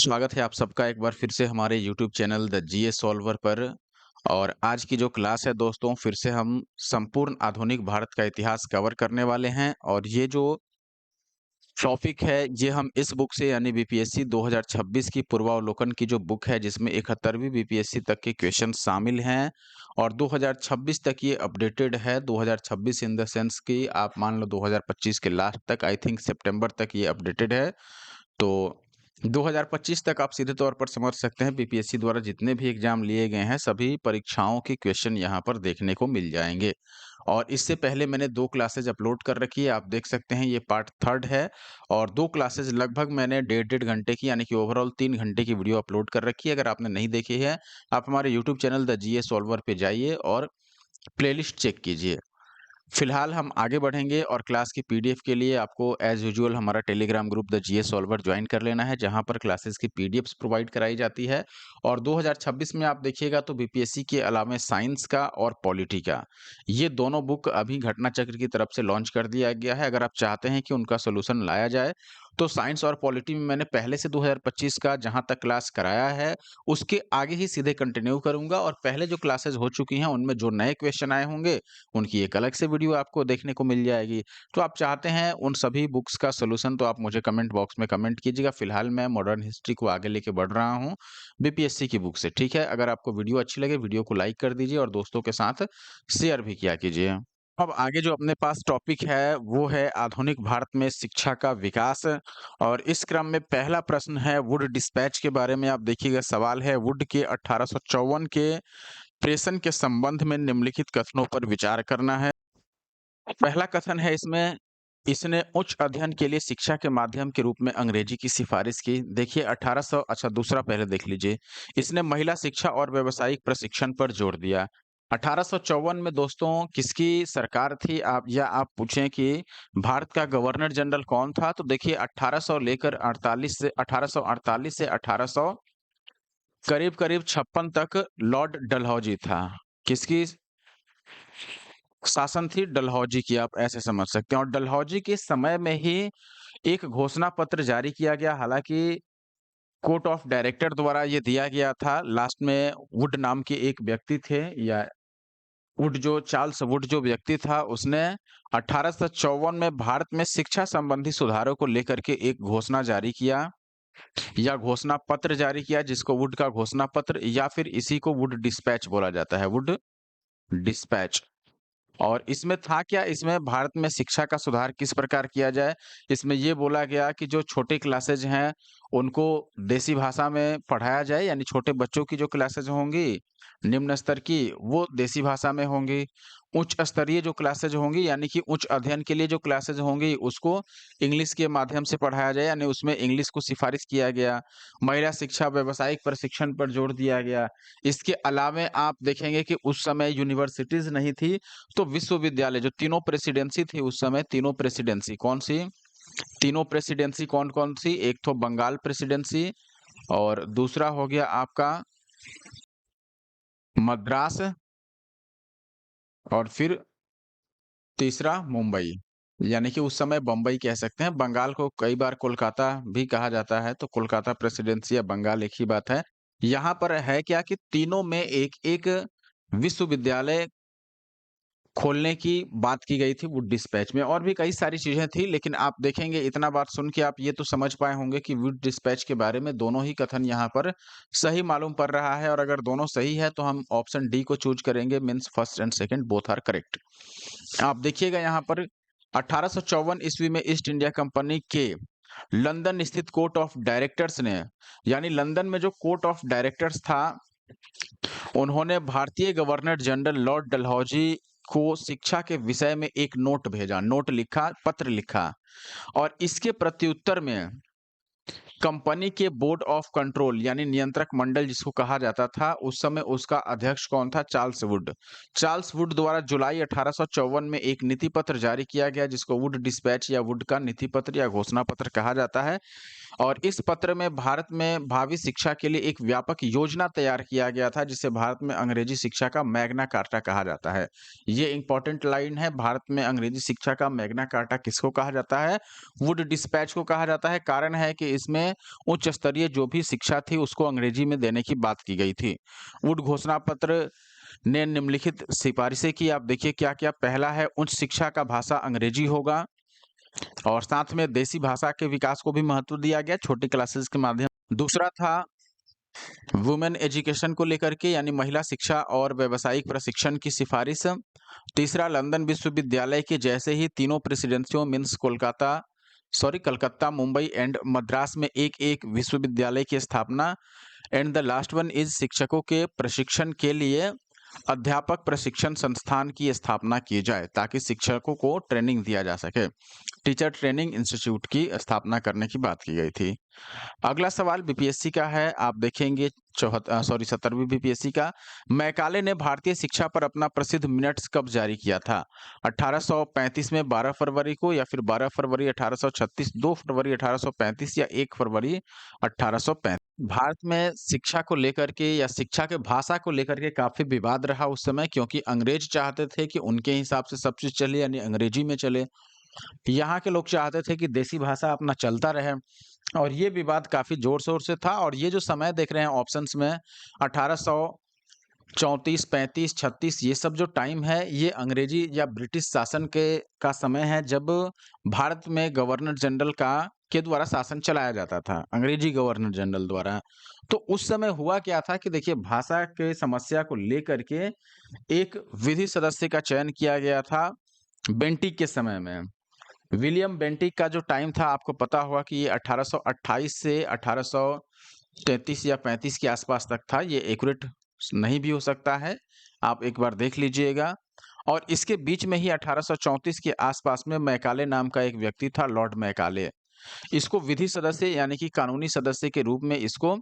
स्वागत है आप सबका एक बार फिर से हमारे YouTube channel the GS solver पर। और आज की जो क्लास है दोस्तों, फिर से हम संपूर्ण आधुनिक भारत का इतिहास कवर करने वाले हैं। और ये जो टॉपिक है ये हम इस बुक से यानी बीपीएससी 2026 की पूर्वावलोकन की जो बुक है, जिसमें 71वीं बीपीएससी तक के क्वेश्चन शामिल हैं। और 2026 तक ये अपडेटेड है। 2026 इन द सेंस कि आप मान लो 2025 के लास्ट तक, आई थिंक सितंबर तक ये अपडेटेड है। तो 2025 तक आप सीधे तौर पर समझ सकते हैं बीपीएससी द्वारा जितने भी एग्जाम लिए गए हैं, सभी परीक्षाओं के क्वेश्चन यहाँ पर देखने को मिल जाएंगे। और इससे पहले मैंने 2 क्लासेज अपलोड कर रखी है, आप देख सकते हैं ये पार्ट 3rd है। और 2 क्लासेज लगभग मैंने डेढ़ घंटे की यानी कि ओवरऑल 3 घंटे की वीडियो अपलोड कर रखी है। अगर आपने नहीं देखी है, आप हमारे YouTube channel the GS solver पे जाइए और प्लेलिस्ट चेक कीजिए। फिलहाल हम आगे बढ़ेंगे और क्लास की पीडीएफ के लिए आपको एज़ यूजुअल हमारा Telegram group the GS solver join कर लेना है, जहां पर क्लासेस की पीडीएफ्स प्रोवाइड कराई जाती है। और 2026 में आप देखिएगा तो बीपीएससी के अलावा साइंस का और पॉलिटी का, ये दोनों बुक अभी घटना चक्र की तरफ से लॉन्च कर दिया गया है। अगर आप चाहते हैं कि उनका सोल्यूशन लाया जाए, तो साइंस और पॉलिटी में मैंने पहले से 2025 का जहां तक क्लास कराया है, उसके आगे ही सीधे कंटिन्यू करूंगा। और पहले जो क्लासेस हो चुकी हैं उनमें जो नए क्वेश्चन आए होंगे, उनकी एक अलग से वीडियो आपको देखने को मिल जाएगी। तो आप चाहते हैं उन सभी बुक्स का सॉल्यूशन, तो आप मुझे कमेंट बॉक्स में कमेंट कीजिएगा। फिलहाल मैं मॉडर्न हिस्ट्री को आगे लेके बढ़ रहा हूँ बीपीएससी की बुक से, ठीक है? अगर आपको वीडियो अच्छी लगे, वीडियो को लाइक कर दीजिए और दोस्तों के साथ शेयर भी किया कीजिए। अब आगे जो अपने पास टॉपिक है वो है आधुनिक भारत में शिक्षा का विकास। और इस क्रम में पहला प्रश्न है वुड डिस्पैच के बारे में। आप देखिएगा, सवाल है वुड के 1854 के प्रेषण के संबंध में निम्नलिखित कथनों पर विचार करना है। पहला कथन है इसमें, इसने उच्च अध्ययन के लिए शिक्षा के माध्यम के रूप में अंग्रेजी की सिफारिश की। देखिए 1800, अच्छा दूसरा पहले देख लीजिए। इसने महिला शिक्षा और व्यावसायिक प्रशिक्षण पर जोर दिया। 1854 में दोस्तों किसकी सरकार थी? आप या आप पूछें कि भारत का गवर्नर जनरल कौन था, तो देखिए 1800 लेकर 48 से 1848 से 1800 करीब-करीब 56 तक लॉर्ड डलहौजी था। किसकी शासन थी? डलहौजी की, आप ऐसे समझ सकते हैं। और डलहौजी के समय में ही एक घोषणा पत्र जारी किया गया, हालाँकि कोर्ट ऑफ डायरेक्टर द्वारा ये दिया गया था। लास्ट में वुड नाम के एक व्यक्ति थे, या वुड जो चार्ल्स वुड जो व्यक्ति था, उसने 1854 में भारत में शिक्षा संबंधी सुधारों को लेकर के एक घोषणा जारी किया, या घोषणा पत्र जारी किया, जिसको वुड का घोषणा पत्र या फिर इसी को वुड डिस्पैच बोला जाता है, वुड डिस्पैच। और इसमें था क्या? इसमें भारत में शिक्षा का सुधार किस प्रकार किया जाए? इसमें ये बोला गया कि जो छोटे क्लासेज हैं, उनको देसी भाषा में पढ़ाया जाए, यानी छोटे बच्चों की जो क्लासेज होंगी, निम्न स्तर की, वो देसी भाषा में होंगी। उच्च स्तरीय जो क्लासेज होंगी, यानी कि उच्च अध्ययन के लिए जो क्लासेज होंगी, उसको इंग्लिश के माध्यम से पढ़ाया जाए, यानी उसमें इंग्लिश को सिफ़ारिश किया गया। महिला शिक्षा, व्यावसायिक प्रशिक्षण पर जोर दिया गया। इसके अलावे आप देखेंगे कि उस समय यूनिवर्सिटीज़ नहीं थी, तो विश्वविद्यालय जो तीनों प्रेसिडेंसी थी उस समय, तीनों प्रेसिडेंसी कौन-सी? तीनों प्रेसिडेंसी कौन-कौन सी? एक तो बंगाल प्रेसिडेंसी, और दूसरा हो गया आपका मद्रास, और फिर तीसरा मुंबई। यानी कि उस समय बम्बई कह सकते हैं। बंगाल को कई बार कोलकाता भी कहा जाता है, तो कोलकाता प्रेसिडेंसी या बंगाल एक ही बात है। यहाँ पर है क्या कि तीनों में एक-एक विश्वविद्यालय खोलने की बात की गई थी वुड डिस्पैच में। और भी कई सारी चीज़ें थी, लेकिन आप देखेंगे, इतना बात सुन के आप ये तो समझ पाए होंगे कि वुड डिस्पैच के बारे में दोनों ही कथन यहाँ पर सही मालूम पड़ रहा है। और अगर दोनों सही है तो हम ऑप्शन डी को चूज़ करेंगे, means first and second both are correct. आप देखिएगा यहाँ पर 1854 ईस्वी में ईस्ट इंडिया कंपनी के लंदन स्थित कोर्ट ऑफ डायरेक्टर्स ने, यानी लंदन में जो कोर्ट ऑफ डायरेक्टर्स था, उन्होंने भारतीय गवर्नर जनरल लॉर्ड डलहौजी को शिक्षा के विषय में एक नोट भेजा, नोट लिखा, पत्र लिखा। और इसके प्रत्युत्तर में कंपनी के बोर्ड ऑफ कंट्रोल, यानी नियंत्रक मंडल जिसको कहा जाता था, उस समय उसका अध्यक्ष कौन था? Charles Wood. चार्ल्स वुड द्वारा जुलाई 1854 में एक नीति पत्र जारी किया गया, जिसको वुड डिस्पैच या वुड का नीति पत्र या घोषणा पत्र कहा जाता है। और इस पत्र में भारत में भावी शिक्षा के लिए एक व्यापक योजना तैयार किया गया था, जिसे भारत में अंग्रेजी शिक्षा का मैग्ना कार्टा कहा जाता है। ये इंपॉर्टेंट लाइन है, भारत में अंग्रेजी शिक्षा का मैग्ना कार्टा किसको कहा जाता है? वुड डिस्पैच को कहा जाता है। कारण है कि इसमें उच्च स्तरीय जो भी शिक्षा थी उसको अंग्रेजी में देने की बात की गई थी। वुड घोषणा पत्र ने निम्नलिखित सिफारिशें की, आप देखिए क्या-क्या। पहला है, उच्च शिक्षा का भाषा अंग्रेजी होगा और साथ में देसी भाषा के विकास को भी महत्व दिया गया छोटी क्लासेस के माध्यम। दूसरा था वुमेन एजुकेशन को लेकर के, यानी महिला शिक्षा और व्यावसायिक प्रशिक्षण की सिफारिश। तीसरा, लंदन विश्वविद्यालय के जैसे ही तीनों प्रेसिडेंसियों मीन्स कलकत्ता, मुंबई एंड मद्रास में एक-एक विश्वविद्यालय की स्थापना। And the last one is शिक्षकों के प्रशिक्षण के लिए अध्यापक प्रशिक्षण संस्थान की स्थापना की जाए ताकि शिक्षकों को ट्रेनिंग दिया जा सके। टीचर ट्रेनिंग इंस्टीट्यूट की स्थापना करने की बात की गई थी। अगला सवाल बीपीएससी का है, आप देखेंगे 17वीं बीपीएससी का। मैकाले ने भारतीय शिक्षा पर अपना प्रसिद्ध मिनट्स कब जारी किया था? 1835 में 12 फरवरी को, या फिर 12 फरवरी 1836, 2 फरवरी 1835 या 1 फरवरी 1835? भारत में शिक्षा को लेकर के या शिक्षा के भाषा को लेकर के काफ़ी विवाद रहा उस समय, क्योंकि अंग्रेज चाहते थे कि उनके हिसाब से सब चीज़ चले, यानी अंग्रेजी में चले। यहाँ के लोग चाहते थे कि देसी भाषा अपना चलता रहे, और ये विवाद काफ़ी ज़ोर-शोर से था। और ये जो समय देख रहे हैं ऑप्शंस में 1834, 35, 36, ये सब जो टाइम है ये अंग्रेजी या ब्रिटिश शासन का समय है, जब भारत में गवर्नर जनरल के द्वारा शासन चलाया जाता था, अंग्रेजी गवर्नर जनरल द्वारा। तो उस समय हुआ क्या था कि देखिए, भाषा के समस्या को लेकर के एक विधि सदस्य का चयन किया गया था बेंटिक के समय में। विलियम बेंटिक का जो टाइम था आपको पता होगा कि ये 1828 से 1833 या 35 के आसपास तक था। ये एक्यूरेट नहीं भी हो सकता है, आप एक बार देख लीजिएगा। और इसके बीच में ही 1834 के आसपास में मैकाले नाम का एक व्यक्ति था, लॉर्ड मैकाले। इसको विधि सदस्य यानी कि कानूनी सदस्य के रूप में इसको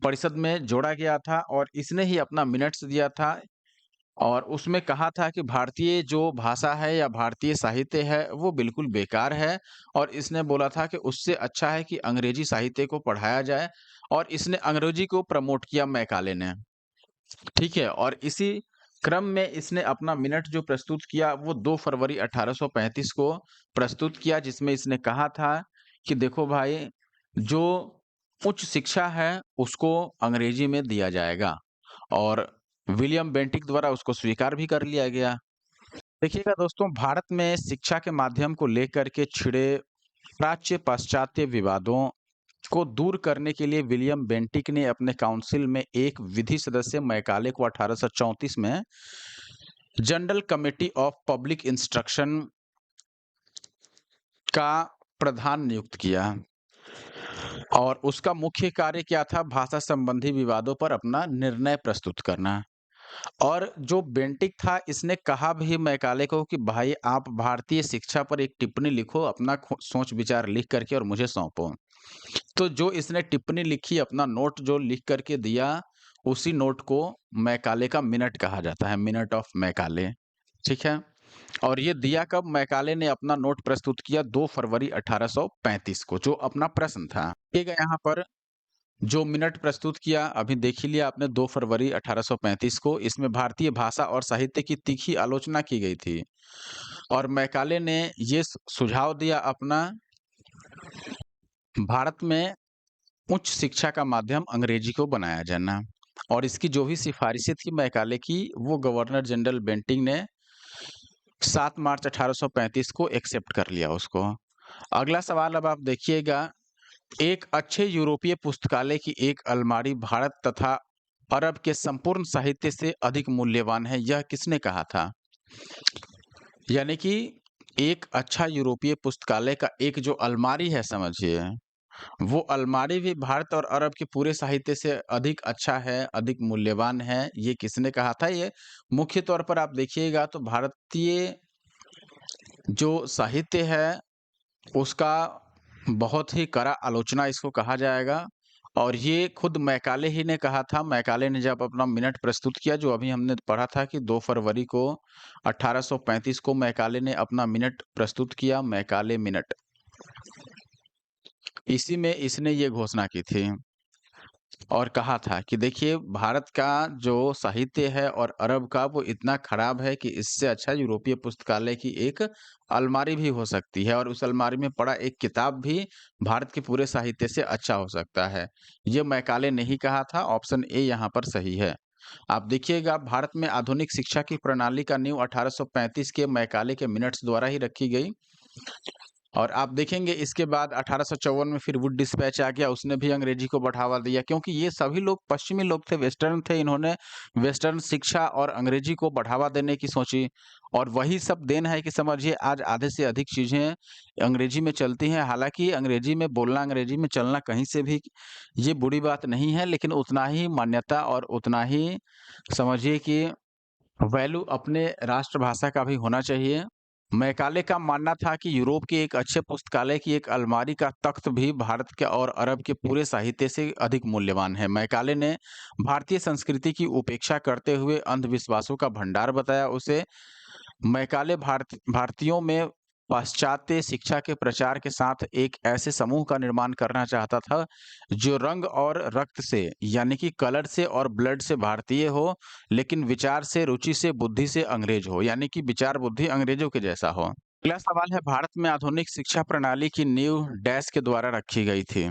परिषद में जोड़ा गया था, और इसने ही अपना मिनट्स दिया था। और उसमें कहा था कि भारतीय जो भाषा है या भारतीय साहित्य है वो बिल्कुल बेकार है, और इसने बोला था कि उससे अच्छा है कि अंग्रेजी साहित्य को पढ़ाया जाए, और इसने अंग्रेजी को प्रमोट किया मैकाले ने। ठीक है, और इसी क्रम में इसने अपना मिनट जो प्रस्तुत किया वो 2 फरवरी 1835 को प्रस्तुत किया, जिसमें इसने कहा था कि देखो भाई, जो उच्च शिक्षा है उसको अंग्रेजी में दिया जाएगा, और विलियम बेंटिक द्वारा उसको स्वीकार भी कर लिया गया। देखिएगा दोस्तों, भारत में शिक्षा के माध्यम को लेकर के छिड़े प्राच्य पाश्चात्य विवादों को दूर करने के लिए विलियम बेंटिक ने अपने काउंसिल में एक विधि सदस्य मैकाले को 1834 में general committee of public instruction का प्रधान नियुक्त किया, और उसका मुख्य कार्य क्या था? भाषा संबंधी विवादों पर अपना निर्णय प्रस्तुत करना। और जो बेंटिक था इसने कहा भी मैकाले को कि भाई, आप भारतीय शिक्षा पर एक टिप्पणी लिखो, अपना सोच विचार लिख करके और मुझे सौंपो। तो जो इसने टिप्पणी लिखी, अपना नोट जो लिख करके दिया, उसी नोट को मैकाले का मिनट कहा जाता है, मिनट ऑफ मैकाले। ठीक है, और ये दिया कब? मैकाले ने अपना नोट प्रस्तुत किया 2 फरवरी 1835 को, जो अपना प्रश्न था। देखिएगा यहाँ पर जो मिनट प्रस्तुत किया, अभी देख ही लिया आपने, 2 फरवरी 1835 को। इसमें भारतीय भाषा और साहित्य की तीखी आलोचना की गई थी, और मैकाले ने ये सुझाव दिया अपना, भारत में उच्च शिक्षा का माध्यम अंग्रेजी को बनाया जाना। और इसकी जो भी सिफारिशें थी मैकाले की, वो गवर्नर जनरल बेंटिक ने 7 मार्च 1835 को एक्सेप्ट कर लिया उसको। अगला सवाल अब आप देखिएगा, एक अच्छे यूरोपीय पुस्तकालय की एक अलमारी भारत तथा अरब के संपूर्ण साहित्य से अधिक मूल्यवान है, यह किसने कहा था? यानी कि एक अच्छा यूरोपीय पुस्तकालय का एक जो अलमारी है, समझिए, वो अलमारी भी भारत और अरब के पूरे साहित्य से अधिक अच्छा है, अधिक मूल्यवान है। ये किसने कहा था? ये मुख्य तौर पर आप देखिएगा तो भारतीय जो साहित्य है उसका बहुत ही कड़ा आलोचना इसको कहा जाएगा, और ये खुद मैकाले ही ने कहा था। मैकाले ने जब अपना मिनट प्रस्तुत किया, जो अभी हमने पढ़ा था कि 2 फरवरी को 1835 को मैकाले ने अपना मिनट प्रस्तुत किया, मैकाले मिनट। इसी में इसने ये घोषणा की थी और कहा था कि देखिए भारत का जो साहित्य है और अरब का वो इतना खराब है कि इससे अच्छा यूरोपीय पुस्तकालय की एक अलमारी भी हो सकती है और उस अलमारी में पड़ा एक किताब भी भारत के पूरे साहित्य से अच्छा हो सकता है। ये मैकाले ने ही कहा था, ऑप्शन ए यहाँ पर सही है। आप देखिएगा भारत में आधुनिक शिक्षा की प्रणाली का नींव 1835 के मैकाले के मिनट्स द्वारा ही रखी गई। और आप देखेंगे इसके बाद 1854 में फिर वुड डिस्पैच आ गया, उसने भी अंग्रेजी को बढ़ावा दिया क्योंकि ये सभी लोग पश्चिमी लोग थे, वेस्टर्न थे, इन्होंने वेस्टर्न शिक्षा और अंग्रेजी को बढ़ावा देने की सोची और वही सब देन है कि समझिए आज आधे से अधिक चीज़ें अंग्रेजी में चलती हैं। हालाँकि अंग्रेजी में बोलना, अंग्रेजी में चलना कहीं से भी ये बुरी बात नहीं है, लेकिन उतना ही मान्यता और उतना ही समझिए कि वैल्यू अपने राष्ट्रभाषा का भी होना चाहिए। मैकाले का मानना था कि यूरोप के एक अच्छे पुस्तकालय की एक अलमारी का तख्त भी भारत के और अरब के पूरे साहित्य से अधिक मूल्यवान है। मैकाले ने भारतीय संस्कृति की उपेक्षा करते हुए अंधविश्वासों का भंडार बताया उसे। मैकाले भारतीयों में पाश्चात्य शिक्षा के प्रचार के साथ एक ऐसे समूह का निर्माण करना चाहता था जो रंग और रक्त से यानी कि कलर से और ब्लड से भारतीय हो, लेकिन विचार से, रुचि से, बुद्धि से अंग्रेज हो, यानी कि विचार बुद्धि अंग्रेजों के जैसा हो। अगला सवाल है, भारत में आधुनिक शिक्षा प्रणाली की नींव डैश के द्वारा रखी गई थी।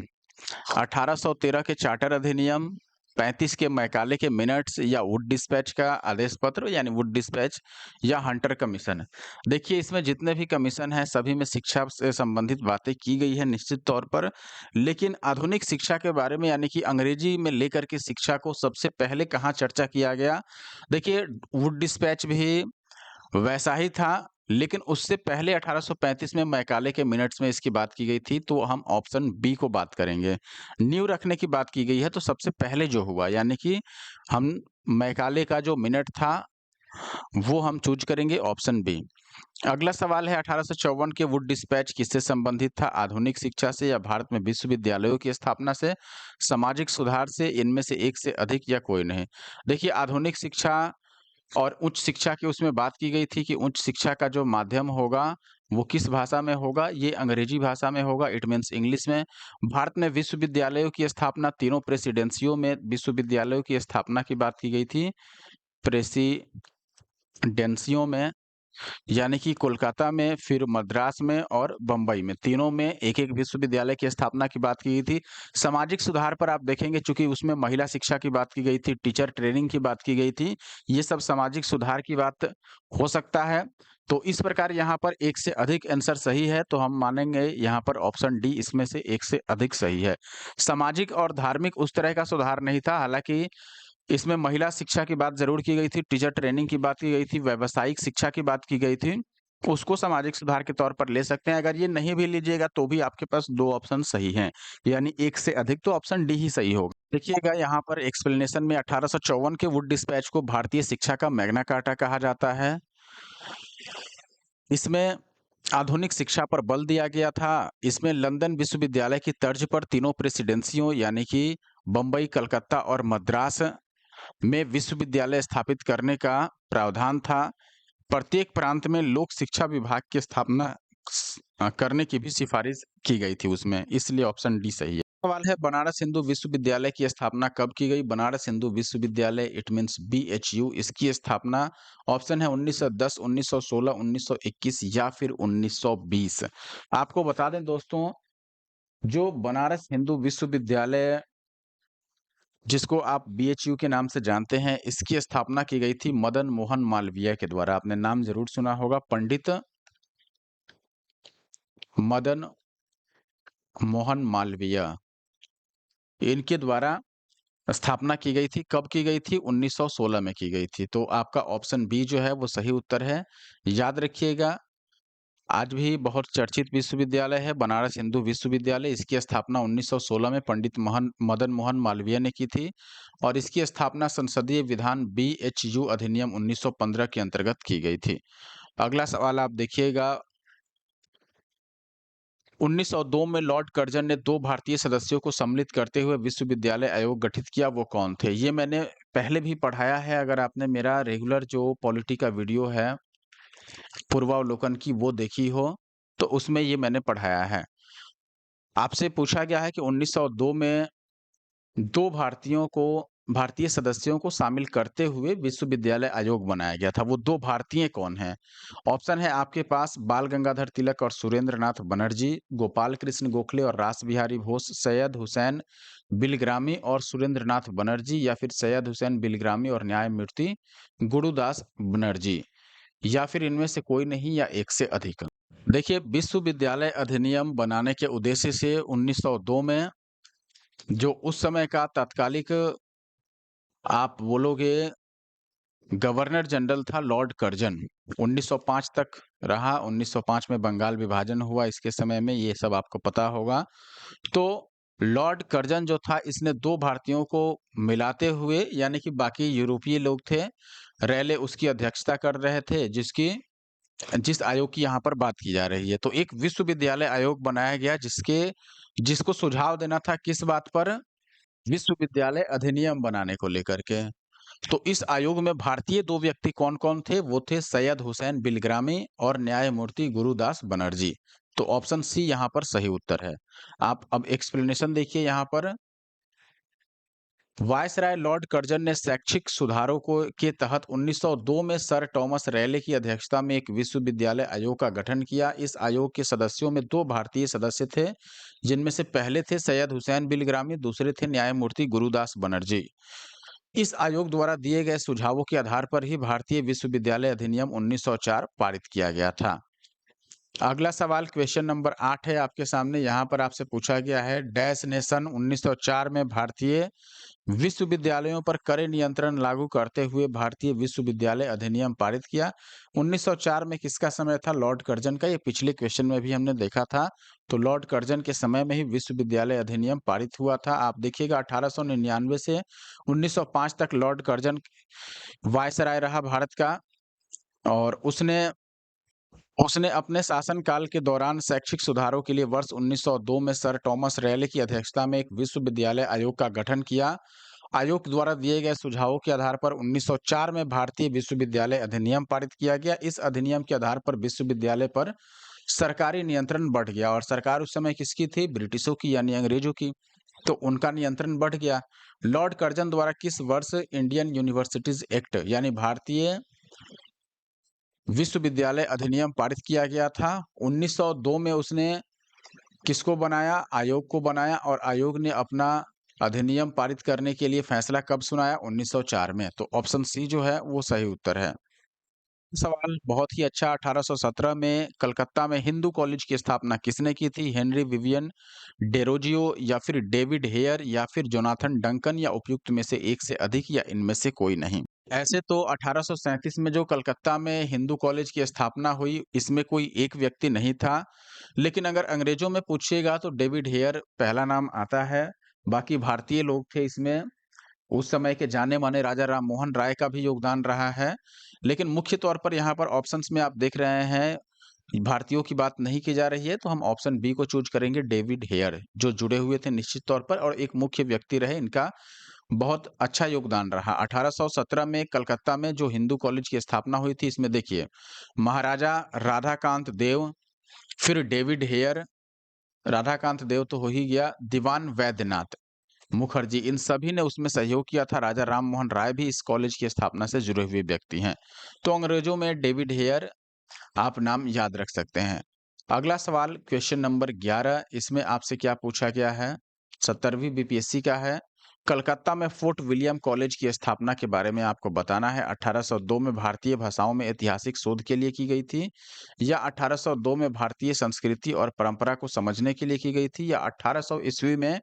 1813 के चार्टर अधिनियम, 35 के मैकाले के मिनट्स या वुड डिस्पैच का आदेश पत्र यानी वुड डिस्पैच या हंटर कमीशन। देखिए इसमें जितने भी कमीशन हैं सभी में शिक्षा से संबंधित बातें की गई है निश्चित तौर पर, लेकिन आधुनिक शिक्षा के बारे में यानी कि अंग्रेजी में लेकर के शिक्षा को सबसे पहले कहाँ चर्चा किया गया। देखिए वुड डिस्पैच भी वैसा ही था, लेकिन उससे पहले 1835 में मैकाले के मिनट्स में इसकी बात की गई थी, तो हम ऑप्शन बी को बात करेंगे। नींव रखने की बात की गई है, तो सबसे पहले जो हुआ यानी कि हम मैकाले का जो मिनट था, वो हम चूज़ करेंगे ऑप्शन बी। अगला सवाल है 1854 के वुड डिस्पैच किससे संबंधित था? आधुनिक शिक्षा से या भारत में विश्वविद्यालयों की स्थापना से, सामाजिक सुधार से, इनमें से एक से अधिक या कोई नहीं? देखिए आधुनिक शिक्षा और उच्च शिक्षा की उसमें बात की गई थी कि उच्च शिक्षा का जो माध्यम होगा, वो किस भाषा में होगा? ये अंग्रेजी भाषा में होगा, इट मीन्स इंग्लिश में। भारत में विश्वविद्यालयों की स्थापना तीनों प्रेसिडेंसियों में विश्वविद्यालयों की स्थापना की बात की गई थी। प्रेसिडेंसियों में यानी कि कोलकाता में, फिर मद्रास में और बम्बई में, तीनों में एक-एक विश्वविद्यालय की स्थापना की बात की गई थी। सामाजिक सुधार पर आप देखेंगे चूँकि उसमें महिला शिक्षा की बात की गई थी, टीचर ट्रेनिंग की बात की गई थी, ये सब सामाजिक सुधार की बात हो सकता है। तो इस प्रकार यहाँ पर एक से अधिक आंसर सही है, तो हम मानेंगे यहाँ पर ऑप्शन डी इसमें से एक से अधिक सही है। सामाजिक और धार्मिक उस तरह का सुधार नहीं था, हालाँकि इसमें महिला शिक्षा की बात ज़रूर की गई थी, टीचर ट्रेनिंग की बात की गई थी, व्यावसायिक शिक्षा की बात की गई थी। उसको सामाजिक सुधार के तौर पर ले सकते हैं, अगर ये नहीं भी लीजिएगा तो भी आपके पास 2 ऑप्शन सही हैं, यानी 1 से अधिक तो ऑप्शन डी ही सही होगा। देखिएगा यहाँ पर एक्सप्लेनेशन में 1854 के वुड डिस्पैच को भारतीय शिक्षा का मैग्ना कार्टा कहा जाता है। इसमें आधुनिक शिक्षा पर बल दिया गया था। इसमें लंदन विश्वविद्यालय की तर्ज पर तीनों प्रेसिडेंसियों यानी कि बम्बई, कलकत्ता और मद्रास में विश्वविद्यालय स्थापित करने का प्रावधान था। प्रत्येक प्रांत में लोक शिक्षा विभाग की स्थापना करने की भी सिफारिश की गई थी उसमें, इसलिए ऑप्शन डी सही है। सवाल है बनारस हिंदू विश्वविद्यालय की स्थापना कब की गई? बनारस हिंदू विश्वविद्यालय इट मीन्स बीएचयू, इसकी स्थापना ऑप्शन है 1910, 1916, 1921 या फिर 1920। आपको बता दें दोस्तों, जो बनारस हिंदू विश्वविद्यालय जिसको आप बीएचयू के नाम से जानते हैं, इसकी स्थापना की गई थी मदन मोहन मालवीय के द्वारा। आपने नाम ज़रूर सुना होगा, पंडित मदन मोहन मालवीय। इनके द्वारा स्थापना की गई थी, कब की गई थी? 1916 में की गई थी। तो आपका ऑप्शन बी जो है वो सही उत्तर है। याद रखिएगा, आज भी बहुत चर्चित विश्वविद्यालय है बनारस हिंदू विश्वविद्यालय। इसकी स्थापना 1916 में पंडित मदन मोहन मालवीय ने की थी और इसकी स्थापना संसदीय विधान बीएचयू अधिनियम 1915 के अंतर्गत की गई थी। अगला सवाल आप देखिएगा, 1902 में लॉर्ड कर्जन ने 2 भारतीय सदस्यों को सम्मिलित करते हुए विश्वविद्यालय आयोग गठित किया, वो कौन थे? ये मैंने पहले भी पढ़ाया है, अगर आपने मेरा रेगुलर जो पॉलिटी का वीडियो है पूर्वावलोकन की वो देखी हो, तो उसमें ये मैंने पढ़ाया है। आपसे पूछा गया है कि 1902 में 2 भारतीय सदस्यों को शामिल करते हुए विश्वविद्यालय आयोग बनाया गया था। वो 2 भारतीय कौन हैं? ऑप्शन है आपके पास बाल गंगाधर तिलक और सुरेंद्र नाथ बनर्जी, गोपाल कृष्ण गोखले और रास बिहारी बोस, सैयद हुसैन बिलग्रामी और सुरेंद्र नाथ बनर्जी, या फिर सैयद हुसैन बिलग्रामी और न्यायमूर्ति गुरुदास बनर्जी, या फिर इनमें से कोई नहीं या एक से अधिक। देखिए, विश्वविद्यालय अधिनियम बनाने के उद्देश्य से 1902 में जो उस समय का तत्कालिक आप बोलोगे गवर्नर जनरल था लॉर्ड कर्जन, 1905 तक रहा। 1905 में बंगाल विभाजन हुआ, इसके समय में ये सब आपको पता होगा। तो लॉर्ड कर्जन जो था, इसने 2 भारतीयों को मिलाते हुए, यानी कि बाकी यूरोपीय लोग थे, रेले उसकी अध्यक्षता कर रहे थे, जिस आयोग की यहाँ पर बात की जा रही है। तो एक विश्वविद्यालय आयोग बनाया गया जिसको सुझाव देना था किस बात पर? विश्वविद्यालय अधिनियम बनाने को लेकर के। तो इस आयोग में भारतीय 2 व्यक्ति कौन-कौन थे? वो थे सैयद हुसैन बिलग्रामी और न्यायमूर्ति गुरुदास बनर्जी। तो ऑप्शन सी यहाँ पर सही उत्तर है। आप अब एक्सप्लेनेशन देखिए यहाँ पर। वायसराय लॉर्ड कर्जन ने शैक्षिक सुधारों को के तहत 1902 में सर टॉमस रैले की अध्यक्षता में एक विश्वविद्यालय आयोग का गठन किया। इस आयोग के सदस्यों में 2 भारतीय सदस्य थे, जिनमें से पहले थे सैयद हुसैन बिलग्रामी, दूसरे थे न्यायमूर्ति गुरुदास बनर्जी। इस आयोग द्वारा दिए गए सुझावों के आधार पर ही भारतीय विश्वविद्यालय अधिनियम 1904 पारित किया गया था। अगला सवाल क्वेश्चन नंबर 8 है आपके सामने। यहाँ पर आपसे पूछा गया है, डैश ने सन 1904 में भारतीय विश्वविद्यालयों पर कड़े नियंत्रण लागू करते हुए भारतीय विश्वविद्यालय अधिनियम पारित किया। 1904 में किसका समय था? लॉर्ड कर्जन का। ये पिछले क्वेश्चन में भी हमने देखा था। तो लॉर्ड कर्जन के समय में ही विश्वविद्यालय अधिनियम पारित हुआ था। आप देखिएगा 1899 से 1905 तक लॉर्ड कर्जन वायसराय रहा भारत का, और उसने उसने अपने शासनकाल के दौरान शैक्षिक सुधारों के लिए वर्ष 1902 में सर टॉमस रैले की अध्यक्षता में एक विश्वविद्यालय आयोग का गठन किया। आयोग द्वारा दिए गए सुझावों के आधार पर 1904 में भारतीय विश्वविद्यालय अधिनियम पारित किया गया। इस अधिनियम के आधार पर विश्वविद्यालय पर सरकारी नियंत्रण बढ़ गया, और सरकार उस समय किसकी थी? ब्रिटिशों की, यानी अंग्रेजों की। तो उनका नियंत्रण बढ़ गया। लॉर्ड कर्जन द्वारा किस वर्ष इंडियन यूनिवर्सिटीज एक्ट यानी भारतीय विश्वविद्यालय अधिनियम पारित किया गया था? 1902 में उसने किसको बनाया? आयोग को बनाया, और आयोग ने अपना अधिनियम पारित करने के लिए फैसला कब सुनाया? 1904 में। तो ऑप्शन सी जो है वो सही उत्तर है। सवाल बहुत ही अच्छा। 1817 में कलकत्ता में हिंदू कॉलेज की स्थापना किसने की थी? हेनरी विवियन डेरोजियो, या फिर डेविड हेयर, या फिर जोनाथन डंकन, या उपयुक्त में से एक से अधिक, या इनमें से कोई नहीं। ऐसे तो 1837 में जो कलकत्ता में हिंदू कॉलेज की स्थापना हुई, इसमें कोई एक व्यक्ति नहीं था। लेकिन अगर अंग्रेजों में पूछिएगा तो डेविड हेयर पहला नाम आता है। बाकी भारतीय लोग थे इसमें। उस समय के जाने-माने राजा राममोहन राय का भी योगदान रहा है। लेकिन मुख्य तौर पर यहाँ पर ऑप्शंस में आप देख रहे हैं, भारतीयों की बात नहीं की जा रही है, तो हम ऑप्शन बी को चूज़ करेंगे, डेविड हेयर, जो जुड़े हुए थे निश्चित तौर पर और एक मुख्य व्यक्ति रहे। इनका बहुत अच्छा योगदान रहा। 1817 में कलकत्ता में जो हिंदू कॉलेज की स्थापना हुई थी, इसमें देखिए महाराजा राधाकांत देव, फिर डेविड हेयर, राधाकांत देव तो हो ही गया, दीवान वैद्यनाथ मुखर्जी, इन सभी ने उसमें सहयोग किया था। राजा राममोहन राय भी इस कॉलेज की स्थापना से जुड़े हुए व्यक्ति हैं। तो अंग्रेजों में डेविड हेयर आप नाम याद रख सकते हैं। अगला सवाल क्वेश्चन नंबर 11, इसमें आपसे क्या पूछा गया है? 17वीं बीपीएससी का है। कलकत्ता में फोर्ट विलियम कॉलेज की स्थापना के बारे में आपको बताना है। 1802 में भारतीय भाषाओं में ऐतिहासिक शोध के लिए की गई थी, या 1802 में भारतीय संस्कृति और परंपरा को समझने के लिए की गई थी, या 1800 ईस्वी में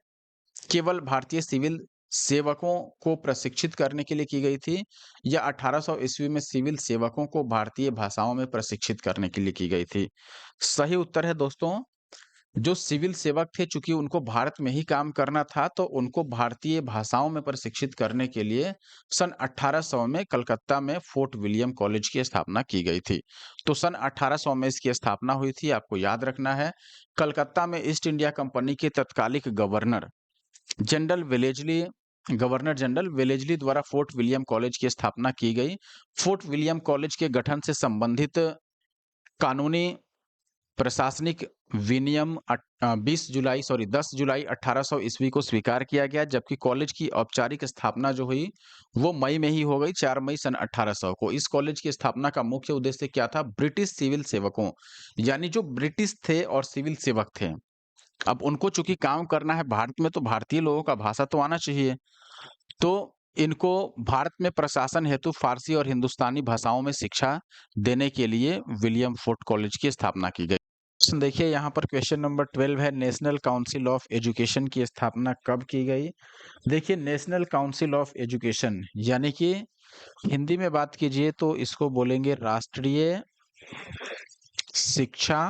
केवल भारतीय सिविल सेवकों को प्रशिक्षित करने के लिए की गई थी, या 1800 ईस्वी में सिविल सेवकों को भारतीय भाषाओं में प्रशिक्षित करने के लिए की गई थी? सही उत्तर है दोस्तों, जो सिविल सेवक थे, चूंकि उनको भारत में ही काम करना था, तो उनको भारतीय भाषाओं में प्रशिक्षित करने के लिए सन 1800 में कलकत्ता में फोर्ट विलियम कॉलेज की स्थापना की गई थी। तो सन 1800 में इसकी स्थापना हुई थी, आपको याद रखना है। कलकत्ता में ईस्ट इंडिया कंपनी के तत्कालिक गवर्नर जनरल वेलेज़ली द्वारा फोर्ट विलियम कॉलेज की स्थापना की गई। फोर्ट विलियम कॉलेज के गठन से संबंधित कानूनी प्रशासनिक विनियम 10 जुलाई 1800 ईस्वी को स्वीकार किया गया, जबकि कॉलेज की औपचारिक स्थापना जो हुई वो मई में ही हो गई, 4 मई सन 1800 को। इस कॉलेज की स्थापना का मुख्य उद्देश्य क्या था? ब्रिटिश सिविल सेवकों, यानी जो ब्रिटिश थे और सिविल सेवक थे, अब उनको चूंकि काम करना है भारत में, तो भारतीय लोगों का भाषा तो आना चाहिए। तो इनको भारत में प्रशासन हेतु फारसी और हिंदुस्तानी भाषाओं में शिक्षा देने के लिए विलियम फोर्ट कॉलेज की स्थापना की गई। क्वेश्चन देखिए यहाँ पर, क्वेश्चन नंबर 12 है, नेशनल काउंसिल ऑफ एजुकेशन की स्थापना कब की गई? देखिए, नेशनल काउंसिल ऑफ एजुकेशन यानी कि हिंदी में बात कीजिए तो इसको बोलेंगे राष्ट्रीय शिक्षा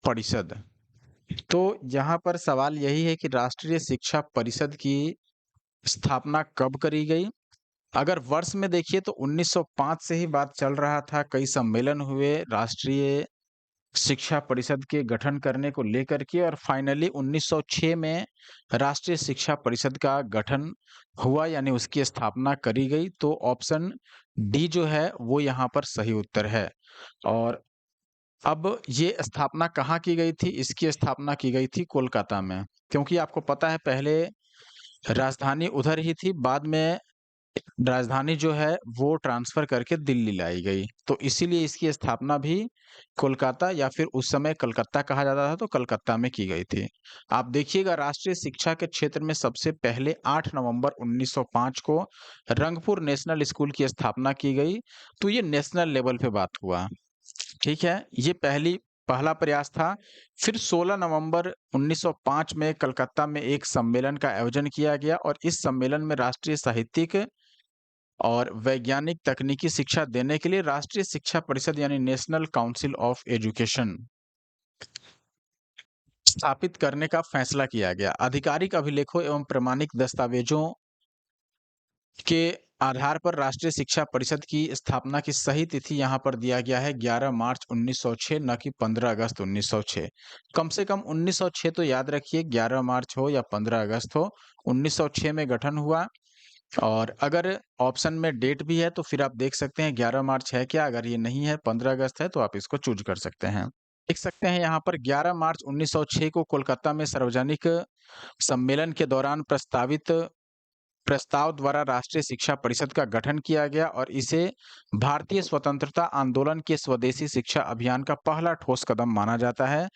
परिषद। तो यहाँ पर सवाल यही है कि राष्ट्रीय शिक्षा परिषद की स्थापना कब करी गई? अगर वर्ष में देखिए तो 1905 से ही बात चल रहा था, कई सम्मेलन हुए राष्ट्रीय शिक्षा परिषद के गठन करने को लेकर के, और फाइनली 1906 में राष्ट्रीय शिक्षा परिषद का गठन हुआ, यानी उसकी स्थापना करी गई। तो ऑप्शन डी जो है वो यहाँ पर सही उत्तर है। और अब ये स्थापना कहाँ की गई थी? इसकी स्थापना की गई थी कोलकाता में, क्योंकि आपको पता है पहले राजधानी उधर ही थी, बाद में राजधानी जो है वो ट्रांसफर करके दिल्ली लाई गई, तो इसीलिए इसकी स्थापना भी कोलकाता, या फिर उस समय कलकत्ता कहा जाता था, तो कलकत्ता में की गई थी। आप देखिएगा, राष्ट्रीय शिक्षा के क्षेत्र में सबसे पहले 8 नवंबर 1905 को रंगपुर नेशनल स्कूल की स्थापना की गई। तो ये नेशनल लेवल पे बात हुआ, ठीक है, ये पहला प्रयास था। फिर 16 नवंबर 1905 में कलकत्ता में एक सम्मेलन का आयोजन किया गया, और इस सम्मेलन में राष्ट्रीय साहित्यिक और वैज्ञानिक तकनीकी शिक्षा देने के लिए राष्ट्रीय शिक्षा परिषद यानी नेशनल काउंसिल ऑफ एजुकेशन स्थापित करने का फैसला किया गया। आधिकारिक अभिलेखों एवं प्रमाणिक दस्तावेजों के आधार पर राष्ट्रीय शिक्षा परिषद की स्थापना की सही तिथि यहाँ पर दिया गया है 11 मार्च 1906, न कि 15 अगस्त 1906। कम से कम 1906 तो याद रखिए, 11 मार्च हो या 15 अगस्त हो, 1906 में गठन हुआ। और अगर ऑप्शन में डेट भी है तो फिर आप देख सकते हैं 11 मार्च है क्या, अगर ये नहीं है 15 अगस्त है तो आप इसको चूज कर सकते हैं। देख सकते हैं यहाँ पर 11 मार्च 1906 को कोलकाता में सार्वजनिक सम्मेलन के दौरान प्रस्ताव द्वारा राष्ट्रीय शिक्षा परिषद का गठन किया गया, और इसे भारतीय स्वतंत्रता आंदोलन के स्वदेशी शिक्षा अभियान का पहला ठोस कदम माना जाता है।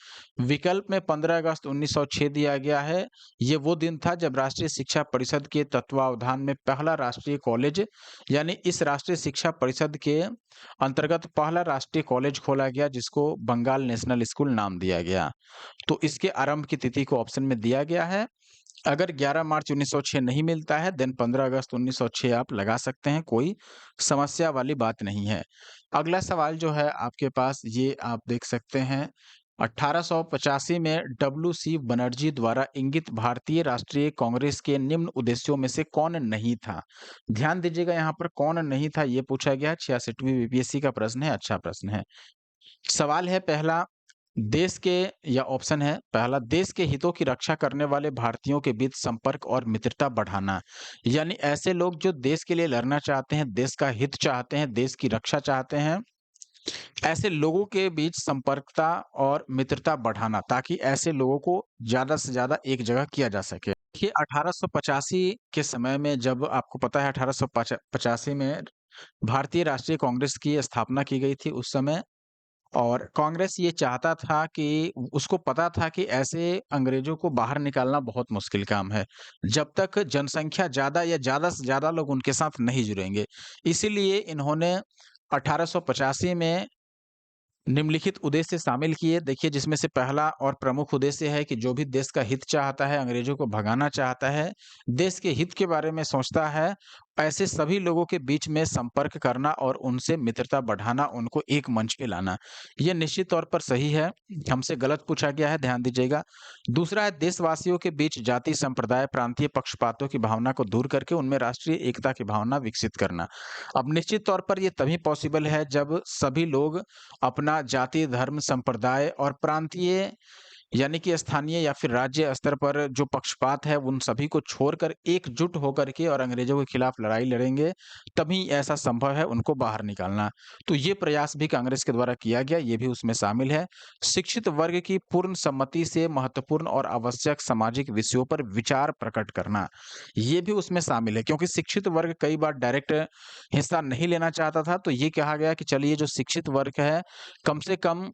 विकल्प में 15 अगस्त 1906 दिया गया है। ये वो दिन था जब राष्ट्रीय शिक्षा परिषद के तत्वावधान में पहला राष्ट्रीय कॉलेज, यानी इस राष्ट्रीय शिक्षा परिषद के अंतर्गत पहला राष्ट्रीय कॉलेज खोला गया, जिसको बंगाल नेशनल स्कूल नाम दिया गया। तो इसके आरंभ की तिथि को ऑप्शन में दिया गया है। अगर 11 मार्च 1906 नहीं मिलता है, देन 15 अगस्त 1906 आप लगा सकते हैं, कोई समस्या वाली बात नहीं है। अगला सवाल जो है आपके पास, ये आप देख सकते हैं, 1885 में डब्ल्यू.सी. बनर्जी द्वारा इंगित भारतीय राष्ट्रीय कांग्रेस के निम्न उद्देश्यों में से कौन नहीं था? ध्यान दीजिएगा, यहाँ पर कौन नहीं था ये पूछा गया है, 66वीं बीपीएससी का प्रश्न है, अच्छा प्रश्न है। सवाल है पहला, देश के, या ऑप्शन है पहला, देश के हितों की रक्षा करने वाले भारतीयों के बीच संपर्क और मित्रता बढ़ाना, यानी ऐसे लोग जो देश के लिए लड़ना चाहते हैं, देश का हित चाहते हैं, देश की रक्षा चाहते हैं, ऐसे लोगों के बीच संपर्कता और मित्रता बढ़ाना, ताकि ऐसे लोगों को ज्यादा से ज्यादा एक जगह किया जा सके। देखिए 1885 के समय में, जब आपको पता है 1885 में भारतीय राष्ट्रीय कांग्रेस की स्थापना की गई थी उस समय, और कांग्रेस ये चाहता था कि, उसको पता था कि ऐसे अंग्रेजों को बाहर निकालना बहुत मुश्किल काम है, जब तक जनसंख्या ज़्यादा या ज़्यादा से ज़्यादा लोग उनके साथ नहीं जुड़ेंगे। इसीलिए इन्होंने 1885 में निम्नलिखित उद्देश्य शामिल किए। देखिए, जिसमें से पहला और प्रमुख उद्देश्य है कि जो भी देश का हित चाहता है, अंग्रेजों को भगाना चाहता है, देश के हित के बारे में सोचता है, ऐसे सभी लोगों के बीच में संपर्क करना और उनसे मित्रता बढ़ाना, उनको एक मंच पे लाना। ये निश्चित तौर पर सही है, हमसे गलत पूछा गया है, ध्यान दीजिएगा। दूसरा है, देशवासियों के बीच जाति, संप्रदाय, प्रांतीय पक्षपातों की भावना को दूर करके उनमें राष्ट्रीय एकता की भावना विकसित करना। अब निश्चित तौर पर ये तभी पॉसिबल है जब सभी लोग अपना जाति, धर्म, संप्रदाय और प्रांतीय यानी कि स्थानीय या फिर राज्य स्तर पर जो पक्षपात है उन सभी को छोड़कर एकजुट होकर के और अंग्रेजों के खिलाफ लड़ाई लड़ेंगे, तभी ऐसा संभव है उनको बाहर निकालना। तो ये प्रयास भी कांग्रेस के द्वारा किया गया, ये भी उसमें शामिल है। शिक्षित वर्ग की पूर्ण सम्मति से महत्वपूर्ण और आवश्यक सामाजिक विषयों पर विचार प्रकट करना, ये भी उसमें शामिल है, क्योंकि शिक्षित वर्ग कई बार डायरेक्ट हिस्सा नहीं लेना चाहता था। तो ये कहा गया कि चलिए जो शिक्षित वर्ग है, कम से कम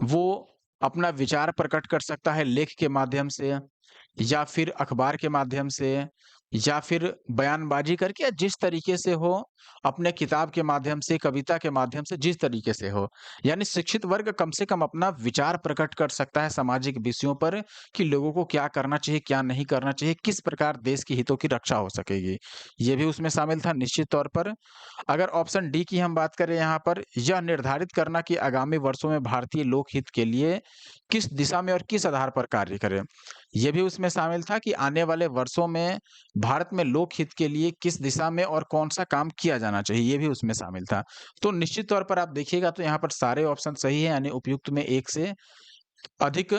वो अपना विचार प्रकट कर सकता है लेख के माध्यम से या फिर अखबार के माध्यम से या फिर बयानबाजी करके, या जिस तरीके से हो, अपने किताब के माध्यम से, कविता के माध्यम से, जिस तरीके से हो। यानी शिक्षित वर्ग कम से कम अपना विचार प्रकट कर सकता है सामाजिक विषयों पर कि लोगों को क्या करना चाहिए, क्या नहीं करना चाहिए, किस प्रकार देश के हितों की रक्षा हो सकेगी। ये भी उसमें शामिल था निश्चित तौर पर। अगर ऑप्शन डी की हम बात करें यहाँ पर, यह निर्धारित करना कि आगामी वर्षों में भारतीय लोकहित के लिए किस दिशा में और किस आधार पर कार्य करें। ये भी उसमें शामिल था कि आने वाले वर्षों में भारत में लोकहित के लिए किस दिशा में और कौन-सा काम किया जाना चाहिए, ये भी उसमें शामिल था। तो निश्चित तौर पर आप देखिएगा तो यहाँ पर सारे ऑप्शन सही हैं, यानी उपयुक्त में 1 से अधिक।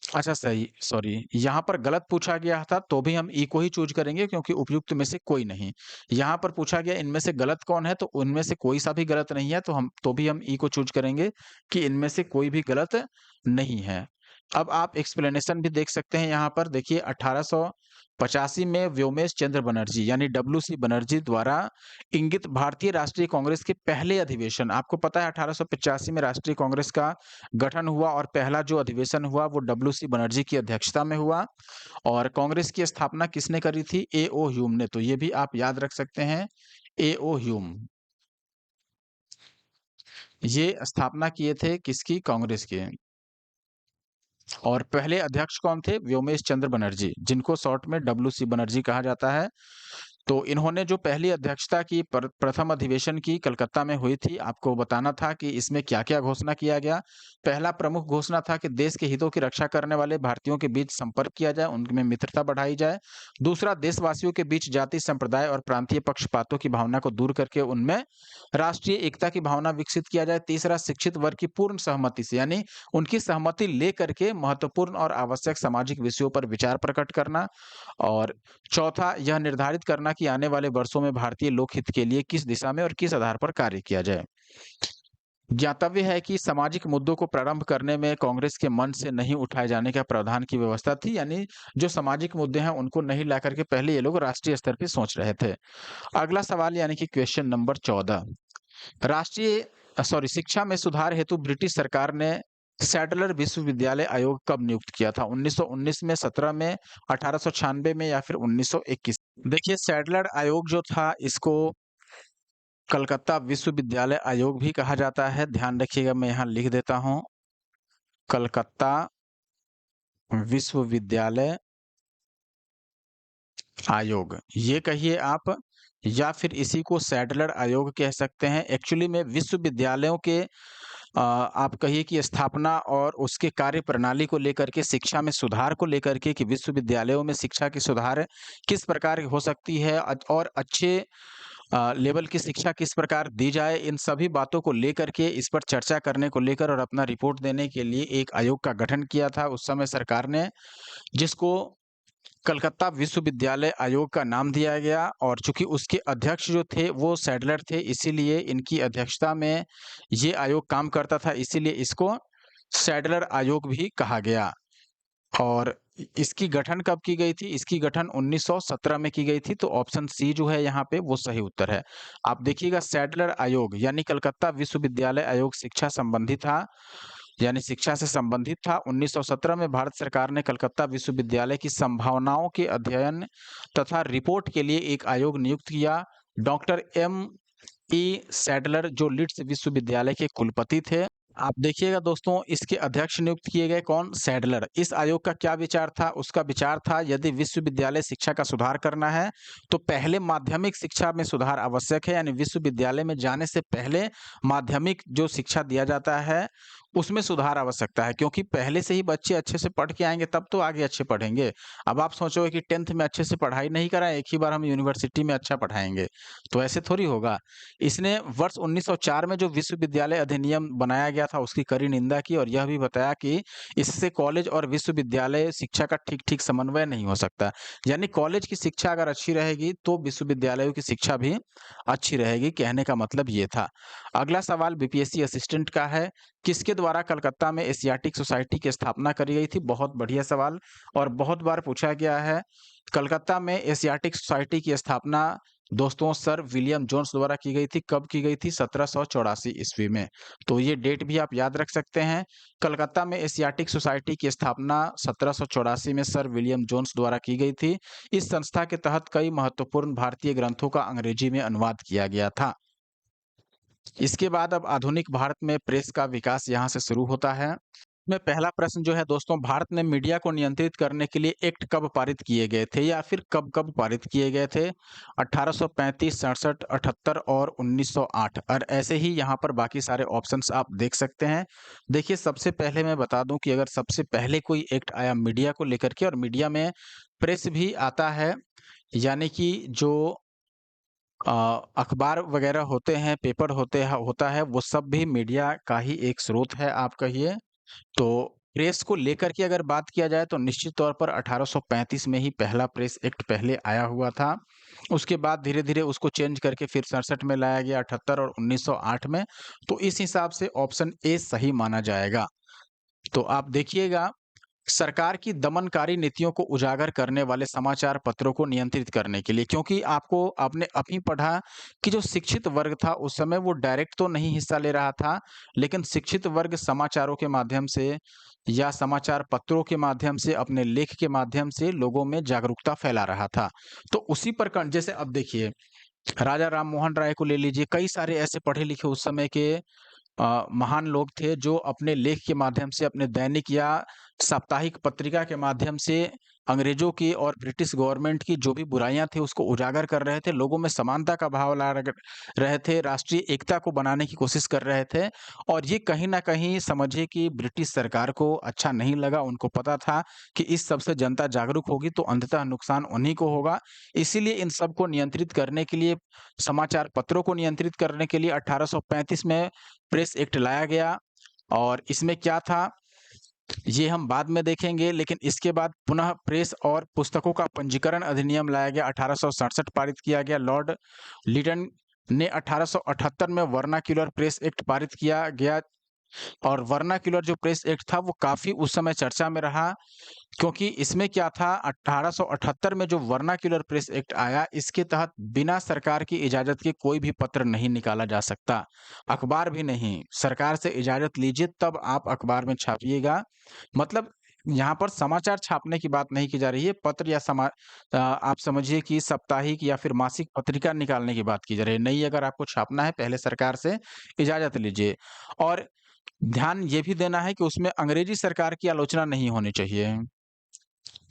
अच्छा, सही, सॉरी, यहाँ पर गलत पूछा गया था, तो भी हम ई को ही चूज़ करेंगे क्योंकि उपयुक्त में से कोई नहीं। यहाँ पर पूछा गया इनमें से गलत कौन है, तो उनमें से कोई सा भी गलत नहीं है, तो भी हम ई को चूज़ करेंगे कि इनमें से कोई भी गलत नहीं है। अब आप एक्सप्लेनेशन भी देख सकते हैं यहाँ पर, देखिए 1885 में व्योमेश चंद्र बनर्जी यानी डब्ल्यू.सी. बनर्जी द्वारा इंगित भारतीय राष्ट्रीय कांग्रेस के पहले अधिवेशन, आपको पता है 1885 में राष्ट्रीय कांग्रेस का गठन हुआ और पहला जो अधिवेशन हुआ वो डब्ल्यू.सी. बनर्जी की अध्यक्षता में हुआ। और कांग्रेस की स्थापना किसने करी थी? ए.ओ. ह्यूम ने। तो ये भी आप याद रख सकते हैं, ए.ओ. ह्यूम। ये स्थापना किए थे किसकी? कांग्रेस की। और पहले अध्यक्ष कौन थे? व्योमेश चंद्र बनर्जी, जिनको शॉर्ट में डब्ल्यू.सी. बनर्जी कहा जाता है। तो इन्होंने जो पहली अध्यक्षता की प्रथम अधिवेशन की कलकत्ता में हुई थी, आपको बताना था कि इसमें क्या-क्या घोषणा किया गया। पहला प्रमुख घोषणा था कि देश के हितों की रक्षा करने वाले भारतीयों के बीच संपर्क किया जाए, उनमें मित्रता बढ़ाई जाए। दूसरा, देशवासियों के बीच जाति, संप्रदाय और प्रांतीय पक्षपातों की भावना को दूर करके उनमें राष्ट्रीय एकता की भावना विकसित किया जाए। तीसरा, शिक्षित वर्ग की पूर्ण सहमति से, यानी उनकी सहमति लेकर के महत्वपूर्ण और आवश्यक सामाजिक विषयों पर विचार प्रकट करना। और चौथा, यह निर्धारित करना कि आने वाले वर्षों में भारतीय लोकहित के लिए किस दिशा में और किस आधार पर कार्य किया जाए। ज्ञातव्य है कि सामाजिक मुद्दों को प्रारंभ करने में कांग्रेस के मन से नहीं उठाए जाने का प्रावधान की व्यवस्था थी, यानी जो सामाजिक मुद्दे हैं उनको नहीं लाकर के पहले ये लोग राष्ट्रीय स्तर पे सोच रहे थे। अगला सवाल यानी कि क्वेश्चन नंबर 14, शिक्षा में सुधार हेतु ब्रिटिश सरकार ने सैडलर विश्वविद्यालय आयोग कब नियुक्त किया था? 1919 में, 17 में, 1896 में या फिर 1921? देखिए, सैडलर आयोग जो था इसको कलकत्ता विश्वविद्यालय आयोग भी कहा जाता है। ध्यान रखिएगा, मैं यहाँ लिख देता हूँ, कलकत्ता विश्वविद्यालय आयोग, ये कहिए आप, या फिर इसी को सैडलर आयोग कह सकते हैं। एक्चुअली में विश्वविद्यालयों के आप कहिए कि स्थापना और उसके कार्य प्रणाली को लेकर के, शिक्षा में सुधार को लेकर के, कि विश्वविद्यालयों में शिक्षा की सुधार किस प्रकार हो सकती है और अच्छे लेवल की शिक्षा किस प्रकार दी जाए, इन सभी बातों को लेकर के, इस पर चर्चा करने को लेकर और अपना रिपोर्ट देने के लिए एक आयोग का गठन किया था उस समय सरकार ने, जिसको कलकत्ता विश्वविद्यालय आयोग का नाम दिया गया। और चूंकि उसके अध्यक्ष जो थे वो सैडलर थे, इसीलिए इनकी अध्यक्षता में ये आयोग काम करता था, इसीलिए इसको सैडलर आयोग भी कहा गया। और इसकी गठन कब की गई थी? इसकी गठन 1917 में की गई थी। तो ऑप्शन सी जो है यहाँ पे वो सही उत्तर है। आप देखिएगा, सैडलर आयोग यानी कलकत्ता विश्वविद्यालय आयोग शिक्षा संबंधी था, यानी शिक्षा से संबंधित था। 1917 में भारत सरकार ने कलकत्ता विश्वविद्यालय की संभावनाओं के अध्ययन तथा रिपोर्ट के लिए एक आयोग नियुक्त किया। डॉक्टर एम.ई. सैडलर जो लीड्स विश्वविद्यालय के कुलपति थे। आप देखिएगा दोस्तों, इसके अध्यक्ष नियुक्त किए गए कौन? सैडलर। इस आयोग का क्या विचार था? उसका विचार था यदि विश्वविद्यालय शिक्षा का सुधार करना है तो पहले माध्यमिक शिक्षा में सुधार आवश्यक है, यानी विश्वविद्यालय में जाने से पहले माध्यमिक जो शिक्षा दिया जाता है उसमें सुधार आवश्यकता है, क्योंकि पहले से ही बच्चे अच्छे से पढ़ के आएंगे तब तो आगे अच्छे पढ़ेंगे। अब आप सोचोगे कि 10th में अच्छे से पढ़ाई नहीं कराएं, एक ही बार हम यूनिवर्सिटी में अच्छा पढ़ाएंगे, तो ऐसे थोड़ी होगा। इसने वर्ष 1904 में जो विश्वविद्यालय अधिनियम बनाया गया था उसकी कड़ी निंदा की और यह भी बताया कि इससे कॉलेज और विश्वविद्यालय शिक्षा का ठीक-ठीक समन्वय नहीं हो सकता। यानी कॉलेज की शिक्षा अगर अच्छी रहेगी तो विश्वविद्यालयों की शिक्षा भी अच्छी रहेगी, कहने का मतलब ये था। अगला सवाल बीपीएससी असिस्टेंट का है। किसके द्वारा कलकत्ता में एशियाटिक सोसाइटी की स्थापना करी गई थी? बहुत बढ़िया सवाल और बहुत बार पूछा गया है। कलकत्ता में एशियाटिक सोसाइटी की स्थापना दोस्तों सर विलियम जोन्स द्वारा की गई थी। कब की गई थी? 1784 ईस्वी में। तो ये डेट भी आप याद रख सकते हैं। कलकत्ता में एशियाटिक सोसाइटी की स्थापना 1784 में सर विलियम जोन्स द्वारा की गई थी। इस संस्था के तहत कई महत्वपूर्ण भारतीय ग्रंथों का अंग्रेजी में अनुवाद किया गया था। इसके बाद अब आधुनिक भारत में प्रेस का विकास यहाँ से शुरू होता है। में पहला प्रश्न जो है दोस्तों, भारत में मीडिया को नियंत्रित करने के लिए एक्ट कब पारित किए गए थे या फिर कब-कब पारित किए गए थे? 1835, 67, 78 और 1908 और ऐसे ही यहाँ पर बाकी सारे ऑप्शंस आप देख सकते हैं। देखिए सबसे पहले मैं बता दूँ कि अगर सबसे पहले कोई एक्ट आया मीडिया को लेकर के और मीडिया में प्रेस भी आता है, यानी कि जो अ, अखबार वगैरह होते हैं, पेपर होता है, वो सब भी मीडिया का ही एक स्रोत है आप कहिए। तो प्रेस को लेकर के अगर बात किया जाए तो निश्चित तौर पर 1835 में ही पहला प्रेस एक्ट पहले आया हुआ था। उसके बाद धीरे-धीरे उसको चेंज करके फिर 67 में लाया गया, 78 और 1908 में। तो इस हिसाब से ऑप्शन ए सही माना जाएगा। तो आप देखिएगा, सरकार की दमनकारी नीतियों को उजागर करने वाले समाचार पत्रों को नियंत्रित करने के लिए, क्योंकि आपने अभी पढ़ा कि जो शिक्षित वर्ग था उस समय वो डायरेक्ट तो नहीं हिस्सा ले रहा था, लेकिन शिक्षित वर्ग समाचारों के माध्यम से या समाचार पत्रों के माध्यम से अपने लेख के माध्यम से लोगों में जागरूकता फैला रहा था। तो उसी प्रकार जैसे अब देखिए राजा राम मोहन राय को ले लीजिए, कई सारे ऐसे पढ़े लिखे उस समय के महान लोग थे जो अपने लेख के माध्यम से अपने दैनिक या साप्ताहिक पत्रिका के माध्यम से अंग्रेजों की और ब्रिटिश गवर्नमेंट की जो भी बुराइयां थी उसको उजागर कर रहे थे, लोगों में समानता का भाव रहे थे, राष्ट्रीय एकता को बनाने की कोशिश कर रहे थे और ये कहीं ना कहीं समझिए कि ब्रिटिश सरकार को अच्छा नहीं लगा। उनको पता था कि इस सबसे जनता जागरूक होगी तो अंततः नुकसान उन्हीं को होगा। इसीलिए इन सबको नियंत्रित करने के लिए, समाचार पत्रों को नियंत्रित करने के लिए 1835 में प्रेस एक्ट लाया गया और इसमें क्या था, ये हम बाद में देखेंगे। लेकिन इसके बाद पुनः प्रेस और पुस्तकों का पंजीकरण अधिनियम लाया गया, 1867 पारित किया गया। लॉर्ड लिटन ने 1878 में वर्नाक्युलर प्रेस एक्ट पारित किया गया और वर्नाक्युलर जो प्रेस एक्ट था वो काफ़ी उस समय चर्चा में रहा, क्योंकि इसमें क्या था 1878 में जो वर्नाक्युलर प्रेस एक्ट आया, इसके तहत बिना सरकार की इजाज़त के कोई भी पत्र नहीं निकाला जा सकता, अखबार भी नहीं। सरकार से इजाज़त लीजिए तब आप अखबार में छापिएगा। मतलब यहाँ पर समाचार छापने की बात नहीं की जा रही है, पत्र या आप समझिए कि साप्ताहिक या फिर मासिक पत्रिका निकालने की बात की जा रही है। नहीं, अगर आपको छापना है पहले सरकार से इजाज़त लीजिए और ध्यान ये भी देना है कि उसमें अंग्रेजी सरकार की आलोचना नहीं होनी चाहिए।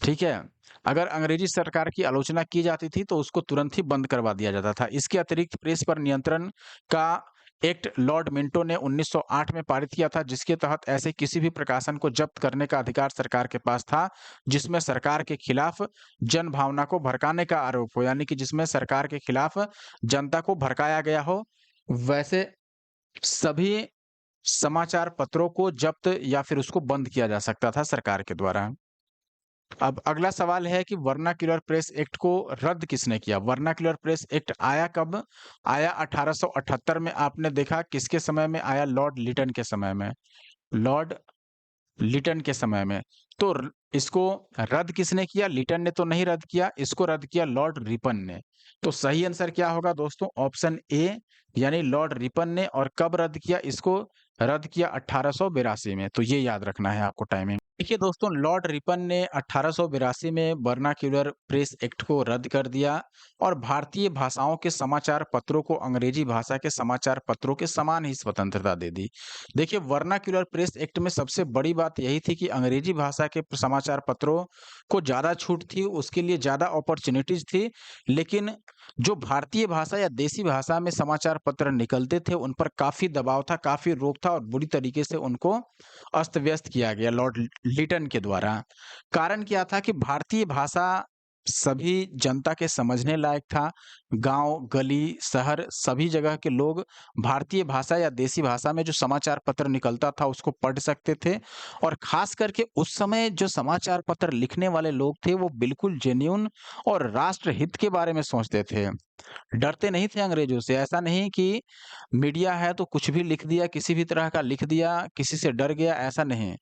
ठीक है? अगर अंग्रेजी सरकार की आलोचना की जाती थी तो उसको तुरंत ही बंद करवा दिया जाता था। इसके अतिरिक्त प्रेस पर नियंत्रण का एक्ट लॉर्ड मिंटो ने 1908 में पारित किया था, जिसके तहत ऐसे किसी भी प्रकाशन को जब्त करने का अधिकार सरकार के पास था, जिसमें सरकार के खिलाफ जनभावना को भड़काने का आरोप हो, यानी कि जिसमें सरकार के खिलाफ जनता को भड़काया गया हो, वैसे सभी समाचार पत्रों को जब्त या फिर उसको बंद किया जा सकता था सरकार के द्वारा। अब अगला सवाल है कि वर्नाक्युलर प्रेस एक्ट को रद्द किसने किया? वर्नाक्युलर प्रेस एक्ट आया कब? आया 1878 में। आपने देखा किसके समय में आया? लॉर्ड लिटन के समय में। लॉर्ड लिटन के समय में। तो इसको रद्द किसने किया? लिटन ने तो नहीं रद्द किया, इसको रद्द किया लॉर्ड रिपन ने। तो सही आंसर क्या होगा दोस्तों? ऑप्शन ए यानी लॉर्ड रिपन ने। और कब रद्द किया? इसको रद्द किया 1882 में। तो ये याद रखना है आपको टाइमिंग। देखिए दोस्तों, लॉर्ड रिपन ने 1882 में वर्नाक्युलर प्रेस एक्ट को रद्द कर दिया और भारतीय भाषाओं के समाचार पत्रों को अंग्रेजी भाषा के समाचार पत्रों के समान ही स्वतंत्रता दे दी। देखिए वर्नाक्युलर प्रेस एक्ट में सबसे बड़ी बात यही थी कि अंग्रेजी भाषा के समाचार पत्रों को ज़्यादा छूट थी, उसके लिए ज़्यादा अपॉर्चुनिटीज थी, लेकिन जो भारतीय भाषा या देसी भाषा में समाचार पत्र निकलते थे उन पर काफ़ी दबाव था, काफ़ी रोक था और बुरी तरीके से उनको अस्त व्यस्त किया गया लॉर्ड लिटन के द्वारा। कारण क्या था कि भारतीय भाषा सभी जनता के समझने लायक था। गाँव, गली, शहर सभी जगह के लोग भारतीय भाषा या देसी भाषा में जो समाचार पत्र निकलता था उसको पढ़ सकते थे और ख़ास करके उस समय जो समाचार पत्र लिखने वाले लोग थे वो बिल्कुल जेन्युइन और राष्ट्र हित के बारे में सोचते थे। डरते नहीं थे अंग्रेजों से, ऐसा नहीं कि मीडिया है तो कुछ भी लिख दिया, किसी भी तरह का लिख दिया, किसी से डर गया, ऐसा नहीं।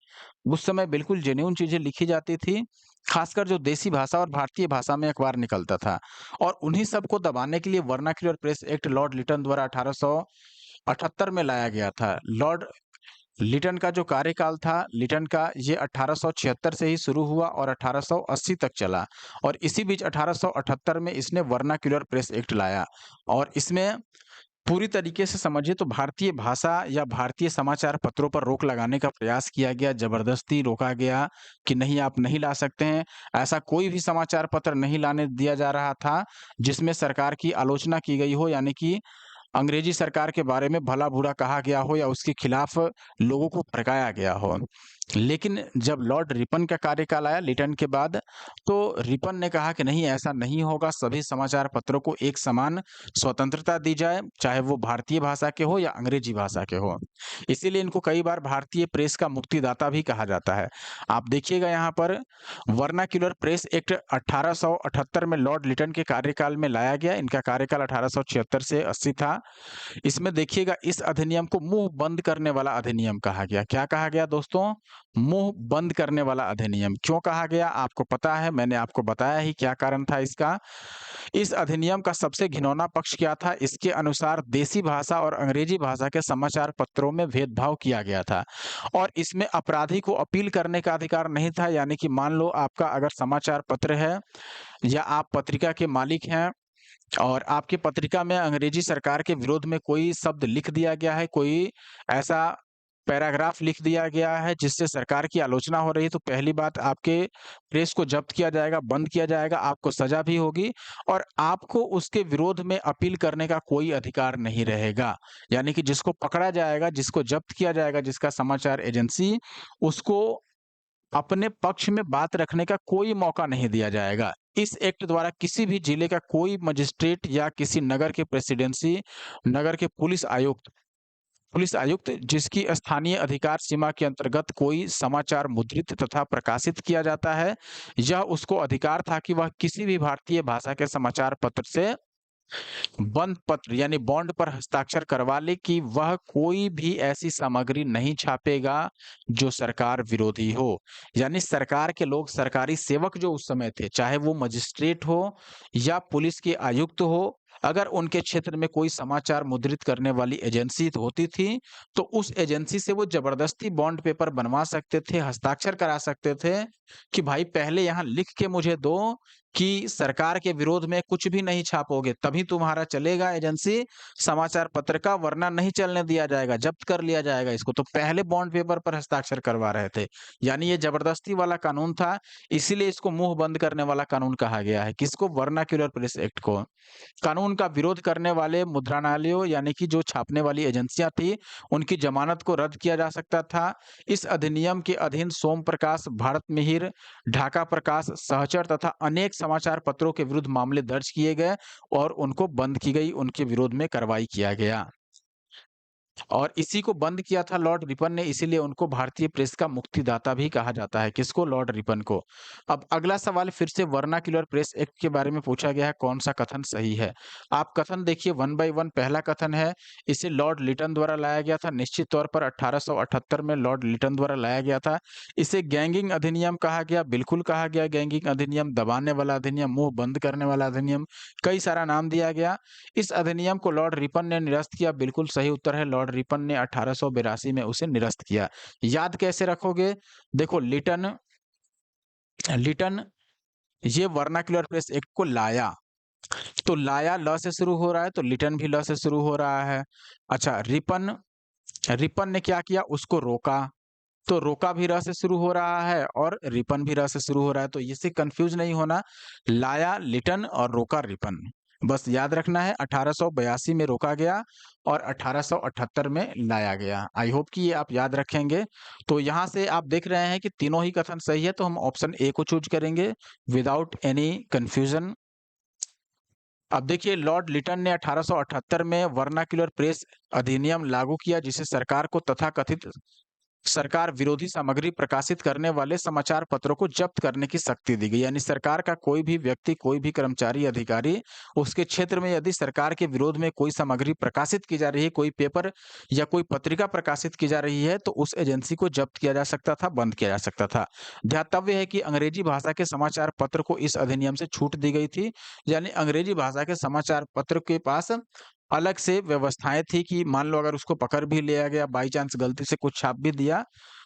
उस समय बिल्कुल जेन्युइन चीज़ें लिखी जाती थी, खासकर जो देसी भाषा और भारतीय भाषा में अखबार निकलता था और उन्हीं सब को दबाने के लिए Vernacular Press Act Lord Lytton द्वारा 1878 में लाया गया था। लॉर्ड लिटन का जो कार्यकाल था, लिटन का ये 1876 से ही शुरू हुआ और 1880 तक चला और इसी बीच 1878 में इसने वर्नाक्युलर प्रेस एक्ट लाया और इसमें पूरी तरीके से समझिए तो भारतीय भाषा या भारतीय समाचार पत्रों पर रोक लगाने का प्रयास किया गया, ज़बरदस्ती रोका गया कि नहीं आप नहीं ला सकते हैं। ऐसा कोई भी समाचार पत्र नहीं लाने दिया जा रहा था, जिसमें सरकार की आलोचना की गई हो यानी कि अंग्रेजी सरकार के बारे में भला-बुरा कहा गया हो या उसके खिलाफ लोगों को भड़काया गया हो। लेकिन जब लॉर्ड रिपन का कार्यकाल आया लिटन के बाद, तो रिपन ने कहा कि नहीं ऐसा नहीं होगा, सभी समाचार पत्रों को एक समान स्वतंत्रता दी जाए, चाहे वो भारतीय भाषा के हो या अंग्रेजी भाषा के हो। इसीलिए इनको कई बार भारतीय प्रेस का मुक्तिदाता भी कहा जाता है। आप देखिएगा यहाँ पर वर्नाक्युलर प्रेस एक्ट 1878 में लॉर्ड लिटन के कार्यकाल में लाया गया। इनका कार्यकाल 1876 से 80 था। इसमें देखिएगा इस अधिनियम को मुंह बंद करने वाला अधिनियम कहा गया। क्या कहा गया दोस्तों? मुंह बंद करने वाला अधिनियम। क्यों कहा गया? आपको पता है, मैंने आपको बताया ही क्या कारण था इसका। इस अधिनियम का सबसे घिनौना पक्ष क्या था? इसके अनुसार देसी भाषा और अंग्रेजी भाषा के समाचार पत्रों में भेदभाव किया गया था और इसमें अपराधी को अपील करने का अधिकार नहीं था। यानी कि मान लो आपका अगर समाचार पत्र है या आप पत्रिका के मालिक हैं और आपकी पत्रिका में अंग्रेजी सरकार के विरोध में कोई शब्द लिख दिया गया है, कोई ऐसा पैराग्राफ लिख दिया गया है जिससे सरकार की आलोचना हो रही है, तो पहली बात आपके प्रेस को जब्त किया जाएगा, बंद किया जाएगा, आपको सज़ा भी होगी और आपको उसके विरोध में अपील करने का कोई अधिकार नहीं रहेगा। यानी कि जिसको पकड़ा जाएगा, जिसको जब्त किया जाएगा, जिसका समाचार एजेंसी, उसको अपने पक्ष में बात रखने का कोई मौका नहीं दिया जाएगा। इस एक्ट द्वारा किसी भी जिले का कोई मजिस्ट्रेट या किसी नगर के प्रेसिडेंसी, नगर के पुलिस आयुक्त जिसकी स्थानीय अधिकार सीमा के अंतर्गत कोई समाचार मुद्रित तथा प्रकाशित किया जाता है, यह उसको अधिकार था कि वह किसी भी भारतीय भाषा के समाचार पत्र से बंद पत्र यानी बॉन्ड पर हस्ताक्षर करवा ले कि वह कोई भी ऐसी सामग्री नहीं छापेगा जो सरकार विरोधी हो। यानी सरकार के लोग, सरकारी सेवक जो उस समय थे, चाहे वो मजिस्ट्रेट हो या पुलिस के आयुक्त हो, अगर उनके क्षेत्र में कोई समाचार मुद्रित करने वाली एजेंसी होती थी, तो उस एजेंसी से वो जबरदस्ती बॉन्ड पेपर बनवा सकते थे, हस्ताक्षर करा सकते थे कि भाई पहले यहाँ लिख के मुझे दो कि सरकार के विरोध में कुछ भी नहीं छापोगे, तभी तुम्हारा चलेगा एजेंसी समाचार पत्र का, वरना नहीं चलने दिया जाएगा, जब्त कर लिया जाएगा इसको। तो पहले बॉन्ड पेपर पर हस्ताक्षर करवा रहे थे। यानी ये जबरदस्ती वाला कानून था, इसीलिए इसको मुंह बंद करने वाला कानून कहा गया है। किसको? वर्नाक्युलर प्रेस एक्ट को। कानून का विरोध करने वाले मुद्रणालयों यानी कि जो छापने वाली एजेंसियां थी, उनकी जमानत को रद्द किया जा सकता था। इस अधिनियम के अधीन सोम प्रकाश, भारत मिहिर, ढाका प्रकाश, सहचर तथा अनेक समाचार पत्रों के विरुद्ध मामले दर्ज किए गए और उनको बंद की गई, उनके विरोध में कार्रवाई किया गया। और इसी को बंद किया था लॉर्ड रिपन ने, इसीलिए उनको भारतीय प्रेस का मुक्तिदाता भी कहा जाता है। किसको? लॉर्ड रिपन को। अब अगला सवाल फिर से वर्नाक्युलर प्रेस एक्ट के बारे में पूछा गया है, कौन सा कथन सही है? आप कथन देखिए वन बाय वन। पहला कथन है, इसे लॉर्ड लिटन द्वारा लाया गया था। निश्चित तौर पर 1878 में लॉर्ड लिटन द्वारा लाया गया था। इसे गैंगिंग अधिनियम कहा गया, बिल्कुल कहा गया गैंगिंग अधिनियम, दबाने वाला अधिनियम, मुंह बंद करने वाला अधिनियम, कई सारा नाम दिया गया। इस अधिनियम को लॉर्ड रिपन ने निरस्त किया, बिल्कुल सही उत्तर है। लॉर्ड रिपन ने 1882 में उसे निरस्त किया। याद कैसे रखोगे? देखो लिटन लिटन ये वर्नाक्युलर प्रेस एक्ट को लाया, तो लाया ल से शुरू हो रहा है, तो लिटन भी ल से शुरू हो रहा है। अच्छा, रिपन रिपन ने क्या किया? उसको रोका, तो रोका भी र से शुरू हो रहा है और रिपन भी र से शुरू हो रहा है। तो इससे कंफ्यूज नहीं होना, लाया लिटन और रोका रिपन। बस याद रखना है 1882 में रोका गया और 1878 में लाया गया। आई होप कि ये आप याद रखेंगे। तो यहाँ से आप देख रहे हैं कि तीनों ही कथन सही है, तो हम ऑप्शन ए को चूज़ करेंगे विदाउट एनी कन्फ्यूज़न। अब देखिए लॉर्ड लिटन ने 1878 में वर्नाक्युलर प्रेस अधिनियम लागू किया, जिसे सरकार को तथाकथित सरकार विरोधी सामग्री प्रकाशित करने वाले समाचार पत्रों को जब्त करने की शक्ति दी गई। यानी सरकार का कोई भी व्यक्ति, कोई भी कर्मचारी, अधिकारी, उसके क्षेत्र में यदि सरकार के विरोध में कोई सामग्री प्रकाशित की जा रही है, कोई पेपर या कोई पत्रिका प्रकाशित की जा रही है, तो उस एजेंसी को जब्त किया जा सकता था, बंद किया जा सकता था। ध्यातव्य है कि अंग्रेजी भाषा के समाचार पत्र को इस अधिनियम से छूट दी गई थी। यानी अंग्रेजी भाषा के समाचार पत्र के पास अलग से व्यवस्थाएँ थी कि मान लो अगर उसको पकड़ भी लिया गया, बाई चांस गलती से कुछ छाप भी दिया,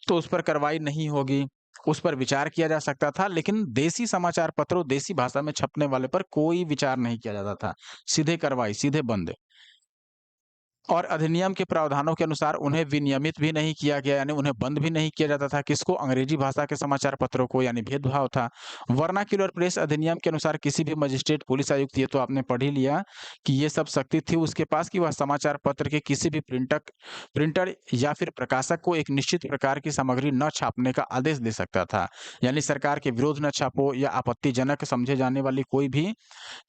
तो उस पर कार्रवाई नहीं होगी, उस पर विचार किया जा सकता था। लेकिन देसी समाचार पत्रों, देसी भाषा में छपने वाले पर कोई विचार नहीं किया जाता था। सीधे कार्रवाई, सीधे बंद। और अधिनियम के प्रावधानों के अनुसार उन्हें विनियमित भी नहीं किया गया, यानी उन्हें बंद भी नहीं किया जाता था। किसको? अंग्रेजी भाषा के समाचार पत्रों को, यानी भेदभाव था। वर्नाक्युलर प्रेस अधिनियम के अनुसार किसी भी मजिस्ट्रेट, पुलिस आयुक्त, ये तो आपने पढ़ ही लिया कि ये सब शक्ति थी उसके पास कि वह समाचार पत्र के किसी भी प्रिंटर या फिर प्रकाशक को एक निश्चित प्रकार की सामग्री न छापने का आदेश दे सकता था। यानी सरकार के विरोध न छापो या आपत्तिजनक समझे जाने वाली कोई भी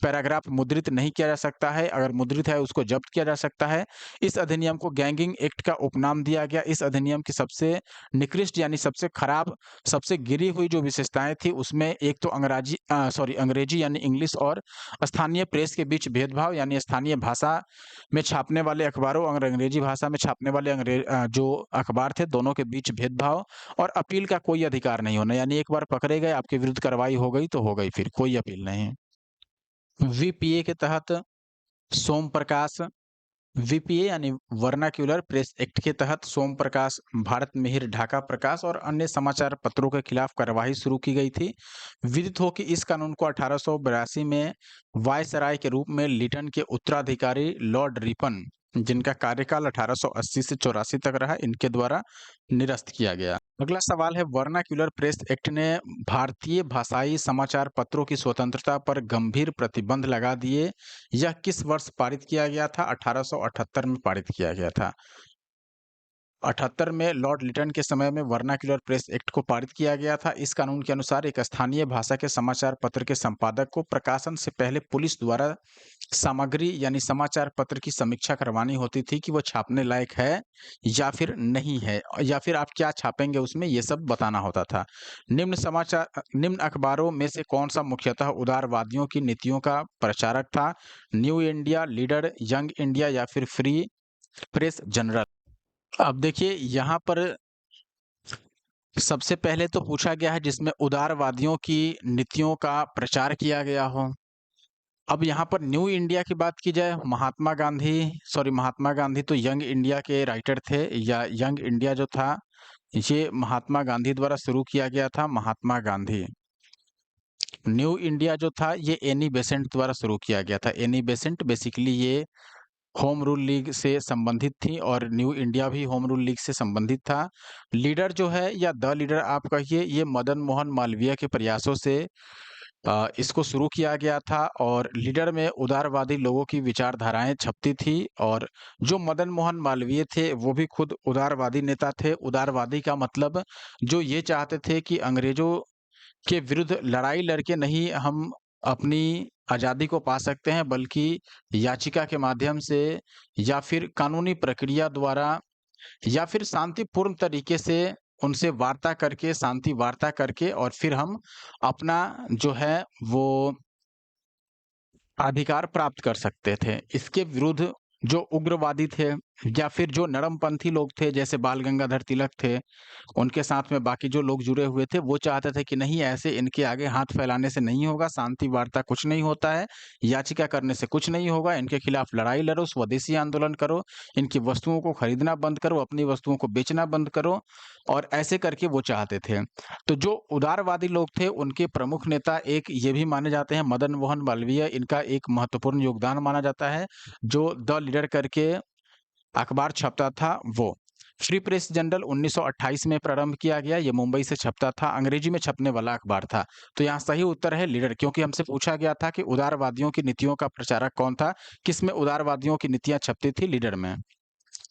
पैराग्राफ मुद्रित नहीं किया जा सकता है। अगर मुद्रित है उसको जब्त किया जा सकता है। इस अधिनियम को गैंगिंग एक्ट का उपनाम दिया गया। इस अधिनियम की सबसे निकृष्ट यानी सबसे खराब, सबसे गिरी हुई जो विशेषताएं थी उसमें एक तो अंग्रेजी यानी इंग्लिश और स्थानीय प्रेस के बीच भेदभाव, यानी स्थानीय भाषा में छापने वाले अखबारों और अंग्रेजी भाषा में छापने वाले जो अखबार थे दोनों के बीच भेदभाव, और अपील का कोई अधिकार नहीं होना। यानी एक बार पकड़े गए, आपके विरुद्ध कार्रवाई हो गई तो हो गई, फिर कोई अपील नहीं। वीपीए के तहत सोम प्रकाश, वीपीए यानी वर्नाक्युलर प्रेस एक्ट के तहत सोम प्रकाश, भारत मिहिर, ढाका प्रकाश और अन्य समाचार पत्रों के खिलाफ कार्यवाही शुरू की गई थी। विदित हो कि इस कानून को 1882 में वायसराय के रूप में लिटन के उत्तराधिकारी लॉर्ड रिपन, जिनका कार्यकाल 1880 से 84 तक रहा, इनके द्वारा निरस्त किया गया। अगला सवाल है, वर्नाक्युलर प्रेस एक्ट ने भारतीय भाषाई समाचार पत्रों की स्वतंत्रता पर गंभीर प्रतिबंध लगा दिए। यह किस वर्ष पारित किया गया था? 1878 में पारित किया गया था। 78 में लॉर्ड लिटन के समय में वर्नाक्युलर प्रेस एक्ट को पारित किया गया था। इस कानून के अनुसार एक स्थानीय भाषा के समाचार पत्र के संपादक को प्रकाशन से पहले पुलिस द्वारा सामग्री यानी समाचार पत्र की समीक्षा करवानी होती थी कि वो छापने लायक है या फिर नहीं है, या फिर आप क्या छापेंगे उसमें, ये सब बताना होता था। निम्न अखबारों में से कौन सा मुख्यतः उदारवादियों की नीतियों का प्रचारक था? New India, leader, young India या फिर फ्री प्रेस जनरल? अब देखिए यहाँ पर सबसे पहले तो पूछा गया है जिसमें उदारवादियों की नीतियों का प्रचार किया गया हो। अब यहाँ पर न्यू इंडिया की बात की जाए, महात्मा गांधी तो यंग इंडिया के राइटर थे, या यंग इंडिया जो था ये महात्मा गांधी द्वारा शुरू किया गया था, महात्मा गांधी। न्यू इंडिया जो था ये एनी बेसेंट द्वारा शुरू किया गया था। एनी बेसेंट बेसिकली ये होम रूल लीग से संबंधित थी और न्यू इंडिया भी होम रूल लीग से संबंधित था। लीडर जो है या द लीडर आप कहिए, ये मदन मोहन मालवीय के प्रयासों से इसको शुरू किया गया था, और लीडर में उदारवादी लोगों की विचारधाराएं छपती थी। और जो मदन मोहन मालवीय थे वो भी खुद उदारवादी नेता थे। उदारवादी का मतलब जो ये चाहते थे कि अंग्रेजों के विरुद्ध लड़ाई लड़के नहीं हम अपनी आज़ादी को पा सकते हैं, बल्कि याचिका के माध्यम से या फिर कानूनी प्रक्रिया द्वारा या फिर शांतिपूर्ण तरीके से उनसे वार्ता करके, शांति वार्ता करके, और फिर हम अपना जो है वो अधिकार प्राप्त कर सकते थे। इसके विरुद्ध जो उग्रवादी थे या फिर जो नरमपंथी लोग थे जैसे बाल गंगाधर तिलक थे, उनके साथ में बाकी जो लोग जुड़े हुए थे वो चाहते थे कि नहीं, ऐसे इनके आगे हाथ फैलाने से नहीं होगा, शांति वार्ता कुछ नहीं होता है, याचिका करने से कुछ नहीं होगा, इनके खिलाफ लड़ाई लड़ो, स्वदेशी आंदोलन करो, इनकी वस्तुओं को खरीदना बंद करो, अपनी वस्तुओं को बेचना बंद करो, और ऐसे करके वो चाहते थे। तो जो उदारवादी लोग थे उनके प्रमुख नेता एक ये भी माने जाते हैं मदन मोहन मालवीय, इनका एक महत्वपूर्ण योगदान माना जाता है। जो द लीडर करके अखबार छपता था वो। फ्री प्रेस जर्नल 1928 में प्रारंभ किया गया, ये मुंबई से छपता था, अंग्रेजी में छपने वाला अखबार था। तो यहाँ सही उत्तर है लीडर, क्योंकि हमसे पूछा गया था कि उदारवादियों की नीतियों का प्रचारक कौन था, किसमें उदारवादियों की नीतियाँ छपती थी, लीडर में।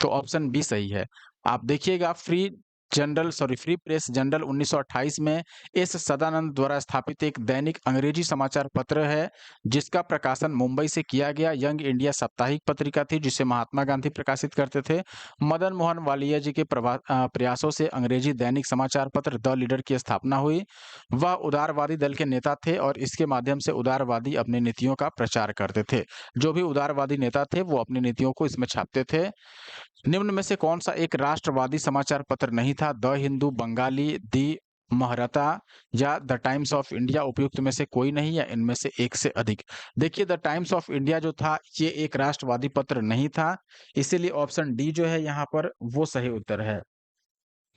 तो ऑप्शन बी सही है। आप देखिएगा फ्री प्रेस जनरल 1928 में एस सदानंद द्वारा स्थापित एक दैनिक अंग्रेजी समाचार पत्र है, जिसका प्रकाशन मुंबई से किया गया। यंग इंडिया साप्ताहिक पत्रिका थी, जिसे महात्मा गांधी प्रकाशित करते थे। मदन मोहन वालिया जी के प्रयासों से अंग्रेजी दैनिक समाचार पत्र द लीडर की स्थापना हुई। वह उदारवादी दल के नेता थे और इसके माध्यम से उदारवादी अपनी नीतियों का प्रचार करते थे। जो भी उदारवादी नेता थे वो अपनी नीतियों को इसमें छापते थे। निम्न में से कौन सा एक राष्ट्रवादी समाचार पत्र नहीं था? द हिंदू, बंगाली, दी महरता या द टाइम्स ऑफ इंडिया? उपयुक्त में से कोई नहीं या इनमें से एक से अधिक? देखिए, द टाइम्स ऑफ इंडिया जो था ये एक राष्ट्रवादी पत्र नहीं था, इसीलिए ऑप्शन डी जो है यहाँ पर वो सही उत्तर है।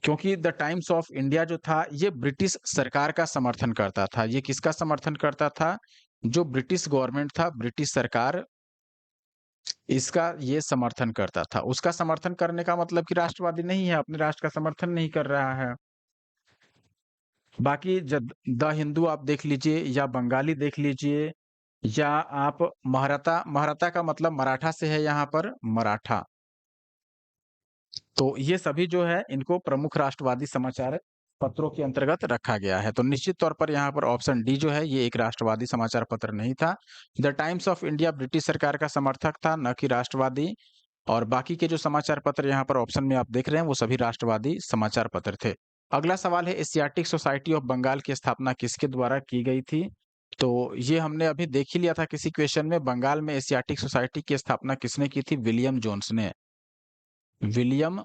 क्योंकि द टाइम्स ऑफ इंडिया जो था ये ब्रिटिश सरकार का समर्थन करता था। ये किसका समर्थन करता था? जो ब्रिटिश गवर्नमेंट था, ब्रिटिश सरकार, इसका ये समर्थन करता था। उसका समर्थन करने का मतलब कि राष्ट्रवादी नहीं है, अपने राष्ट्र का समर्थन नहीं कर रहा है। बाकी द हिंदू आप देख लीजिए या बंगाली देख लीजिए या आप महराता, महराता का मतलब मराठा से है यहाँ पर, मराठा। तो ये सभी जो है इनको प्रमुख राष्ट्रवादी समाचार पत्रों के अंतर्गत रखा गया है। तो निश्चित तौर पर यहाँ पर ऑप्शन डी जो है ये एक राष्ट्रवादी समाचार पत्र नहीं था। The times of India British सरकार का समर्थक था, न कि राष्ट्रवादी। और बाकी के जो समाचार पत्र यहाँ पर ऑप्शन में आप देख रहे हैं वो सभी राष्ट्रवादी समाचार पत्र थे। अगला सवाल है, एशियाटिक सोसाइटी ऑफ बंगाल की स्थापना किसके द्वारा की गई थी? तो ये हमने अभी देख ही लिया था किसी क्वेश्चन में। बंगाल में एशियाटिक सोसाइटी की स्थापना किसने की थी? विलियम जोन्स ने। विलियम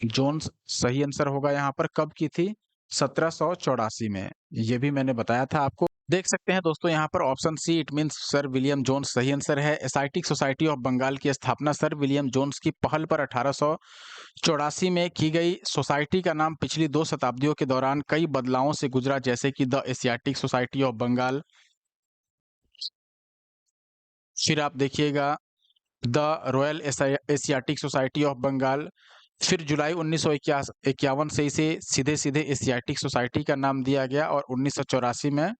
जोन्स सही आंसर होगा यहाँ पर। कब की थी? 1784 में। ये भी मैंने बताया था आपको। देख सकते हैं दोस्तों यहाँ पर option C, it means sir William Jones सही आंसर है। एशियाटिक सोसाइटी ऑफ बंगाल की स्थापना सर विलियम जोन्स की पहल पर 1884 में की गई। सोसाइटी का नाम पिछली 2 शताब्दियों के दौरान कई बदलावों से गुजरा, जैसे कि the Asiatic Society of Bengal, फिर आप देखिएगा the Royal Asiatic Society of Bengal, फिर जुलाई 1951 से इसे सीधे सीधे एशियाटिक सोसाइटी का नाम दिया गया और 1984 में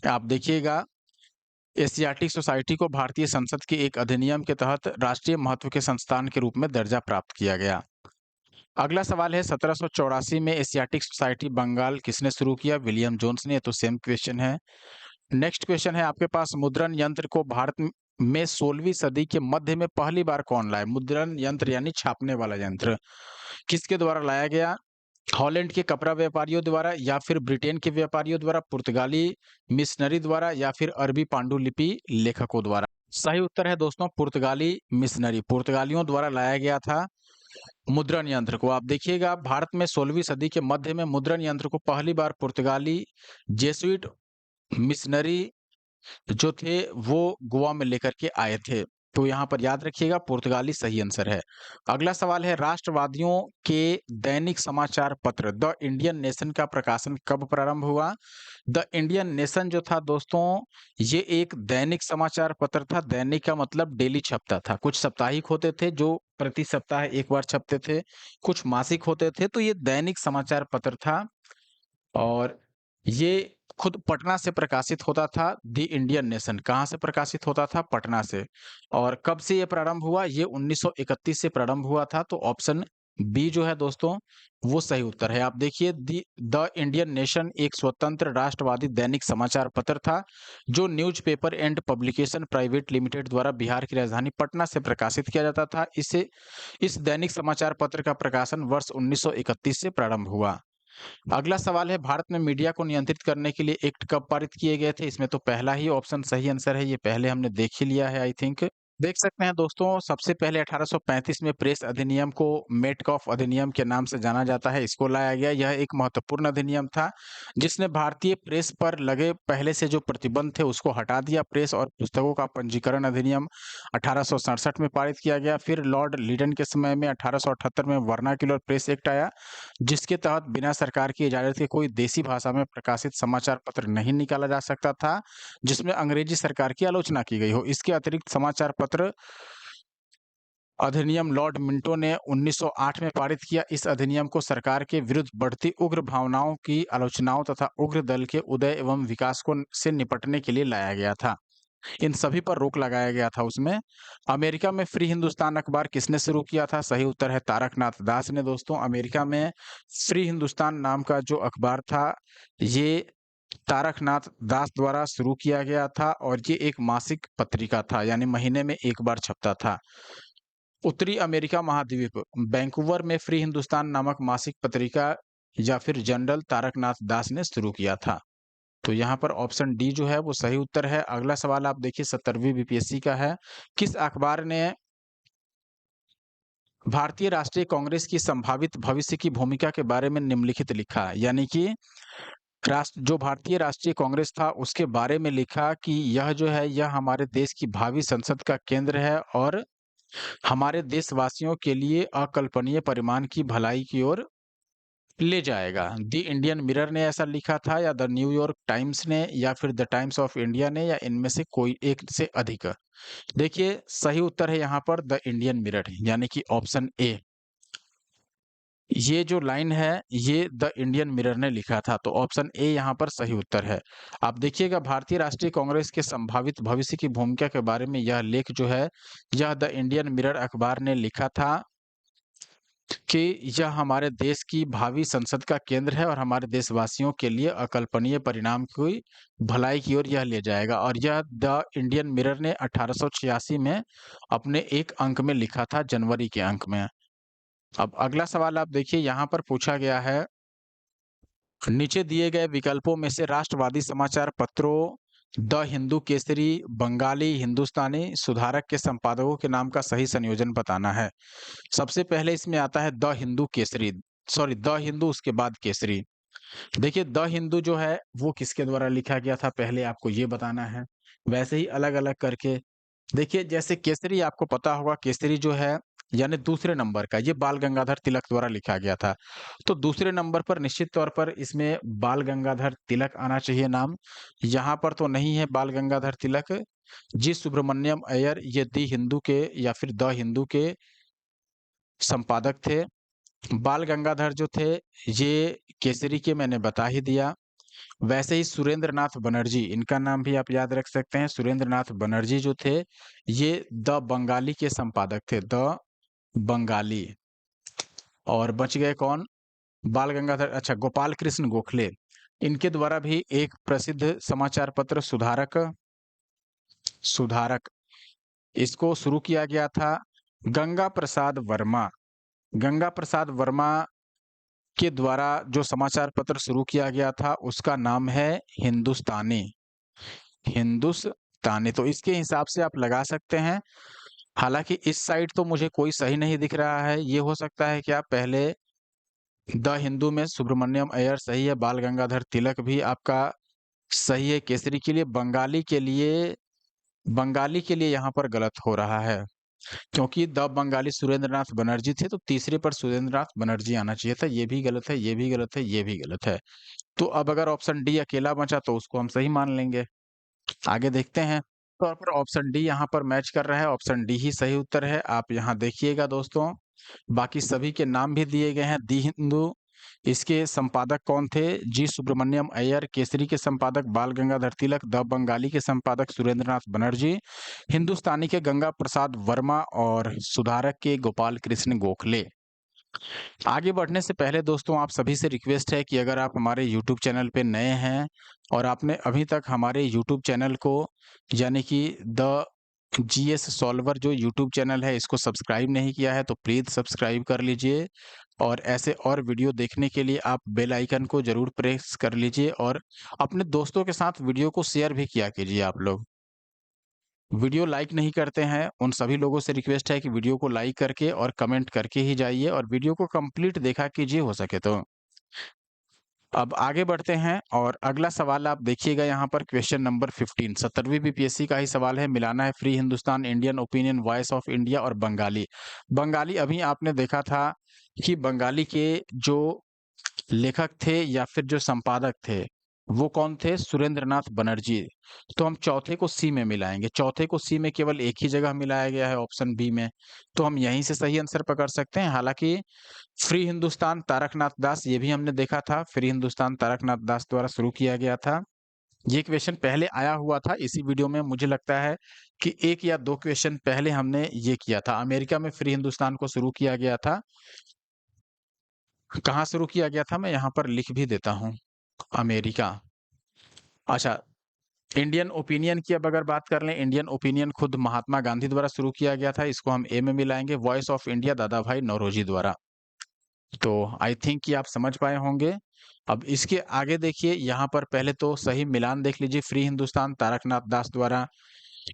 आप देखिएगा एशियाटिक सोसाइटी को भारतीय संसद के एक अधिनियम के तहत राष्ट्रीय महत्व के संस्थान के रूप में दर्जा प्राप्त किया गया। अगला सवाल है, 1784 में एशियाटिक सोसाइटी बंगाल किसने शुरू किया? विलियम जोन्स ने। तो सेम क्वेश्चन है। नेक्स्ट क्वेश्चन है आपके पास, मुद्रण यंत्र को भारत में 16वीं सदी के मध्य में पहली बार कौन लाया? मुद्रण यंत्र यानी छापने वाला यंत्र किसके द्वारा लाया गया? हॉलैंड के कपड़ा व्यापारियों द्वारा या फिर ब्रिटेन के व्यापारियों द्वारा, पुर्तगाली मिशनरी द्वारा या फिर अरबी पांडुलिपि लेखकों द्वारा? सही उत्तर है दोस्तों पुर्तगाली मिशनरी, पुर्तगालियों द्वारा लाया गया था मुद्रण यंत्र को। आप देखिएगा भारत में 16वीं सदी के मध्य में मुद्रण यंत्र को पहली बार पुर्तगाली जेसुइट मिशनरी जो थे वो गोवा में लेकर के आए थे। तो यहाँ पर याद रखिएगा पुर्तगाली सही आंसर है। अगला सवाल है, राष्ट्रवादियों के दैनिक समाचार पत्र द इंडियन नेशन का प्रकाशन कब प्रारंभ हुआ? द इंडियन नेशन जो था दोस्तों ये एक दैनिक समाचार पत्र था। दैनिक का मतलब डेली छपता था। कुछ साप्ताहिक होते थे जो प्रति सप्ताह एक बार छपते थे, कुछ मासिक होते थे। तो ये दैनिक समाचार पत्र था और ये खुद पटना से प्रकाशित होता था। द इंडियन नेशन कहाँ से प्रकाशित होता था? पटना से। और कब से ये प्रारंभ हुआ? ये 1931 से प्रारंभ हुआ था। तो ऑप्शन बी जो है दोस्तों वो सही उत्तर है। आप देखिए द इंडियन नेशन एक स्वतंत्र राष्ट्रवादी दैनिक समाचार पत्र था जो newspaper and publication private limited द्वारा बिहार की राजधानी पटना से प्रकाशित किया जाता था। इस दैनिक समाचार पत्र का प्रकाशन वर्ष 1931 से प्रारंभ हुआ। अगला सवाल है, भारत में मीडिया को नियंत्रित करने के लिए एक्ट कब पारित किए गए थे? इसमें तो पहला ही ऑप्शन सही आंसर है। ये पहले हमने देख ही लिया है आई थिंक। देख सकते हैं दोस्तों सबसे पहले 1835 में प्रेस अधिनियम को मेटकॉफ अधिनियम के नाम से जाना जाता है, इसको लाया गया। यह एक महत्वपूर्ण अधिनियम था जिसने भारतीय प्रेस पर लगे पहले से जो प्रतिबंध थे उसको हटा दिया। प्रेस और पुस्तकों का पंजीकरण अधिनियम 1867 में पारित किया गया। फिर लॉर्ड लीडन के समय में 1878 में वर्नाक्युलर प्रेस एक्ट आया जिसके तहत बिना सरकार की इजाजत के कोई देसी भाषा में प्रकाशित समाचार पत्र नहीं निकाला जा सकता था जिसमें अंग्रेजी सरकार की आलोचना की गई हो। इसके अतिरिक्त समाचार पत्र अधिनियम लॉर्ड मिंटो ने 1908 में पारित किया। इस अधिनियम को सरकार के विरुद्ध बढ़ती उग्र भावनाओं की आलोचनाओं तथा उग्र दल के उदय एवं विकास को से निपटने के लिए लाया गया था। इन सभी पर रोक लगाया गया था उसमें। अमेरिका में फ्री हिंदुस्तान अखबार किसने शुरू किया था? सही उत्तर है तारकनाथ दास ने दोस्तों। अमेरिका में फ्री हिंदुस्तान नाम का जो अखबार था, ये तारकनाथ दास द्वारा शुरू किया गया था और ये एक मासिक पत्रिका था, यानी महीने में एक बार छपता था। उत्तरी अमेरिका महाद्वीप, वैंकूवर में फ्री हिंदुस्तान नामक मासिक पत्रिका या फिर जर्नल तारकनाथ दास ने शुरू किया था। तो यहाँ पर ऑप्शन डी जो है वो सही उत्तर है। अगला सवाल आप देखिए 17वीं बीपीएससी का है। किस अखबार ने भारतीय राष्ट्रीय कांग्रेस की संभावित भविष्य की भूमिका के बारे में निम्नलिखित लिखा? यानी कि जो भारतीय राष्ट्रीय कांग्रेस था उसके बारे में लिखा कि यह जो है यह हमारे देश की भावी संसद का केंद्र है और हमारे देशवासियों के लिए अकल्पनीय परिमाण की भलाई की ओर ले जाएगा। द इंडियन मिरर ने ऐसा लिखा था, या द न्यूयॉर्क टाइम्स ने, या फिर द टाइम्स ऑफ इंडिया ने, या इनमें से कोई एक से अधिक? देखिए सही उत्तर है यहाँ पर द इंडियन मिरर, यानी कि ऑप्शन ए। ये जो लाइन है ये द इंडियन मिरर ने लिखा था, तो ऑप्शन ए यहाँ पर सही उत्तर है। आप देखिएगा भारतीय राष्ट्रीय कांग्रेस के संभावित भविष्य की भूमिका के बारे में यह लेख जो है यह द इंडियन मिरर अखबार ने लिखा था कि यह हमारे देश की भावी संसद का केंद्र है और हमारे देशवासियों के लिए अकल्पनीय परिणाम की भलाई की ओर यह ले जाएगा। और यह द इंडियन मिरर ने 1886 में अपने एक अंक में लिखा था, जनवरी के अंक में। अब अगला सवाल आप देखिए, यहाँ पर पूछा गया है, नीचे दिए गए विकल्पों में से राष्ट्रवादी समाचार पत्रों द हिंदू केसरी, बंगाली हिंदुस्तानी सुधारक के संपादकों के नाम का सही संयोजन बताना है। सबसे पहले इसमें आता है the Hindu Kesari, sorry the Hindu उसके बाद केसरी। देखिए द हिंदू जो है वो किसके द्वारा लिखा गया था पहले आपको ये बताना है। वैसे ही अलग अलग करके देखिए, जैसे केसरी आपको पता होगा, केसरी जो है यानी दूसरे नंबर का, ये बाल गंगाधर तिलक द्वारा लिखा गया था। तो दूसरे नंबर पर निश्चित तौर पर इसमें बाल गंगाधर तिलक आना चाहिए नाम। यहाँ पर तो नहीं है बाल गंगाधर तिलक। जी सुब्रमण्यम अय्यर ये दी हिंदू के या फिर द हिंदू के संपादक थे। बाल गंगाधर जो थे ये केसरी के मैंने बता ही दिया। वैसे ही सुरेंद्र नाथ बनर्जी, इनका नाम भी आप याद रख सकते हैं। सुरेंद्र नाथ बनर्जी जो थे ये द बंगाली के संपादक थे, द बंगाली। और बच गए कौन? बाल गंगाधर, अच्छा गोपाल कृष्ण गोखले, इनके द्वारा भी एक प्रसिद्ध समाचार पत्र सुधारक, सुधारक इसको शुरू किया गया था। गंगा प्रसाद वर्मा, गंगा प्रसाद वर्मा के द्वारा जो समाचार पत्र शुरू किया गया था उसका नाम है हिंदुस्तानी, हिंदुस्तानी। तो इसके हिसाब से आप लगा सकते हैं। हालांकि इस साइड तो मुझे कोई सही नहीं दिख रहा है। ये हो सकता है कि आप पहले द हिंदू में सुब्रमण्यम अय्यर सही है, बाल गंगाधर तिलक भी आपका सही है। केसरी के लिए, बंगाली के लिए यहाँ पर गलत हो रहा है, क्योंकि द बंगाली सुरेंद्र नाथ बनर्जी थे, तो तीसरे पर सुरेंद्र नाथ बनर्जी आना चाहिए था। ये भी गलत है, ये भी गलत है, ये भी गलत है। तो अब अगर ऑप्शन डी अकेला बचा तो उसको हम सही मान लेंगे। आगे देखते हैं। तो पर ऑप्शन डी यहाँ पर मैच कर रहा है, ऑप्शन डी ही सही उत्तर है। आप यहाँ देखिएगा दोस्तों, बाकी सभी के नाम भी दिए गए हैं। दी हिंदू, इसके संपादक कौन थे? जी सुब्रमण्यम अय्यर। केसरी के संपादक बाल गंगाधर तिलक। द बंगाली के संपादक सुरेंद्रनाथ बनर्जी। हिंदुस्तानी के गंगा प्रसाद वर्मा और सुधारक के गोपाल कृष्ण गोखले। आगे बढ़ने से पहले दोस्तों आप सभी से रिक्वेस्ट है कि अगर आप हमारे YouTube चैनल पे नए हैं और आपने अभी तक हमारे YouTube चैनल को, यानी कि द जीएस सॉल्वर जो YouTube चैनल है, इसको सब्सक्राइब नहीं किया है तो प्लीज़ सब्सक्राइब कर लीजिए। और ऐसे और वीडियो देखने के लिए आप बेल आइकन को ज़रूर प्रेस कर लीजिए और अपने दोस्तों के साथ वीडियो को शेयर भी किया कीजिए। आप लोग वीडियो लाइक नहीं करते हैं, उन सभी लोगों से रिक्वेस्ट है कि वीडियो को लाइक करके और कमेंट करके ही जाइए और वीडियो को कंप्लीट देखा कीजिए हो सके तो। अब आगे बढ़ते हैं और अगला सवाल आप देखिएगा यहाँ पर, क्वेश्चन नंबर 15 17वीं बीपीएससी का ही सवाल है। मिलाना है free Hindustan, Indian opinion, voice of India और बंगाली। बंगाली अभी आपने देखा था कि बंगाली के जो लेखक थे या फिर जो संपादक थे वो कौन थे? सुरेंद्रनाथ बनर्जी। तो हम चौथे को सी में मिलाएँगे। चौथे को सी में केवल एक ही जगह मिलाया गया है ऑप्शन बी में, तो हम यहीं से सही आंसर पकड़ सकते हैं। हालाँकि फ्री हिंदुस्तान तारकनाथ दास ये भी हमने देखा था, फ्री हिंदुस्तान तारकनाथ दास द्वारा शुरू किया गया था। ये क्वेश्चन पहले आया हुआ था इसी वीडियो में, मुझे लगता है कि 1 या 2 क्वेश्चन पहले हमने ये किया था। अमेरिका में फ्री हिंदुस्तान को शुरू किया गया था। कहाँ शुरू किया गया था? मैं यहाँ पर लिख भी देता हूँ, अमेरिका। अच्छा, इंडियन ओपिनियन की अब अगर बात कर लें, इंडियन ओपिनियन खुद महात्मा गांधी द्वारा शुरू किया गया था, इसको हम ए में मिलाएँगे। वॉइस ऑफ इंडिया दादा भाई नौरोजी द्वारा। तो आई थिंक कि आप समझ पाए होंगे। अब इसके आगे देखिए, यहाँ पर पहले तो सही मिलान देख लीजिए, फ्री हिंदुस्तान तारकनाथ दास द्वारा,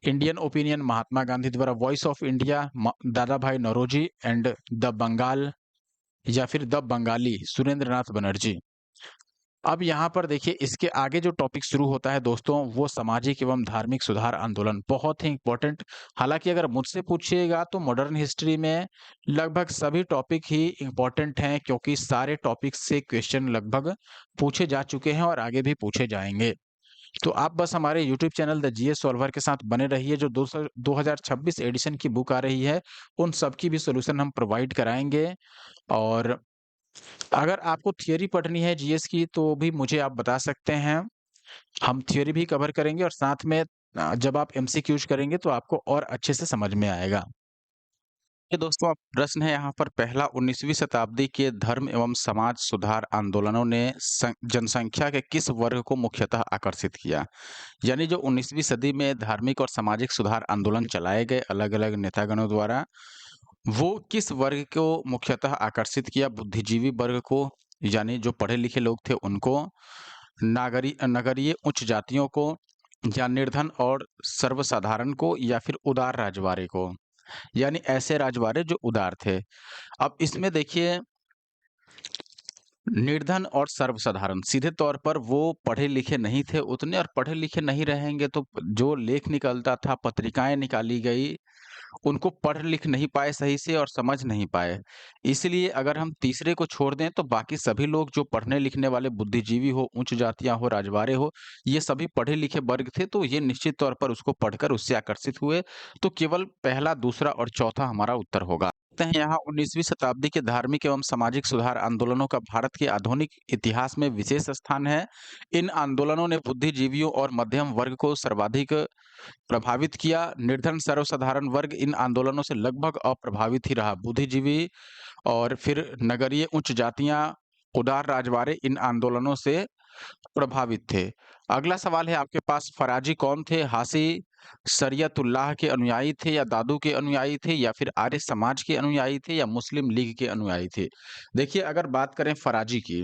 इंडियन ओपिनियन महात्मा गांधी द्वारा, वॉइस ऑफ इंडिया दादा भाई नौरोजी एंड द बंगाल या फिर द बंगाली सुरेंद्रनाथ बनर्जी। अब यहाँ पर देखिए, इसके आगे जो टॉपिक शुरू होता है दोस्तों, वो सामाजिक एवं धार्मिक सुधार आंदोलन, बहुत ही इंपॉर्टेंट। हालांकि अगर मुझसे पूछिएगा तो मॉडर्न हिस्ट्री में लगभग सभी टॉपिक ही इंपॉर्टेंट हैं, क्योंकि सारे टॉपिक से क्वेश्चन लगभग पूछे जा चुके हैं और आगे भी पूछे जाएंगे। तो आप बस हमारे YouTube channel the GS solver के साथ बने रहिए। जो 2026 एडिशन की बुक आ रही है, उन सब की भी सोल्यूशन हम प्रोवाइड कराएंगे। और अगर आपको थियरी पढ़नी है जीएस की, तो भी मुझे आप बता सकते हैं। हम थियरी भी कवर करेंगे और साथ में जब आप एमसीक्यूज करेंगे तो आपको और अच्छे से समझ में आएगा। ये दोस्तों, अब प्रश्न है यहाँ पर पहला, 19वीं शताब्दी के धर्म एवं समाज सुधार आंदोलनों ने जनसंख्या के किस वर्ग को मुख्यतः आकर्षित किया? यानी जो 19वीं सदी में धार्मिक और सामाजिक सुधार आंदोलन चलाए गए अलग-अलग नेतागणों द्वारा, वो किस वर्ग को मुख्यतः आकर्षित किया? बुद्धिजीवी वर्ग को, यानी जो पढ़े लिखे लोग थे उनको, नगरीय उच्च जातियों को, या निर्धन और सर्वसाधारण को, या फिर उदार राजवाड़े को, यानी ऐसे राजवाड़े जो उदार थे। अब इसमें देखिए, निर्धन और सर्वसाधारण सीधे तौर पर वो पढ़े लिखे नहीं थे उतने, और पढ़े लिखे नहीं रहेंगे तो जो लेख निकलता था, पत्रिकाएं निकाली गई, उनको पढ़ लिख नहीं पाए सही से और समझ नहीं पाए। इसलिए अगर हम तीसरे को छोड़ दें तो बाकी सभी लोग जो पढ़ने लिखने वाले, बुद्धिजीवी हो, उच्च जातियाँ हो, राजवाड़े हो, ये सभी पढ़े लिखे वर्ग थे, तो ये निश्चित तौर पर उसको पढ़कर उससे आकर्षित हुए। तो केवल पहला, दूसरा और चौथा हमारा उत्तर होगा। देखते हैं यहाँ, 19वीं शताब्दी के धार्मिक एवं सामाजिक सुधार आंदोलनों का भारत के आधुनिक इतिहास में विशेष स्थान है। इन आंदोलनों ने बुद्धिजीवियों और मध्यम वर्ग को सर्वाधिक प्रभावित किया। निर्धन सर्वसाधारण वर्ग इन आंदोलनों से लगभग अप्रभावित ही रहा। बुद्धिजीवी और फिर नगरीय उच्च जातियां, उदार राजवाड़े इन आंदोलनों से प्रभावित थे। अगला सवाल है आपके पास, फराजी कौन थे? हासी शरीयतुल्लाह के अनुयायी थे, या दादू के अनुयायी थे, या फिर आर्य समाज के अनुयायी थे, या मुस्लिम लीग के अनुयायी थे? देखिए, अगर बात करें फराजी की,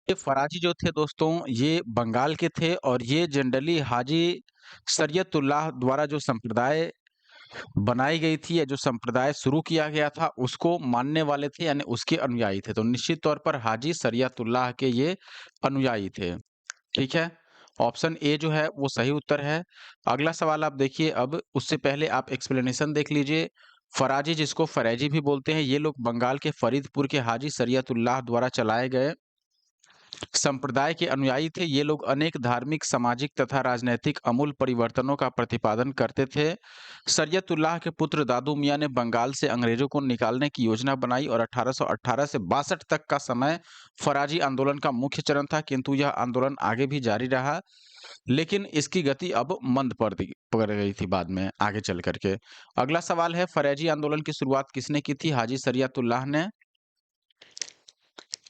ये फराजी जो थे दोस्तों, ये बंगाल के थे और ये जनरली हाजी शरीयतुल्लाह द्वारा जो संप्रदाय बनाई गई थी, या जो संप्रदाय शुरू किया गया था, उसको मानने वाले थे, यानी उसके अनुयायी थे। तो निश्चित तौर पर हाजी शरीयतुल्लाह के ये अनुयायी थे। ठीक है? ऑप्शन ए जो है वो सही उत्तर है। अगला सवाल आप देखिए, अब उससे पहले आप एक्सप्लेनेशन देख लीजिए। फराजी, जिसको फरैजी भी बोलते हैं, ये लोग बंगाल के फरीदपुर के हाजी शरीयतुल्लाह द्वारा चलाए गए संप्रदाय के अनुयायी थे। ये लोग अनेक धार्मिक, सामाजिक तथा राजनैतिक आमूल परिवर्तनों का प्रतिपादन करते थे। शरीयतुल्लाह के पुत्र दादू मियां ने बंगाल से अंग्रेजों को निकालने की योजना बनाई और 1818 से 62 तक का समय फराजी आंदोलन का मुख्य चरण था, किंतु यह आंदोलन आगे भी जारी रहा, लेकिन इसकी गति अब मंद पड़ गई थी बाद में आगे चल करके। अगला सवाल है, फरेजी आंदोलन की शुरुआत किसने की थी? हाजी शरीयतुल्लाह ने।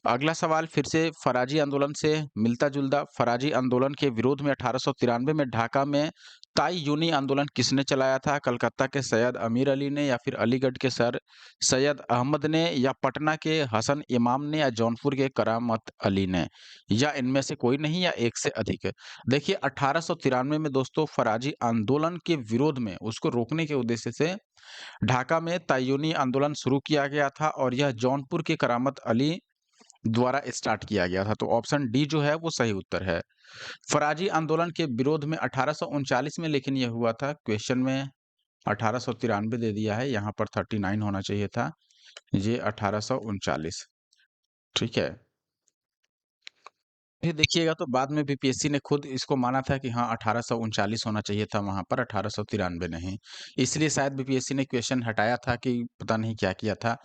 अगला सवाल फिर से फराजी आंदोलन से मिलता-जुलता। फराजी आंदोलन के विरोध में 1893 में ढाका में ताई यूनी आंदोलन किसने चलाया था? कलकत्ता के सैयद अमीर अली ने, या फिर अलीगढ़ के सर सैयद अहमद ने, या पटना के हसन इमाम ने, या जौनपुर के करामत अली ने, या इनमें से कोई नहीं, या एक से अधिक? देखिए, 1893 में दोस्तों फराजी आंदोलन के विरोध में, उसको रोकने के उद्देश्य से ढाका में तायूनी आंदोलन शुरू किया गया था, और यह जौनपुर के करामत अली द्वारा स्टार्ट किया गया था। तो ऑप्शन डी जो है वो सही उत्तर है। फराजी आंदोलन के विरोध में 1839 में लेकिन यह हुआ था। क्वेश्चन में 1893 दे दिया है, यहाँ पर 39 होना चाहिए था। ये 1839। ठीक है। फिर देखिएगा तो बाद में बीपीएससी ने खुद इसको माना था कि हाँ 1839 होना चाहिए था वहाँ पर 1893 नहीं। इसलिए शायद बीपीएससी ने क्वेश्चन हटाया था कि पता नहीं क्या किया था।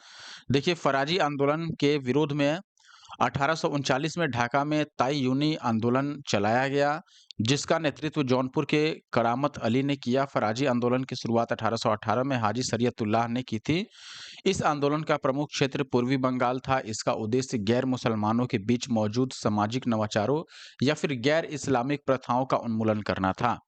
देखिए फराजी आंदोलन के विरोध में 1839 में ढाका में ताई-यूनी आंदोलन चलाया गया, जिसका नेतृत्व जौनपुर के करामत अली ने किया। फराजी आंदोलन की शुरुआत 1818 में हाजी शरीयतुल्लाह ने की थी। इस आंदोलन का प्रमुख क्षेत्र पूर्वी बंगाल था। इसका उद्देश्य गैर मुसलमानों के बीच मौजूद सामाजिक नवाचारों या फिर गैर इस्लामिक प्रथाओं का उन्मूलन करना था।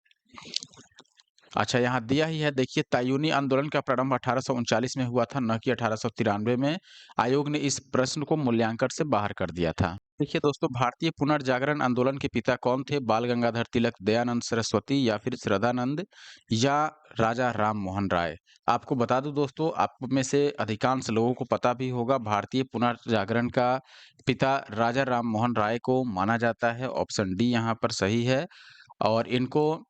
अच्छा, यहाँ दिया ही है देखिए तायूनी आंदोलन का प्रारंभ 1839 में हुआ था, न कि 1893 में। आयोग ने इस प्रश्न को मूल्यांकन से बाहर कर दिया था। देखिए दोस्तों, भारतीय पुनर्जागरण आंदोलन के पिता कौन थे? बाल गंगाधर तिलक, दयानंद सरस्वती या फिर श्रद्धानंद या राजा राम मोहन राय? आपको बता दूं दोस्तों, आप में से अधिकांश लोगों को पता भी होगा, भारतीय पुनर्जागरण का पिता राजा राम मोहन राय को माना जाता है। ऑप्शन डी यहाँ पर सही है। और इनको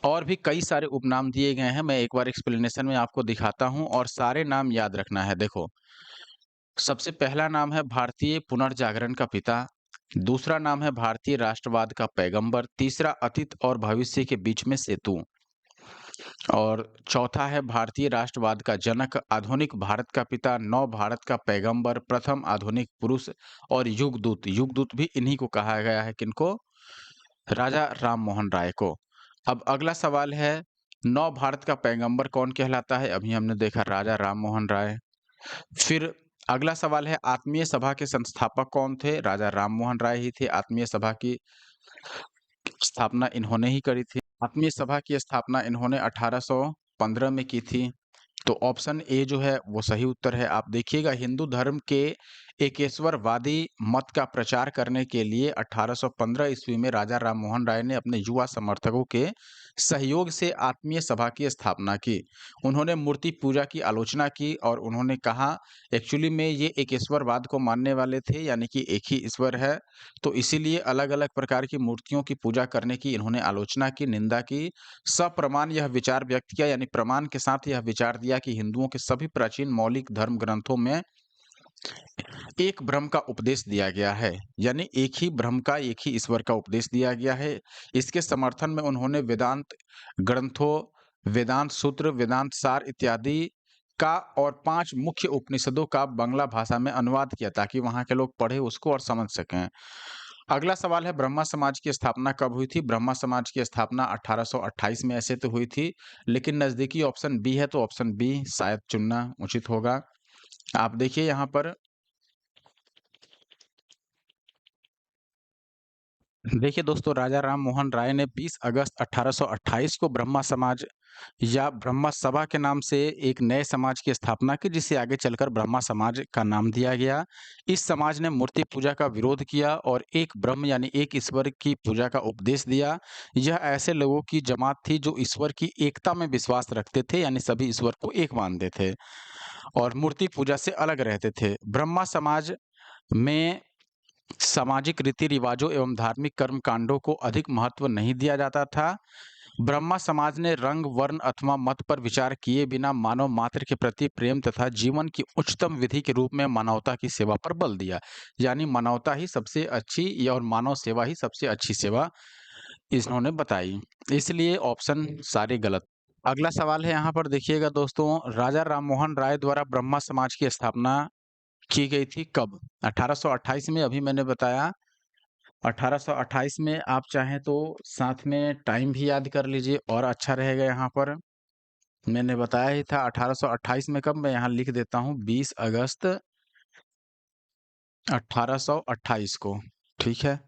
और भी कई सारे उपनाम दिए गए हैं। मैं एक बार एक्सप्लेनेशन में आपको दिखाता हूँ और सारे नाम याद रखना है। देखो, सबसे पहला नाम है भारतीय पुनर्जागरण का पिता, दूसरा नाम है भारतीय राष्ट्रवाद का पैगंबर, तीसरा अतीत और भविष्य के बीच में सेतु और चौथा है भारतीय राष्ट्रवाद का जनक, आधुनिक भारत का पिता, नव भारत का पैगंबर, प्रथम आधुनिक पुरुष और युगदूत। युगदूत भी इन्हीं को कहा गया है, किनको? राजा राम मोहन राय को। अब अगला सवाल है, नव भारत का पैगंबर कौन कहलाता है? अभी हमने देखा राजा राम मोहन राय। फिर अगला सवाल है, आत्मीय सभा के संस्थापक कौन थे? राजा राम मोहन राय ही थे। आत्मीय सभा की स्थापना इन्होंने ही करी थी। आत्मीय सभा की स्थापना इन्होंने 1815 में की थी। तो ऑप्शन ए जो है वो सही उत्तर है। आप देखिएगा, हिंदू धर्म के एकेश्वरवादी मत का प्रचार करने के लिए 1815 ईस्वी में राजा राम मोहन राय ने अपने युवा समर्थकों के सहयोग से आत्मीय सभा की स्थापना की। उन्होंने मूर्ति पूजा की आलोचना की और उन्होंने कहा एक्चुअली में ये एकेश्वरवाद को मानने वाले थे, यानी कि एक ही ईश्वर है, तो इसीलिए अलग-अलग प्रकार की मूर्तियों की पूजा करने की इन्होंने आलोचना की, निंदा की। सप्रमाण यह विचार व्यक्त किया, यानी प्रमाण के साथ यह विचार दिया कि हिंदुओं के सभी प्राचीन मौलिक धर्म ग्रंथों में एक ब्रह्म का उपदेश दिया गया है, यानी एक ही ब्रह्म का, एक ही ईश्वर का उपदेश दिया गया है। इसके समर्थन में उन्होंने वेदांत ग्रंथों, वेदांत सूत्र, वेदांत सार इत्यादि का और 5 मुख्य उपनिषदों का बांग्ला भाषा में अनुवाद किया ताकि वहाँ के लोग पढ़े उसको और समझ सकें। अगला सवाल है, ब्रह्मा समाज की स्थापना कब हुई थी? ब्रह्मा समाज की स्थापना 1828 में ऐसे तो हुई थी, लेकिन नज़दीकी ऑप्शन बी है, तो ऑप्शन बी शायद चुनना उचित होगा। आप देखिए यहाँ पर, देखिए दोस्तों, राजा राम मोहन राय ने 20 अगस्त 1828 को ब्रह्मा समाज या ब्रह्मा सभा के नाम से एक नए समाज की स्थापना की, जिसे आगे चलकर ब्रह्मा समाज का नाम दिया गया। इस समाज ने मूर्ति पूजा का विरोध किया और एक ब्रह्म यानी एक ईश्वर की पूजा का उपदेश दिया। यह ऐसे लोगों की जमात थी जो ईश्वर की एकता में विश्वास रखते थे, यानी सभी ईश्वर को एक मानते थे और मूर्ति पूजा से अलग रहते थे। ब्रह्मा समाज में सामाजिक रीति-रिवाजों एवं धार्मिक कर्म कांडों को अधिक महत्व नहीं दिया जाता था। ब्रह्मा समाज ने रंग, वर्ण अथवा मत पर विचार किए बिना मानव मात्र के प्रति प्रेम तथा जीवन की उच्चतम विधि के रूप में मानवता की सेवा पर बल दिया। यानी मानवता ही सबसे अच्छी और मानव सेवा ही सबसे अच्छी सेवा इन्होंने बताई। इसलिए ऑप्शन सारे गलत। अगला सवाल है, यहाँ पर देखिएगा दोस्तों, राजा राममोहन राय द्वारा ब्रह्मा समाज की स्थापना की गई थी कब? 1828 में, अभी मैंने बताया 1828 में। आप चाहें तो साथ में टाइम भी याद कर लीजिए और अच्छा रहेगा। यहाँ पर मैंने बताया ही था 1828 में कब, मैं यहाँ लिख देता हूँ 20 अगस्त 1828 को। ठीक है।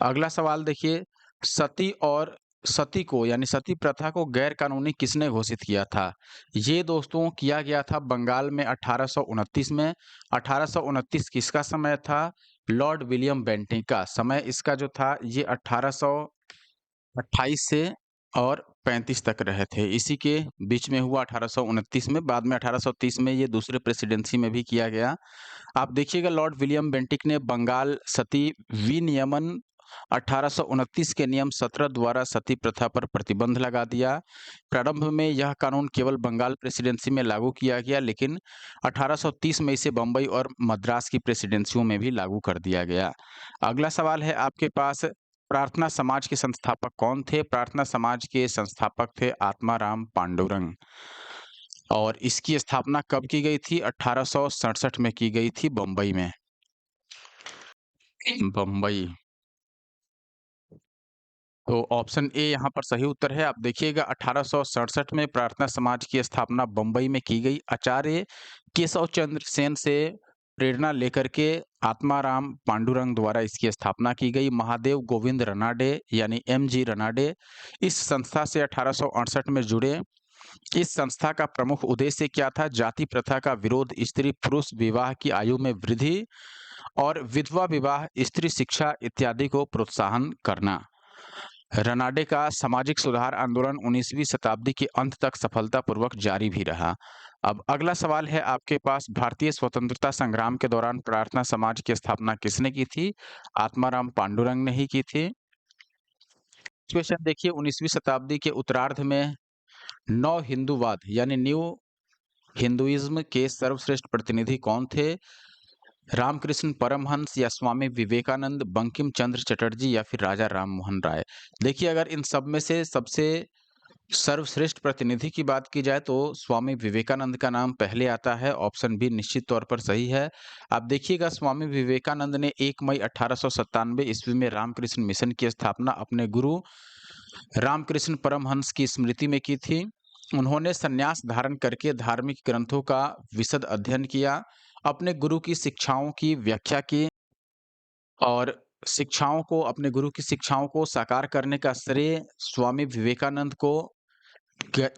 अगला सवाल देखिए, सती और सती को यानी सती प्रथा को गैर कानूनी किसने घोषित किया था? ये दोस्तों किया गया था बंगाल में 1829 में। 1829 किसका समय था? लॉर्ड विलियम बेंटिंक का। समय इसका जो था ये 1828 से और 35 तक रहे थे। इसी के बीच में हुआ 1829 में, बाद में 1830 में ये दूसरे प्रेसिडेंसी में भी किया गया। आप देखिएगा, लॉर्ड विलियम बेंटिक ने बंगाल सती विनियमन 1829 के नियम 17 द्वारा सती प्रथा पर प्रतिबंध लगा दिया। प्रारंभ में यह कानून केवल बंगाल प्रेसिडेंसी में लागू किया गया, लेकिन 1830 में इसे बम्बई और मद्रास की प्रेसिडेंसियों में भी लागू कर दिया गया। अगला सवाल है आपके पास, प्रार्थना समाज के संस्थापक कौन थे? प्रार्थना समाज के संस्थापक थे आत्माराम पांडुरंग। और इसकी स्थापना कब की गई थी? 1867 में की गई थी, बम्बई में। बम्बई। तो ऑप्शन ए यहाँ पर सही उत्तर है। आप देखिएगा 1867 में प्रार्थना समाज की स्थापना बम्बई में की गई। आचार्य केशव चंद्र सेन से प्रेरणा लेकर के आत्माराम पांडुरंग द्वारा इसकी स्थापना की गई। महादेव गोविंद रनाडे यानी एमजी रनाडे इस संस्था से 1868 में जुड़े। इस संस्था का प्रमुख उद्देश्य क्या था? जाति प्रथा का विरोध, स्त्री पुरुष विवाह की आयु में वृद्धि और विधवा विवाह, स्त्री शिक्षा इत्यादि को प्रोत्साहन करना। रनाडे का सामाजिक सुधार आंदोलन 19वीं शताब्दी के अंत तक सफलतापूर्वक जारी भी रहा। अब अगला सवाल है आपके पास, भारतीय स्वतंत्रता संग्राम के दौरान प्रार्थना समाज की स्थापना किसने की थी? आत्माराम पांडुरंग ने ही की थी। क्वेश्चन देखिए, 19वीं शताब्दी के उत्तरार्ध में नव हिंदूवाद यानी न्यू हिंदुइज्म के सर्वश्रेष्ठ प्रतिनिधि कौन थे? रामकृष्ण परमहंस या स्वामी विवेकानंद, बंकिम चंद्र चटर्जी या फिर राजा राममोहन राय। देखिए, अगर इन सब में से सबसे सर्वश्रेष्ठ प्रतिनिधि की बात की जाए तो स्वामी विवेकानंद का नाम पहले आता है। ऑप्शन बी निश्चित तौर पर सही है। आप देखिएगा, स्वामी विवेकानंद ने 1 मई 1897 ईस्वी में रामकृष्ण मिशन की स्थापना अपने गुरु रामकृष्ण परमहंस की स्मृति में की थी। उन्होंने संन्यास धारण करके धार्मिक ग्रंथों का विशद अध्ययन किया, अपने गुरु की शिक्षाओं की व्याख्या की और अपने गुरु की शिक्षाओं को साकार करने का श्रेय स्वामी विवेकानंद को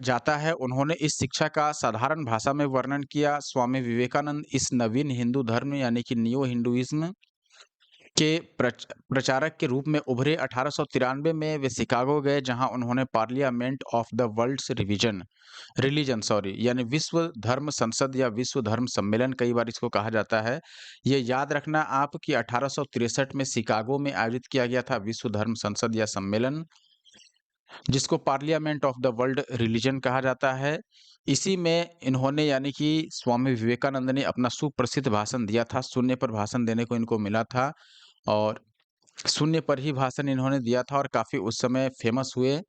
जाता है। उन्होंने इस शिक्षा का साधारण भाषा में वर्णन किया। स्वामी विवेकानंद इस नवीन हिंदू धर्म यानी कि न्यू हिंदुइज्म के प्रचारक के रूप में उभरे। 1893 में वे शिकागो गए, जहां उन्होंने Parliament of the World's Religion यानी विश्व धर्म संसद या विश्व धर्म सम्मेलन कई बार इसको कहा जाता है। ये याद रखना आप कि 1863 में शिकागो में आयोजित किया गया था विश्व धर्म संसद या सम्मेलन, जिसको parliament of the world religion कहा जाता है। इसी में इन्होंने यानी कि स्वामी विवेकानंद ने अपना सुप्रसिद्ध भाषण दिया था। शून्य पर भाषण देने को इनको मिला था और शून्य पर ही भाषण इन्होंने दिया था और काफ़ी उस समय फेमस हुए।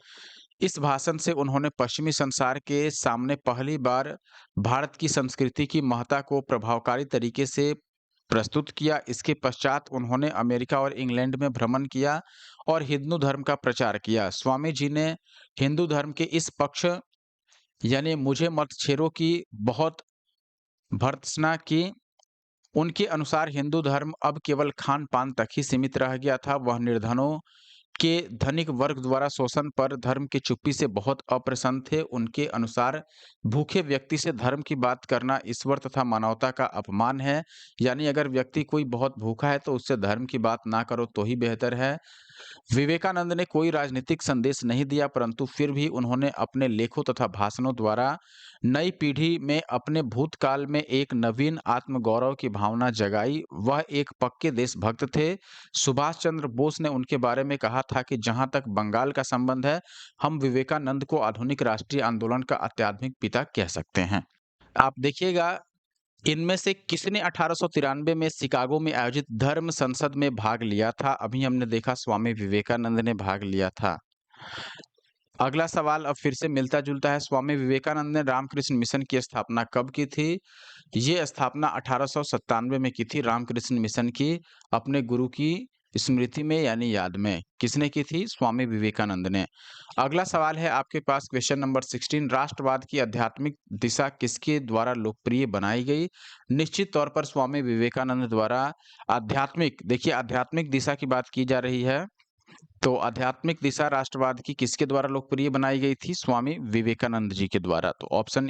इस भाषण से उन्होंने पश्चिमी संसार के सामने पहली बार भारत की संस्कृति की महत्ता को प्रभावकारी तरीके से प्रस्तुत किया। इसके पश्चात उन्होंने अमेरिका और इंग्लैंड में भ्रमण किया और हिंदू धर्म का प्रचार किया। स्वामी जी ने हिंदू धर्म के इस पक्ष यानी मुझे मत छेड़ो की बहुत भर्त्सना की। उनके अनुसार हिंदू धर्म अब केवल खान-पान तक ही सीमित रह गया था। वह निर्धनों के धनिक वर्ग द्वारा शोषण पर धर्म की चुप्पी से बहुत अप्रसन्न थे। उनके अनुसार भूखे व्यक्ति से धर्म की बात करना ईश्वर तथा मानवता का अपमान है। यानी अगर व्यक्ति कोई बहुत भूखा है तो उससे धर्म की बात ना करो तो ही बेहतर है। विवेकानंद ने कोई राजनीतिक संदेश नहीं दिया, परंतु फिर भी उन्होंने अपने लेखों तथा भाषणों द्वारा नई पीढ़ी में अपने भूतकाल में एक नवीन आत्मगौरव की भावना जगाई। वह एक पक्के देशभक्त थे। सुभाष चंद्र बोस ने उनके बारे में कहा था कि जहां तक बंगाल का संबंध है, हम विवेकानंद को आधुनिक राष्ट्रीय आंदोलन का आध्यात्मिक पिता कह सकते हैं। आप देखिएगा, इनमें से किसने 1893 में शिकागो में आयोजित धर्म संसद में भाग लिया था? अभी हमने देखा स्वामी विवेकानंद ने भाग लिया था। अगला सवाल अब फिर से मिलता-जुलता है। स्वामी विवेकानंद ने रामकृष्ण मिशन की स्थापना कब की थी? ये स्थापना 1897 में की थी रामकृष्ण मिशन की, अपने गुरु की स्मृति में यानी याद में। किसने की थी? स्वामी विवेकानंद ने। अगला सवाल है आपके पास, क्वेश्चन नंबर 16, राष्ट्रवाद की आध्यात्मिक दिशा किसके द्वारा लोकप्रिय बनाई गई? निश्चित तौर पर स्वामी विवेकानंद द्वारा। देखिए आध्यात्मिक दिशा की बात की जा रही है, तो आध्यात्मिक दिशा राष्ट्रवाद की किसके द्वारा लोकप्रिय बनाई गई थी? स्वामी विवेकानंद जी के द्वारा। तो ऑप्शन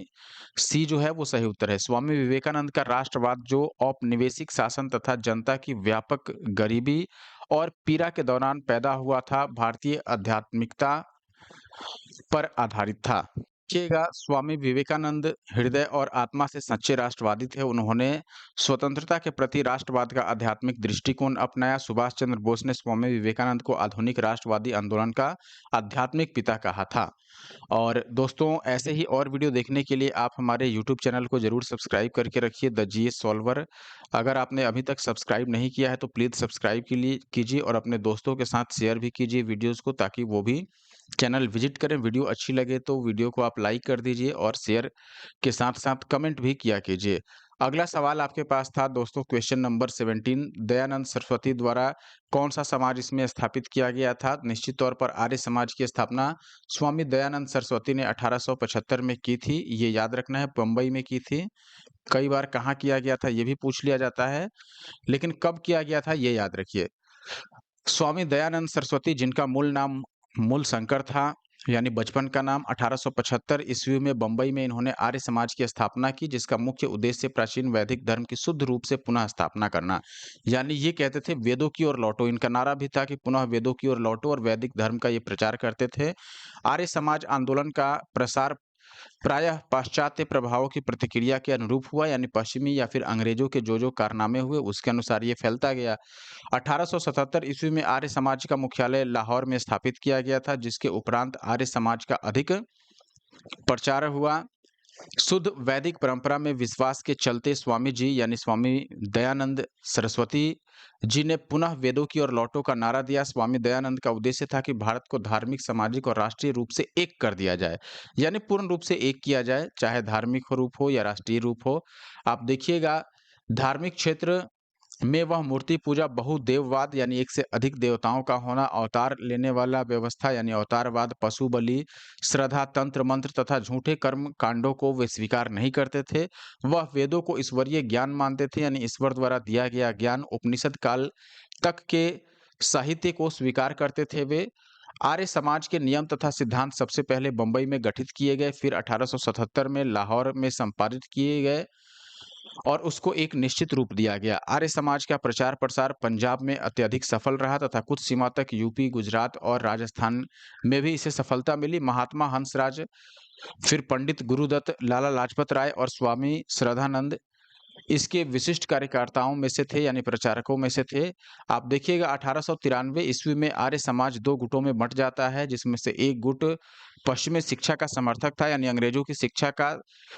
सी जो है वो सही उत्तर है। स्वामी विवेकानंद का राष्ट्रवाद जो औपनिवेशिक शासन तथा जनता की व्यापक गरीबी और पीड़ा के दौरान पैदा हुआ था, भारतीय आध्यात्मिकता पर आधारित था। देखिएगा, स्वामी विवेकानंद हृदय और आत्मा से सच्चे राष्ट्रवादी थे। उन्होंने स्वतंत्रता के प्रति राष्ट्रवाद का आध्यात्मिक दृष्टिकोण अपनाया। सुभाष चंद्र बोस ने स्वामी विवेकानंद को आधुनिक राष्ट्रवादी आंदोलन का आध्यात्मिक पिता कहा था। और दोस्तों, ऐसे ही और वीडियो देखने के लिए आप हमारे यूट्यूब चैनल को ज़रूर सब्सक्राइब करके रखिए, द जीएस सॉल्वर। अगर आपने अभी तक सब्सक्राइब नहीं किया है तो प्लीज़ सब्सक्राइब के लिए कीजिए और अपने दोस्तों के साथ शेयर भी कीजिए वीडियोज़ को, ताकि वो भी चैनल विजिट करें। वीडियो अच्छी लगे तो वीडियो को आप लाइक कर दीजिए और शेयर के साथ-साथ कमेंट भी किया कीजिए। अगला सवाल आपके पास था दोस्तों, क्वेश्चन नंबर 17, दयानंद सरस्वती द्वारा कौन-सा समाज इसमें स्थापित किया गया था? निश्चित तौर पर आर्य समाज की स्थापना स्वामी दयानंद सरस्वती ने 1875 में की थी। ये याद रखना है, बम्बई में की थी। कई बार कहाँ किया गया था ये भी पूछ लिया जाता है, लेकिन कब किया गया था ये याद रखिए। स्वामी दयानंद सरस्वती, जिनका मूल नाम मूल शंकर था, यानी बचपन का नाम, 1875 ईस्वी में बंबई में इन्होंने आर्य समाज की स्थापना की, जिसका मुख्य उद्देश्य प्राचीन वैदिक धर्म की शुद्ध रूप से पुनः स्थापना करना। यानी ये कहते थे वेदों की ओर लौटो। इनका नारा भी था कि पुनः वेदों की ओर लौटो, और वैदिक धर्म का ये प्रचार करते थे। आर्य समाज आंदोलन का प्रसार प्रायः पाश्चात्य प्रभावों की प्रतिक्रिया के अनुरूप हुआ, यानी पश्चिमी या फिर अंग्रेजों के जो कारनामे हुए उसके अनुसार ये फैलता गया। 1877 ईस्वी में आर्य समाज का मुख्यालय लाहौर में स्थापित किया गया था, जिसके उपरांत आर्य समाज का अधिक प्रचार हुआ। शुद्ध वैदिक परंपरा में विश्वास के चलते स्वामी जी, यानी स्वामी दयानंद सरस्वती जी ने पुनः वेदों की ओर लौटो का नारा दिया। स्वामी दयानंद का उद्देश्य था कि भारत को धार्मिक, सामाजिक और राष्ट्रीय रूप से एक कर दिया जाए, यानी पूर्ण रूप से एक किया जाए, चाहे धार्मिक रूप हो या राष्ट्रीय रूप हो। आप देखिएगा, धार्मिक क्षेत्र में वह मूर्ति पूजा, बहुदेववाद यानी एक से अधिक देवताओं का होना, अवतार लेने वाला व्यवस्था यानी अवतारवाद, पशु बलि, श्रद्धा, तंत्र मंत्र तथा झूठे कर्म कांडों को वे स्वीकार नहीं करते थे। वह वेदों को ईश्वरीय ज्ञान मानते थे, यानी ईश्वर द्वारा दिया गया ज्ञान, उपनिषद काल तक के साहित्य को स्वीकार करते थे वे। आर्य समाज के नियम तथा सिद्धांत सबसे पहले बंबई में गठित किए गए, फिर 1877 में लाहौर में संपादित किए गए और उसको एक निश्चित रूप दिया गया। आर्य समाज का प्रचार प्रसार पंजाब में अत्यधिक सफल रहा तथा कुछ सीमा तक यूपी, गुजरात और राजस्थान में भी इसे सफलता मिली। महात्मा हंसराज, फिर पंडित गुरुदत्त, लाला लाजपत राय और स्वामी श्रद्धानंद इसके विशिष्ट कार्यकर्ताओं में से थे, यानी प्रचारकों में से थे। आप देखिएगा, 1893 ईस्वी में आर्य समाज दो गुटों में बंट जाता है, जिसमें से एक गुट पश्चिमी शिक्षा का समर्थक था, यानी अंग्रेजों की शिक्षा का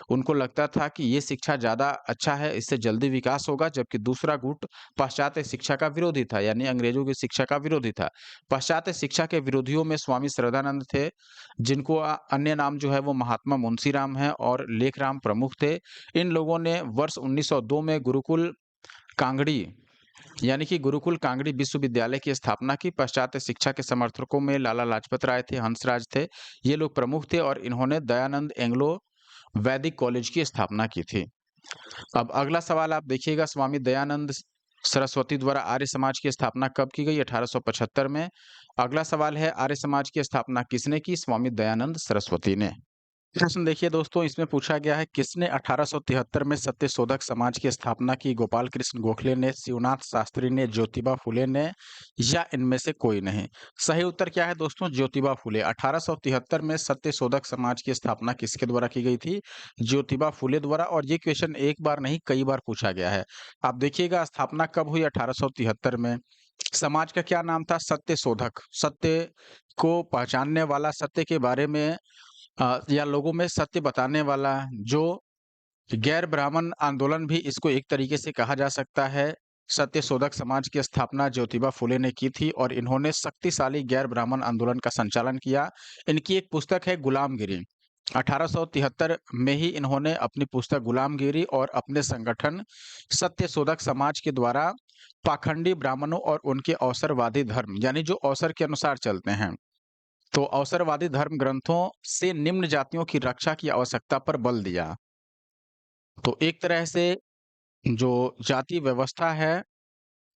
उनको लगता था कि ये शिक्षा ज़्यादा अच्छा है, इससे जल्दी विकास होगा, जबकि दूसरा गुट पाश्चात्य शिक्षा का विरोधी था, यानी अंग्रेजों की शिक्षा का विरोधी था। पाश्चात्य शिक्षा के विरोधियों में स्वामी श्रद्धानंद थे, जिनको अन्य नाम जो है वो महात्मा मुंशीराम है, और लेखराम प्रमुख थे। इन लोगों ने वर्ष 1902 में गुरुकुल कांगड़ी, यानी कि गुरुकुल कांगड़ी विश्वविद्यालय की स्थापना की। पाश्चात्य शिक्षा के समर्थकों में लाला लाजपत राय थे, हंसराज थे, ये लोग प्रमुख थे, और इन्होंने दयानंद एंग्लो वैदिक कॉलेज की स्थापना की थी। अब अगला सवाल आप देखिएगा, स्वामी दयानंद सरस्वती द्वारा आर्य समाज की स्थापना कब की गई? 1875 में। अगला सवाल है, आर्य समाज की स्थापना किसने की? स्वामी दयानंद सरस्वती ने। प्रश्न देखिए दोस्तों, इसमें पूछा गया है, किसने 1873 में सत्यशोधक समाज की स्थापना की? गोपाल कृष्ण गोखले ने, शिवनाथ शास्त्री ने, ज्योतिबा फुले ने, या इनमें से कोई नहीं? सही उत्तर क्या है दोस्तों? ज्योतिबा फुले। 1873 में सत्यशोधक समाज की स्थापना किसके द्वारा की गई थी? ज्योतिबा फुले द्वारा। और ये क्वेश्चन एक बार नहीं कई बार पूछा गया है। आप देखिएगा, स्थापना कब हुई? 1873 में। समाज का क्या नाम था? सत्यशोधक। सत्य को पहचानने वाला, सत्य के बारे में या लोगों में सत्य बताने वाला, जो गैर ब्राह्मण आंदोलन भी इसको एक तरीके से कहा जा सकता है। सत्यशोधक समाज की स्थापना ज्योतिबा फुले ने की थी, और इन्होंने शक्तिशाली गैर ब्राह्मण आंदोलन का संचालन किया। इनकी एक पुस्तक है गुलामगिरी। 1873 में ही इन्होंने अपनी पुस्तक गुलामगिरी और अपने संगठन सत्यशोधक समाज के द्वारा पाखंडी ब्राह्मणों और उनके अवसरवादी धर्म, यानी जो अवसर के अनुसार चलते हैं, तो अवसरवादी धर्म ग्रंथों से निम्न जातियों की रक्षा की आवश्यकता पर बल दिया। तो एक तरह से जो जाति व्यवस्था है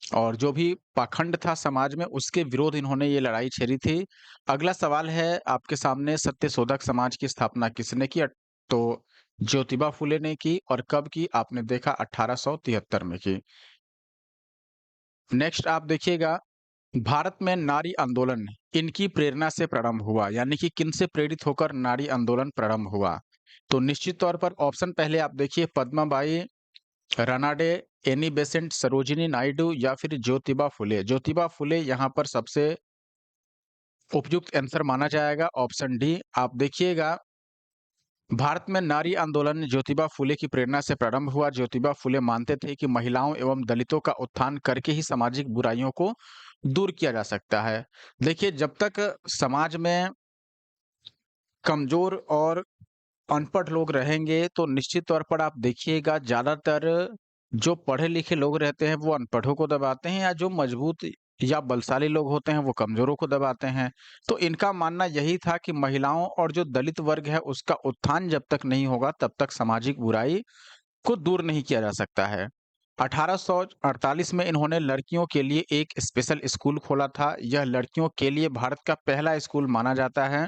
और जो भी पाखंड था समाज में, उसके विरोध इन्होंने ये लड़ाई छेड़ी थी। अगला सवाल है आपके सामने, सत्यशोधक समाज की स्थापना किसने की? तो ज्योतिबा फुले ने की। और कब की? आपने देखा 1873 में की। नेक्स्ट आप देखिएगा, भारत में नारी आंदोलन इनकी प्रेरणा से प्रारंभ हुआ, यानी कि किनसे प्रेरित होकर नारी आंदोलन प्रारंभ हुआ? तो निश्चित तौर पर ऑप्शन पहले आप देखिए पद्माबाई, रानाडे, एनी बेसेंट, सरोजिनी नायडू या फिर ज्योतिबा फुले। ज्योतिबा फुले यहाँ पर सबसे उपयुक्त आंसर माना जाएगा, ऑप्शन डी। आप देखिएगा भारत में नारी आंदोलन ज्योतिबा फुले की प्रेरणा से प्रारंभ हुआ। ज्योतिबा फुले मानते थे कि महिलाओं एवं दलितों का उत्थान करके ही सामाजिक बुराइयों को दूर किया जा सकता है। देखिए, जब तक समाज में कमजोर और अनपढ़ लोग रहेंगे, तो निश्चित तौर पर आप देखिएगा ज़्यादातर जो पढ़े-लिखे लोग रहते हैं, वो अनपढ़ों को दबाते हैं, या जो मजबूत या बलशाली लोग होते हैं, वो कमज़ोरों को दबाते हैं। तो इनका मानना यही था कि महिलाओं और जो दलित वर्ग है, उसका उत्थान जब तक नहीं होगा, तब तक सामाजिक बुराई को दूर नहीं किया जा सकता है। 1848 में इन्होंने लड़कियों के लिए एक स्पेशल स्कूल खोला था। यह लड़कियों के लिए भारत का पहला स्कूल माना जाता है।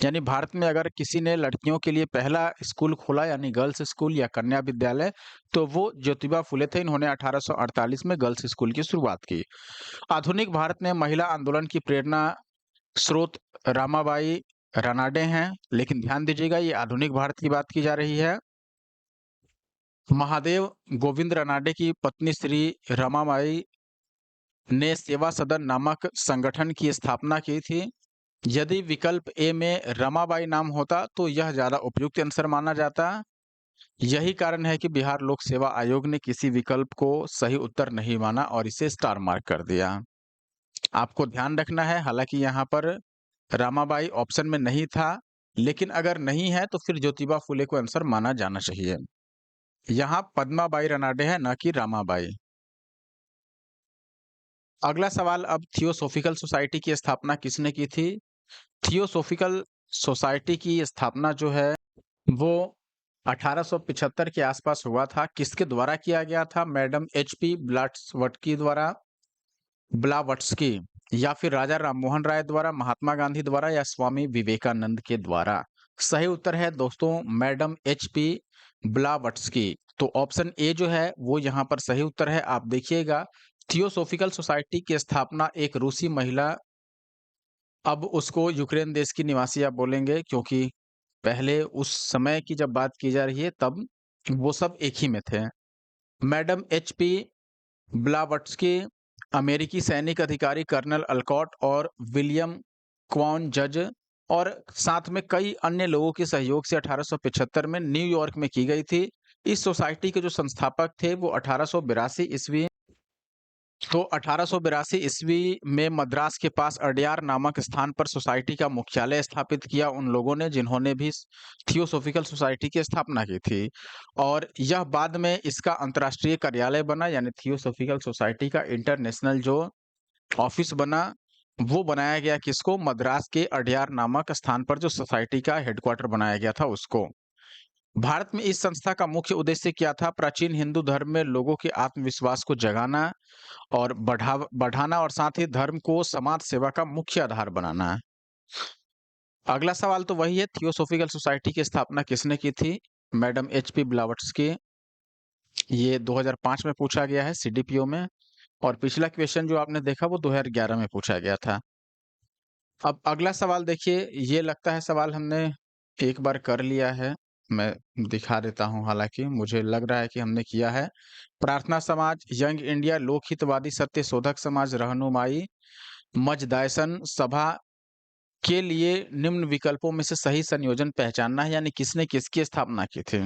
यानी भारत में अगर किसी ने लड़कियों के लिए पहला स्कूल खोला, यानी गर्ल्स स्कूल या कन्या विद्यालय, तो वो ज्योतिबा फुले थे। इन्होंने 1848 में गर्ल्स स्कूल की शुरुआत की। आधुनिक भारत में महिला आंदोलन की प्रेरणा स्रोत रामाबाई रानाडे हैं, लेकिन ध्यान दीजिएगा ये आधुनिक भारत की बात की जा रही है। महादेव गोविंद रानाडे की पत्नी श्री रमाबाई ने सेवा सदन नामक संगठन की स्थापना की थी। यदि विकल्प ए में रमाबाई नाम होता, तो यह ज़्यादा उपयुक्त आंसर माना जाता। यही कारण है कि बिहार लोक सेवा आयोग ने किसी विकल्प को सही उत्तर नहीं माना और इसे स्टार मार्क कर दिया। आपको ध्यान रखना है, हालांकि यहाँ पर रामाबाई ऑप्शन में नहीं था, लेकिन अगर नहीं है तो फिर ज्योतिबा फुले को आंसर माना जाना चाहिए। यहाँ पद्माबाई रनाडे है, न कि रामाबाई। अगला सवाल, अब थियोसॉफिकल सोसाइटी की स्थापना किसने की थी? थियोसॉफिकल सोसाइटी की स्थापना जो है वो 1875 के आसपास हुआ था। किसके द्वारा किया गया था? मैडम एचपी ब्लाट्सवटकी द्वारा, ब्लावत्स्की, या फिर राजा राममोहन राय द्वारा, महात्मा गांधी द्वारा, या स्वामी विवेकानंद के द्वारा। सही उत्तर है दोस्तों मैडम एचपी ब्लावत्स्की। तो ऑप्शन ए जो है वो यहाँ पर सही उत्तर है। आप देखिएगा थियोसॉफिकल सोसाइटी की स्थापना एक रूसी महिला, अब उसको यूक्रेन देश की निवासी आप बोलेंगे, क्योंकि पहले उस समय की जब बात की जा रही है तब वो सब एक ही में थे। मैडम एचपी ब्लावत्स्की अमेरिकी सैनिक अधिकारी कर्नल अल्कॉट और विलियम क्वान जज और साथ में कई अन्य लोगों के सहयोग से 1875 में न्यूयॉर्क में की गई थी। इस सोसाइटी के जो संस्थापक थे वो 1882 ईस्वी, तो 1882 ईस्वी में मद्रास के पास अडयार नामक स्थान पर सोसाइटी का मुख्यालय स्थापित किया उन लोगों ने जिन्होंने भी थियोसॉफिकल सोसाइटी की स्थापना की थी, और यह बाद में इसका अंतर्राष्ट्रीय कार्यालय बना, यानी थियोसॉफिकल सोसाइटी का इंटरनेशनल जो ऑफिस बना, वो बनाया गया किसको? मद्रास के अडयार नामक स्थान पर जो सोसाइटी का हेडक्वार्टर बनाया गया था उसको। भारत में इस संस्था का मुख्य उद्देश्य क्या था? प्राचीन हिंदू धर्म में लोगों के आत्मविश्वास को जगाना और बढ़ाना, और साथ ही धर्म को समाज सेवा का मुख्य आधार बनाना है। अगला सवाल तो वही है, थियोसॉफिकल सोसाइटी की स्थापना किसने की थी? Madam HP Blavatsky. ये 2005 में पूछा गया है सीडीपीओ में, और पिछला क्वेश्चन जो आपने देखा वो 2011 में पूछा गया था। अब अगला सवाल देखिए, ये लगता है सवाल हमने एक बार कर लिया है। मैं दिखा देता हूँ, हालांकि मुझे लग रहा है कि हमने किया है। प्रार्थना समाज, यंग इंडिया, लोकहितवादी सत्य शोधक समाज, रहनुमाई मजदायसन सभा के लिए निम्न विकल्पों में से सही संयोजन पहचानना है, यानी किसने किसकी स्थापना की थी।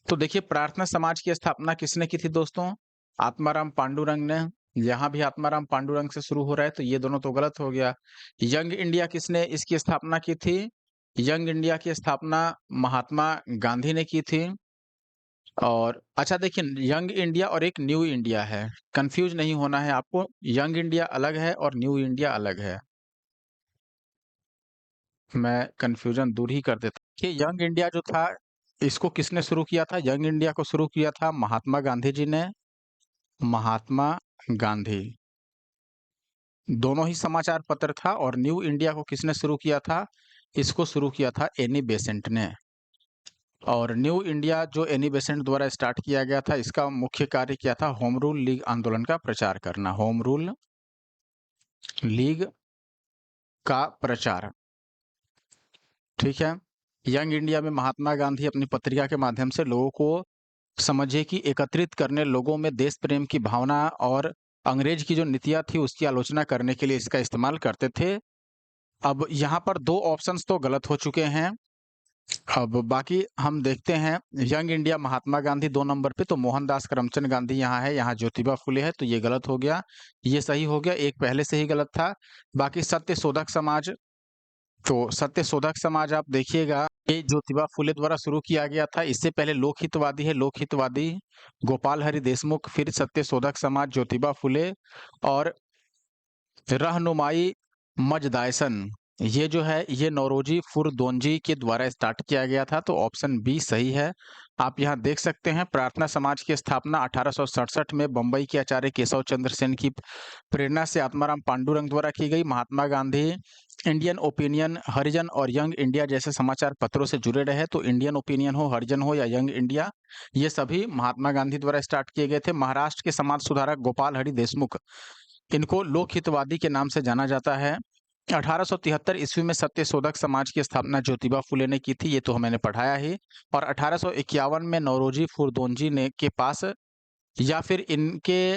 तो देखिए प्रार्थना समाज की स्थापना किसने की थी दोस्तों? आत्माराम पांडुरंग ने। यहाँ भी आत्माराम पांडुरंग से शुरू हो रहा है, तो ये दोनों तो गलत हो गया। यंग इंडिया किसने इसकी स्थापना की थी? यंग इंडिया की स्थापना महात्मा गांधी ने की थी। और अच्छा देखिए, यंग इंडिया और एक न्यू इंडिया है, कंफ्यूज नहीं होना है आपको। यंग इंडिया अलग है और न्यू इंडिया अलग है, मैं कंफ्यूजन दूर ही कर देता कि यंग इंडिया जो था इसको किसने शुरू किया था? यंग इंडिया को शुरू किया था महात्मा गांधी जी ने। महात्मा गांधी, दोनों ही समाचार पत्र था। और न्यू इंडिया को किसने शुरू किया था? इसको शुरू किया था एनी बेसेंट ने। और न्यू इंडिया जो एनी बेसेंट द्वारा स्टार्ट किया गया था, इसका मुख्य कार्य क्या था? होम रूल लीग आंदोलन का प्रचार करना। होम रूल लीग का प्रचार। ठीक है। यंग इंडिया में महात्मा गांधी अपनी पत्रिका के माध्यम से लोगों को समझिए कि एकत्रित करने, लोगों में देश प्रेम की भावना और अंग्रेज की जो नीतियाँ थी उसकी आलोचना करने के लिए इसका इस्तेमाल करते थे। अब यहाँ पर 2 ऑप्शंस तो गलत हो चुके हैं। अब बाकी हम देखते हैं, young India Mahatma Gandhi 2 number पे, तो मोहनदास करमचंद गांधी यहाँ है, यहाँ ज्योतिबा फुले है, तो ये गलत हो गया। ये सही हो गया, एक पहले से ही गलत था। बाकी सत्य शोधक समाज, तो सत्य शोधक समाज आप देखिएगा, ये ज्योतिबा फुले द्वारा शुरू किया गया था। इससे पहले लोकहितवादी है, लोकहितवादी गोपाल हरि देशमुख, फिर सत्य शोधक समाज ज्योतिबा फुले, और रहनुमाई मजदायसन, ये जो है ये नौरोजी फुरदोंजी के द्वारा स्टार्ट किया गया था, तो ऑप्शन बी सही है। आप यहाँ देख सकते हैं, प्रार्थना समाज की स्थापना 1867 में बम्बई के आचार्य केशव चंद्र सेन की प्रेरणा से आत्माराम पांडुरंग द्वारा की गई। महात्मा गांधी इंडियन ओपिनियन, हरिजन और यंग इंडिया जैसे समाचार पत्रों से जुड़े रहे, तो इंडियन ओपिनियन हो, हरिजन हो या यंग इंडिया, ये सभी महात्मा गांधी द्वारा स्टार्ट किए गए थे। महाराष्ट्र के समाज सुधारक गोपाल हरि देशमुख, इनको लोकहितवादी के नाम से जाना जाता है। 1873 ईस्वी में सत्यशोधक समाज की स्थापना ज्योतिबा फुले ने की थी, ये तो मैंने पढ़ाया ही। और 1851 में नौरोजी फुरदोंजी ने के पास या फिर इनके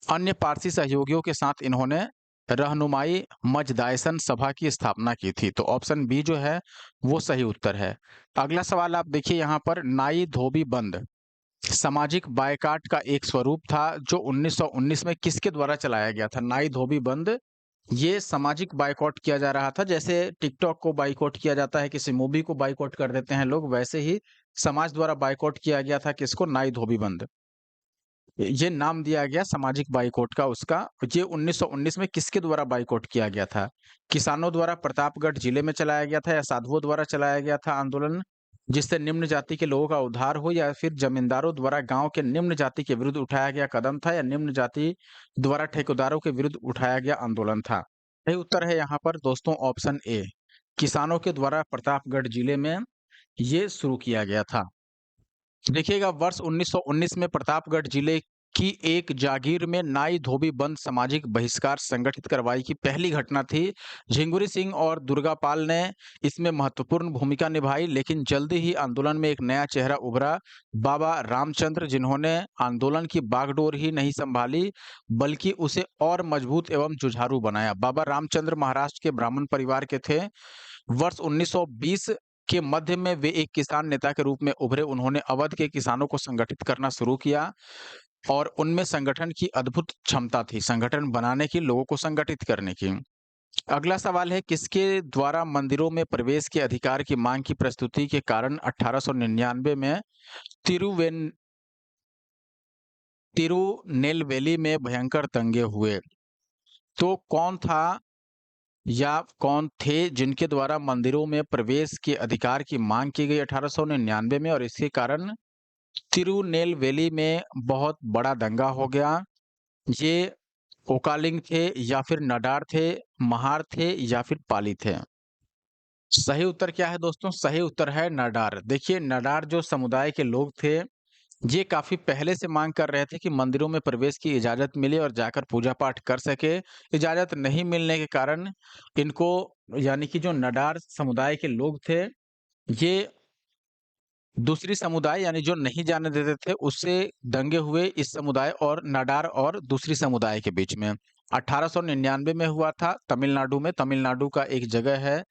अन्य पारसी सहयोगियों के साथ इन्होंने रहनुमाई मजदायसन सभा की स्थापना की थी, तो ऑप्शन बी जो है वो सही उत्तर है। अगला सवाल आप देखिए यहाँ पर, नाई धोबी बंद सामाजिक बायकॉट का एक स्वरूप था जो 1919 में किसके द्वारा चलाया गया था? नाई धोबी बंद, ये सामाजिक बायकॉट किया जा रहा था। जैसे टिकटॉक को बायकॉट किया जाता है, किसी मूवी को बायकॉट कर देते हैं लोग, वैसे ही समाज द्वारा बायकॉट किया गया था किसको? नाई धोबी बंद। ये नाम दिया गया सामाजिक बाइकॉट का उसका। ये 1919 में किसके द्वारा बाइकॉट किया गया था? किसानों द्वारा प्रतापगढ़ जिले में चलाया गया था, या साधुओं द्वारा चलाया गया था आंदोलन जिससे निम्न जाति के लोगों का उद्धार हो, या फिर जमींदारों द्वारा गांव के निम्न जाति के विरुद्ध उठाया गया कदम था, या निम्न जाति द्वारा ठेकेदारों के विरुद्ध उठाया गया आंदोलन था? सही उत्तर है यहाँ पर दोस्तों ऑप्शन ए, किसानों के द्वारा प्रतापगढ़ जिले में ये शुरू किया गया था। देखिएगा, वर्ष 1919 में प्रतापगढ़ जिले की एक जागीर में नाई धोबी बंद सामाजिक बहिष्कार संगठित कार्रवाई की पहली घटना थी। झिंगुरी सिंह और दुर्गापाल ने इसमें महत्वपूर्ण भूमिका निभाई, लेकिन जल्दी ही आंदोलन में एक नया चेहरा उभरा, बाबा रामचंद्र, जिन्होंने आंदोलन की बागडोर ही नहीं संभाली बल्कि उसे और मजबूत एवं जुझारू बनाया। बाबा रामचंद्र महाराष्ट्र के ब्राह्मण परिवार के थे। वर्ष 1920 के मध्य में वे एक किसान नेता के रूप में उभरे। उन्होंने अवध के किसानों को संगठित करना शुरू किया और उनमें संगठन की अद्भुत क्षमता थी, संगठन बनाने की, लोगों को संगठित करने की। अगला सवाल है, किसके द्वारा मंदिरों में प्रवेश के अधिकार की मांग की प्रस्तुति के कारण 1899 में तिरुवेन तिरुनेलवेली में भयंकर दंगे हुए? तो कौन था या कौन थे जिनके द्वारा मंदिरों में प्रवेश के अधिकार की मांग की गई 1899 में, और इसके कारण तिरुनेलवेली में बहुत बड़ा दंगा हो गया? ये ओकालिंग थे, या फिर नडार थे, महार थे, या फिर पाली थे? सही उत्तर क्या है दोस्तों? सही उत्तर है नडार। देखिए, नडार जो समुदाय के लोग थे, ये काफी पहले से मांग कर रहे थे कि मंदिरों में प्रवेश की इजाजत मिले और जाकर पूजा पाठ कर सके। इजाजत नहीं मिलने के कारण इनको, यानी कि जो नडार समुदाय के लोग थे, ये दूसरी समुदाय यानी जो नहीं जाने देते थे, उससे दंगे हुए इस समुदाय और नाडार और दूसरी समुदाय के बीच में। 1899 में हुआ था तमिलनाडु में, तमिलनाडु का एक जगह है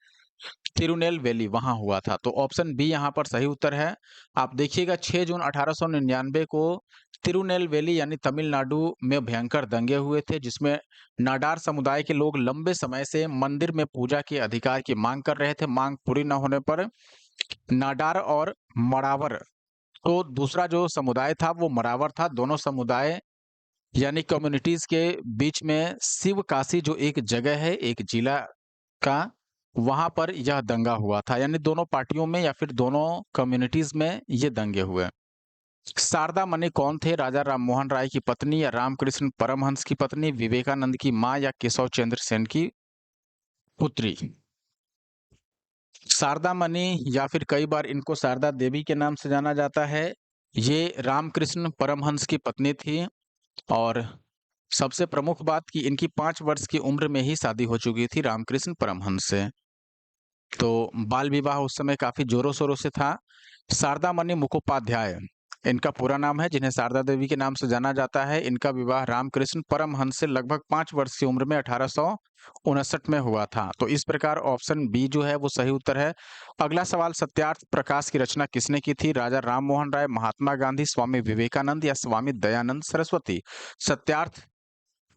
तिरुनेलवेली, वहां हुआ था, तो ऑप्शन बी यहाँ पर सही उत्तर है। आप देखिएगा, 6 जून 1899 को तिरुनेलवेली यानी तमिलनाडु में भयंकर दंगे हुए थे, जिसमें नाडार समुदाय के लोग लंबे समय से मंदिर में पूजा के अधिकार की मांग कर रहे थे। मांग पूरी न होने पर नाडार और मरावर, तो दूसरा जो समुदाय था वो मरावर था। दोनों समुदाय यानी कम्युनिटीज के बीच में शिवकाशी जो एक जगह है, एक जिला का, वहां पर यह दंगा हुआ था। यानी दोनों पार्टियों में या फिर दोनों कम्युनिटीज में ये दंगे हुए। शारदा मणि कौन थे? राजा राममोहन राय की पत्नी, या रामकृष्ण परमहंस की पत्नी, विवेकानंद की मां, या केशव चंद्र सेन की पुत्री? शारदा मणि, या फिर कई बार इनको शारदा देवी के नाम से जाना जाता है, ये रामकृष्ण परमहंस की पत्नी थी। और सबसे प्रमुख बात कि इनकी 5 वर्ष की उम्र में ही शादी हो चुकी थी रामकृष्ण परमहंस से। तो बाल विवाह उस समय काफ़ी ज़ोरों-शोरों से था। शारदा मणि मुखोपाध्याय इनका पूरा नाम है, जिन्हें शारदा देवी के नाम से जाना जाता है। इनका विवाह रामकृष्ण परमहंस से लगभग 5 वर्ष की उम्र में 1859 में हुआ था। तो इस प्रकार ऑप्शन बी जो है वो सही उत्तर है। अगला सवाल, सत्यार्थ प्रकाश की रचना किसने की थी? राजा राम मोहन राय, महात्मा गांधी, स्वामी विवेकानंद या स्वामी दयानंद सरस्वती? सत्यार्थ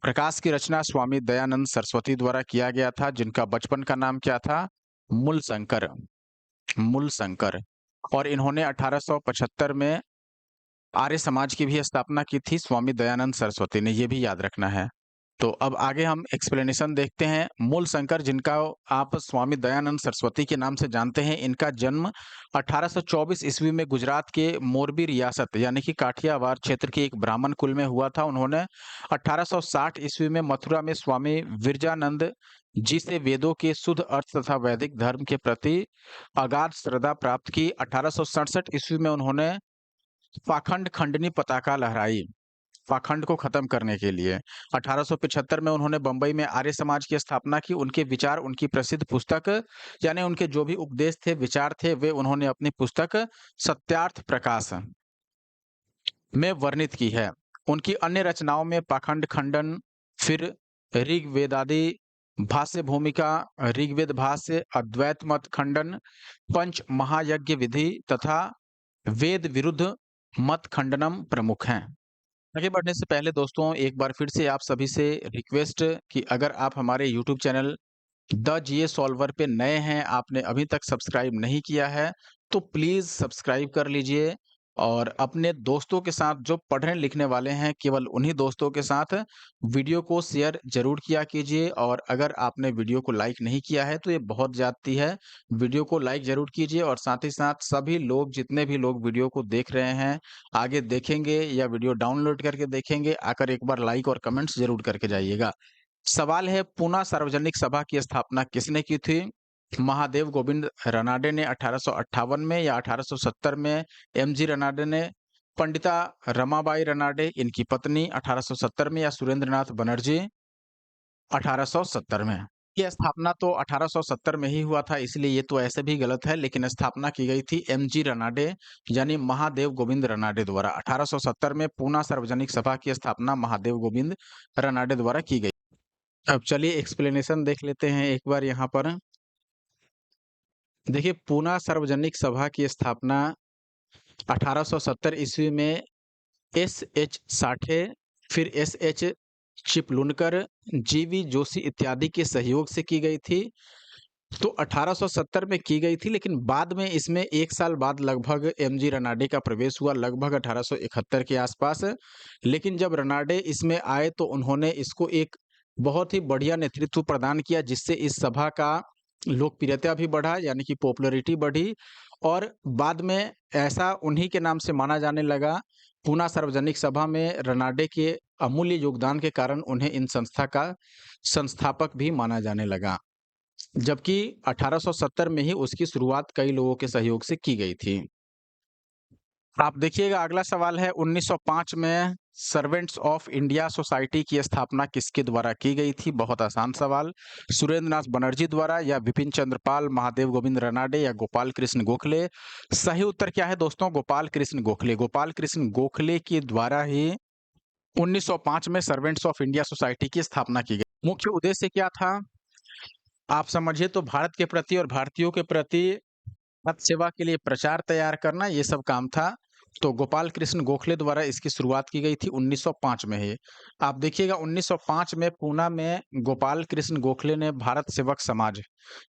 प्रकाश की रचना स्वामी दयानंद सरस्वती द्वारा किया गया था, जिनका बचपन का नाम क्या था? मूलशंकर। मूलशंकर। और इन्होंने 1875 में आर्य समाज की भी स्थापना की थी स्वामी दयानंद सरस्वती ने, ये भी याद रखना है। तो अब आगे हम एक्सप्लेनेशन देखते हैं। मूलशंकर, जिनका आप स्वामी दयानंद सरस्वती के नाम से जानते हैं, इनका जन्म 1824 ईस्वी में गुजरात के मोरबी रियासत यानी कि काठियावाड़ क्षेत्र के एक ब्राह्मण कुल में हुआ था। उन्होंने 1860 ईस्वी में मथुरा में स्वामी विरजानंद जी से वेदों के शुद्ध अर्थ तथा वैदिक धर्म के प्रति अगाध श्रद्धा प्राप्त की। 1867 ईस्वी में उन्होंने पाखंड खंडनी पताका लहराई, पाखंड को खत्म करने के लिए। 1875 में उन्होंने बंबई में आर्य समाज की स्थापना की। उनके विचार उनकी प्रसिद्ध पुस्तक यानी उनके जो भी उपदेश थे, विचार थे, वे उन्होंने अपनी पुस्तक सत्यार्थ प्रकाश में वर्णित की है। उनकी अन्य रचनाओं में पाखंड खंडन, फिर ऋग्वेदादि भाष्य भूमिका, ऋग्वेद भाष्य, अद्वैत मत खंडन, पंच महायज्ञ विधि तथा वेद विरुद्ध मत खंडनम प्रमुख हैं। आगे बढ़ने से पहले दोस्तों एक बार फिर से आप सभी से रिक्वेस्ट कि अगर आप हमारे YouTube channel the GA solver पे नए हैं, आपने अभी तक सब्सक्राइब नहीं किया है, तो प्लीज़ सब्सक्राइब कर लीजिए और अपने दोस्तों के साथ जो पढ़ने लिखने वाले हैं, केवल उन्हीं दोस्तों के साथ वीडियो को शेयर ज़रूर किया कीजिए। और अगर आपने वीडियो को लाइक नहीं किया है, तो ये बहुत ज़्यादती है। वीडियो को लाइक ज़रूर कीजिए और साथ ही साथ सभी लोग, जितने भी लोग वीडियो को देख रहे हैं, आगे देखेंगे या वीडियो डाउनलोड करके देखेंगे, आकर एक बार लाइक और कमेंट्स ज़रूर करके जाइएगा। सवाल है, पूना सार्वजनिक सभा की स्थापना किसने की थी? महादेव गोविंद रनाडे ने 1858 में या 1870 में? एमजी रनाडे ने? पंडिता रमाबाई रनाडे इनकी पत्नी 1870 में या सुरेंद्रनाथ बनर्जी 1870 में? ये स्थापना तो 1870 में ही हुआ था, इसलिए ये तो ऐसे भी गलत है, लेकिन स्थापना की गई थी एमजी रनाडे यानी महादेव गोविंद रनाडे द्वारा। 1870 में पूना सार्वजनिक सभा की स्थापना महादेव गोविंद रनाडे द्वारा की गई। अब चलिए एक्सप्लेनेशन देख लेते हैं एक बार यहाँ पर। देखिए, पूना सार्वजनिक सभा की स्थापना 1870 ईस्वी में एस.एच. साठे, फिर एस.एच. चिपलुनकर, जी.वी. जोशी इत्यादि के सहयोग से की गई थी। तो 1870 में की गई थी, लेकिन बाद में इसमें 1 साल बाद लगभग एमजी रनाडे का प्रवेश हुआ, लगभग 1871 के आसपास। लेकिन जब रनाडे इसमें आए तो उन्होंने इसको एक बहुत ही बढ़िया नेतृत्व प्रदान किया, जिससे इस सभा का लोकप्रियता भी बढ़ा, यानी कि पॉपुलैरिटी बढ़ी। और बाद में ऐसा उन्हीं के नाम से माना जाने लगा। पूना सार्वजनिक सभा में रनाडे के अमूल्य योगदान के कारण उन्हें इन संस्था का संस्थापक भी माना जाने लगा। जबकि 1870 में ही उसकी शुरुआत कई लोगों के सहयोग से की गई थी। आप देखिएगा अगला सवाल है, 1905 में सर्वेंट्स ऑफ इंडिया सोसाइटी की स्थापना किसके द्वारा की गई थी? बहुत आसान सवाल। सुरेंद्रनाथ बनर्जी द्वारा या विपिन चंद्र पाल, महादेव गोविंद रनाडे या गोपाल कृष्ण गोखले? सही उत्तर क्या है दोस्तों? गोपाल कृष्ण गोखले। गोपाल कृष्ण गोखले के द्वारा ही 1905 में सर्वेंट्स ऑफ इंडिया सोसाइटी की स्थापना की गई। मुख्य उद्देश्य क्या था? आप समझिए तो भारत के प्रति और भारतीयों के प्रति मत सेवा के लिए प्रचार तैयार करना, ये सब काम था। तो गोपाल कृष्ण गोखले द्वारा इसकी शुरुआत की गई थी 1905 में ही। आप देखिएगा 1905 में पूना में गोपाल कृष्ण गोखले ने भारत सेवक समाज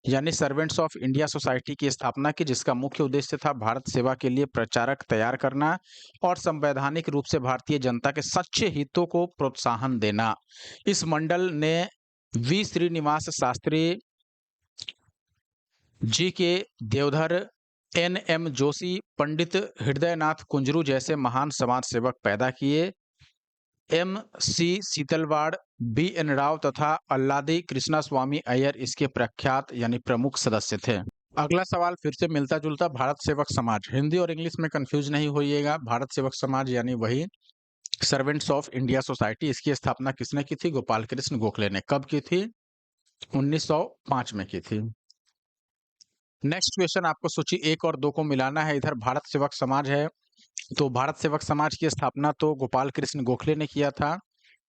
यानी सर्वेंट्स ऑफ इंडिया सोसाइटी की स्थापना की, जिसका मुख्य उद्देश्य था भारत सेवा के लिए प्रचारक तैयार करना और संवैधानिक रूप से भारतीय जनता के सच्चे हितों को प्रोत्साहन देना। इस मंडल ने वी श्रीनिवास शास्त्री, जी के देवधर, एन.एम. जोशी, पंडित हृदयनाथ कुंजरू जैसे महान समाज सेवक पैदा किए। एम.सी. सीतलवाड़, बी.एन. राव तथा अल्लादी कृष्णास्वामी अय्यर इसके प्रख्यात यानी प्रमुख सदस्य थे। अगला सवाल फिर से मिलता जुलता, भारत सेवक समाज। हिंदी और इंग्लिश में कंफ्यूज नहीं होइएगा। भारत सेवक समाज यानी वही सर्वेंट्स ऑफ इंडिया सोसाइटी, इसकी स्थापना किसने की थी? गोपाल कृष्ण गोखले ने। कब की थी? 1905 में की थी। नेक्स्ट क्वेश्चन, आपको सूची 1 और 2 को मिलाना है। इधर भारत सेवक समाज है, तो भारत सेवक समाज की स्थापना तो गोपाल कृष्ण गोखले ने किया था,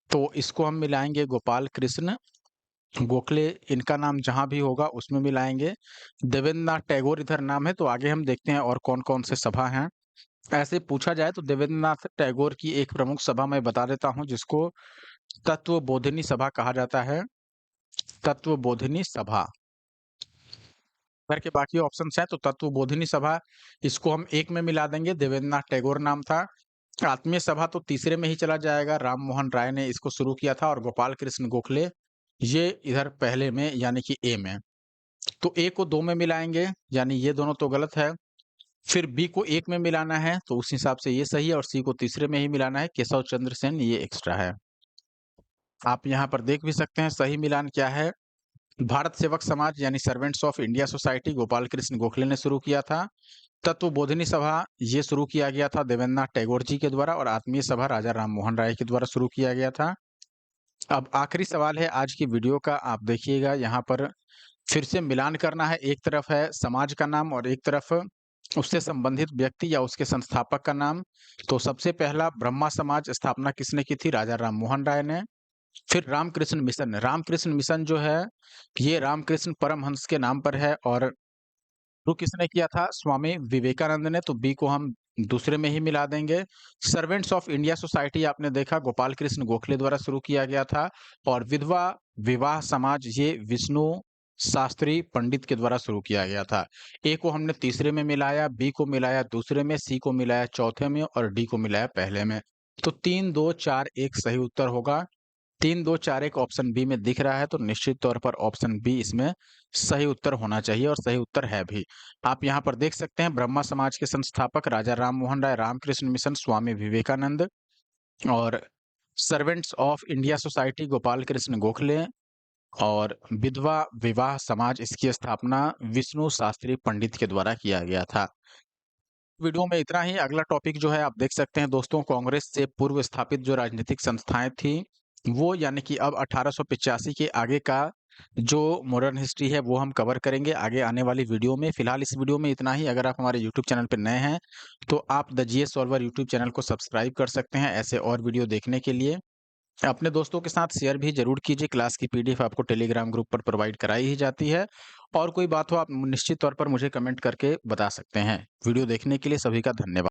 तो इसको हम मिलाएंगे गोपाल कृष्ण गोखले, इनका नाम जहां भी होगा उसमें मिलाएंगे। देवेंद्रनाथ टैगोर इधर नाम है, तो आगे हम देखते हैं और कौन कौन से सभा हैं। ऐसे पूछा जाए तो देवेंद्रनाथ टैगोर की एक प्रमुख सभा मैं बता देता हूं, जिसको तत्वबोधिनी सभा कहा जाता है। तत्वबोधिनी सभा। भर के बाकी ऑप्शंस हैं, तो तत्वबोधिनी सभा, इसको हम एक में मिला देंगे, देवेंद्रनाथ टैगोर नाम था। आत्मीय सभा तो तीसरे में ही चला जाएगा, राम मोहन राय ने इसको शुरू किया था, और गोपाल कृष्ण गोखले ये इधर पहले में यानी कि ए में। तो ए को 2 में मिलाएंगे, यानी ये दोनों तो गलत है। फिर बी को 1 में मिलाना है, तो उस हिसाब से ये सही है, और सी को तीसरे में ही मिलाना है, केशव चंद्र सेन ये एक्स्ट्रा है। आप यहाँ पर देख भी सकते हैं सही मिलान क्या है। भारत सेवक समाज यानी servants of India society Gopal Krishna Gokhale ने शुरू किया था। तत्वबोधिनी सभा ये शुरू किया गया था देवेंद्रनाथ टैगोर जी के द्वारा, और आत्मीय सभा राजा राम मोहन राय के द्वारा शुरू किया गया था। अब आखिरी सवाल है आज की वीडियो का, आप देखिएगा यहाँ पर फिर से मिलान करना है। एक तरफ है समाज का नाम और एक तरफ उससे संबंधित व्यक्ति या उसके संस्थापक का नाम। तो सबसे पहला ब्रह्मा समाज स्थापना किसने की थी? राजा राम मोहन राय ने। फिर रामकृष्ण मिशन, रामकृष्ण मिशन जो है ये रामकृष्ण परमहंस के नाम पर है, और शुरू किसने किया था? स्वामी विवेकानंद ने, तो बी को हम दूसरे में ही मिला देंगे। सर्वेंट्स ऑफ इंडिया सोसाइटी आपने देखा गोपाल कृष्ण गोखले द्वारा शुरू किया गया था, और विधवा विवाह समाज ये विष्णु शास्त्री पंडित के द्वारा शुरू किया गया था। ए को हमने तीसरे में मिलाया, बी को मिलाया दूसरे में, सी को मिलाया चौथे में, और डी को मिलाया पहले में। तो 3 2 4 1 सही उत्तर होगा। 3 2 4 1 ऑप्शन बी में दिख रहा है, तो निश्चित तौर पर ऑप्शन बी इसमें सही उत्तर होना चाहिए, और सही उत्तर है भी। आप यहाँ पर देख सकते हैं ब्रह्मा समाज के संस्थापक राजा राम मोहन राय, रामकृष्ण मिशन स्वामी विवेकानंद, और servants of India society Gopal Krishna Gokhale, और विधवा विवाह समाज इसकी स्थापना विष्णु शास्त्री पंडित के द्वारा किया गया था। वीडियो में इतना ही। अगला टॉपिक जो है आप देख सकते हैं दोस्तों, कांग्रेस से पूर्व स्थापित जो राजनीतिक संस्थाएं थी वो, यानी कि अब 1885 के आगे का जो मॉडर्न हिस्ट्री है वो हम कवर करेंगे आगे आने वाली वीडियो में। फिलहाल इस वीडियो में इतना ही। अगर आप हमारे यूट्यूब चैनल पर नए हैं तो आप the GS solver YouTube channel को सब्सक्राइब कर सकते हैं ऐसे और वीडियो देखने के लिए। अपने दोस्तों के साथ शेयर भी जरूर कीजिए। क्लास की पीडीएफ आपको टेलीग्राम ग्रुप पर प्रोवाइड कराई ही जाती है, और कोई बात हो आप निश्चित तौर पर मुझे कमेंट करके बता सकते हैं। वीडियो देखने के लिए सभी का धन्यवाद।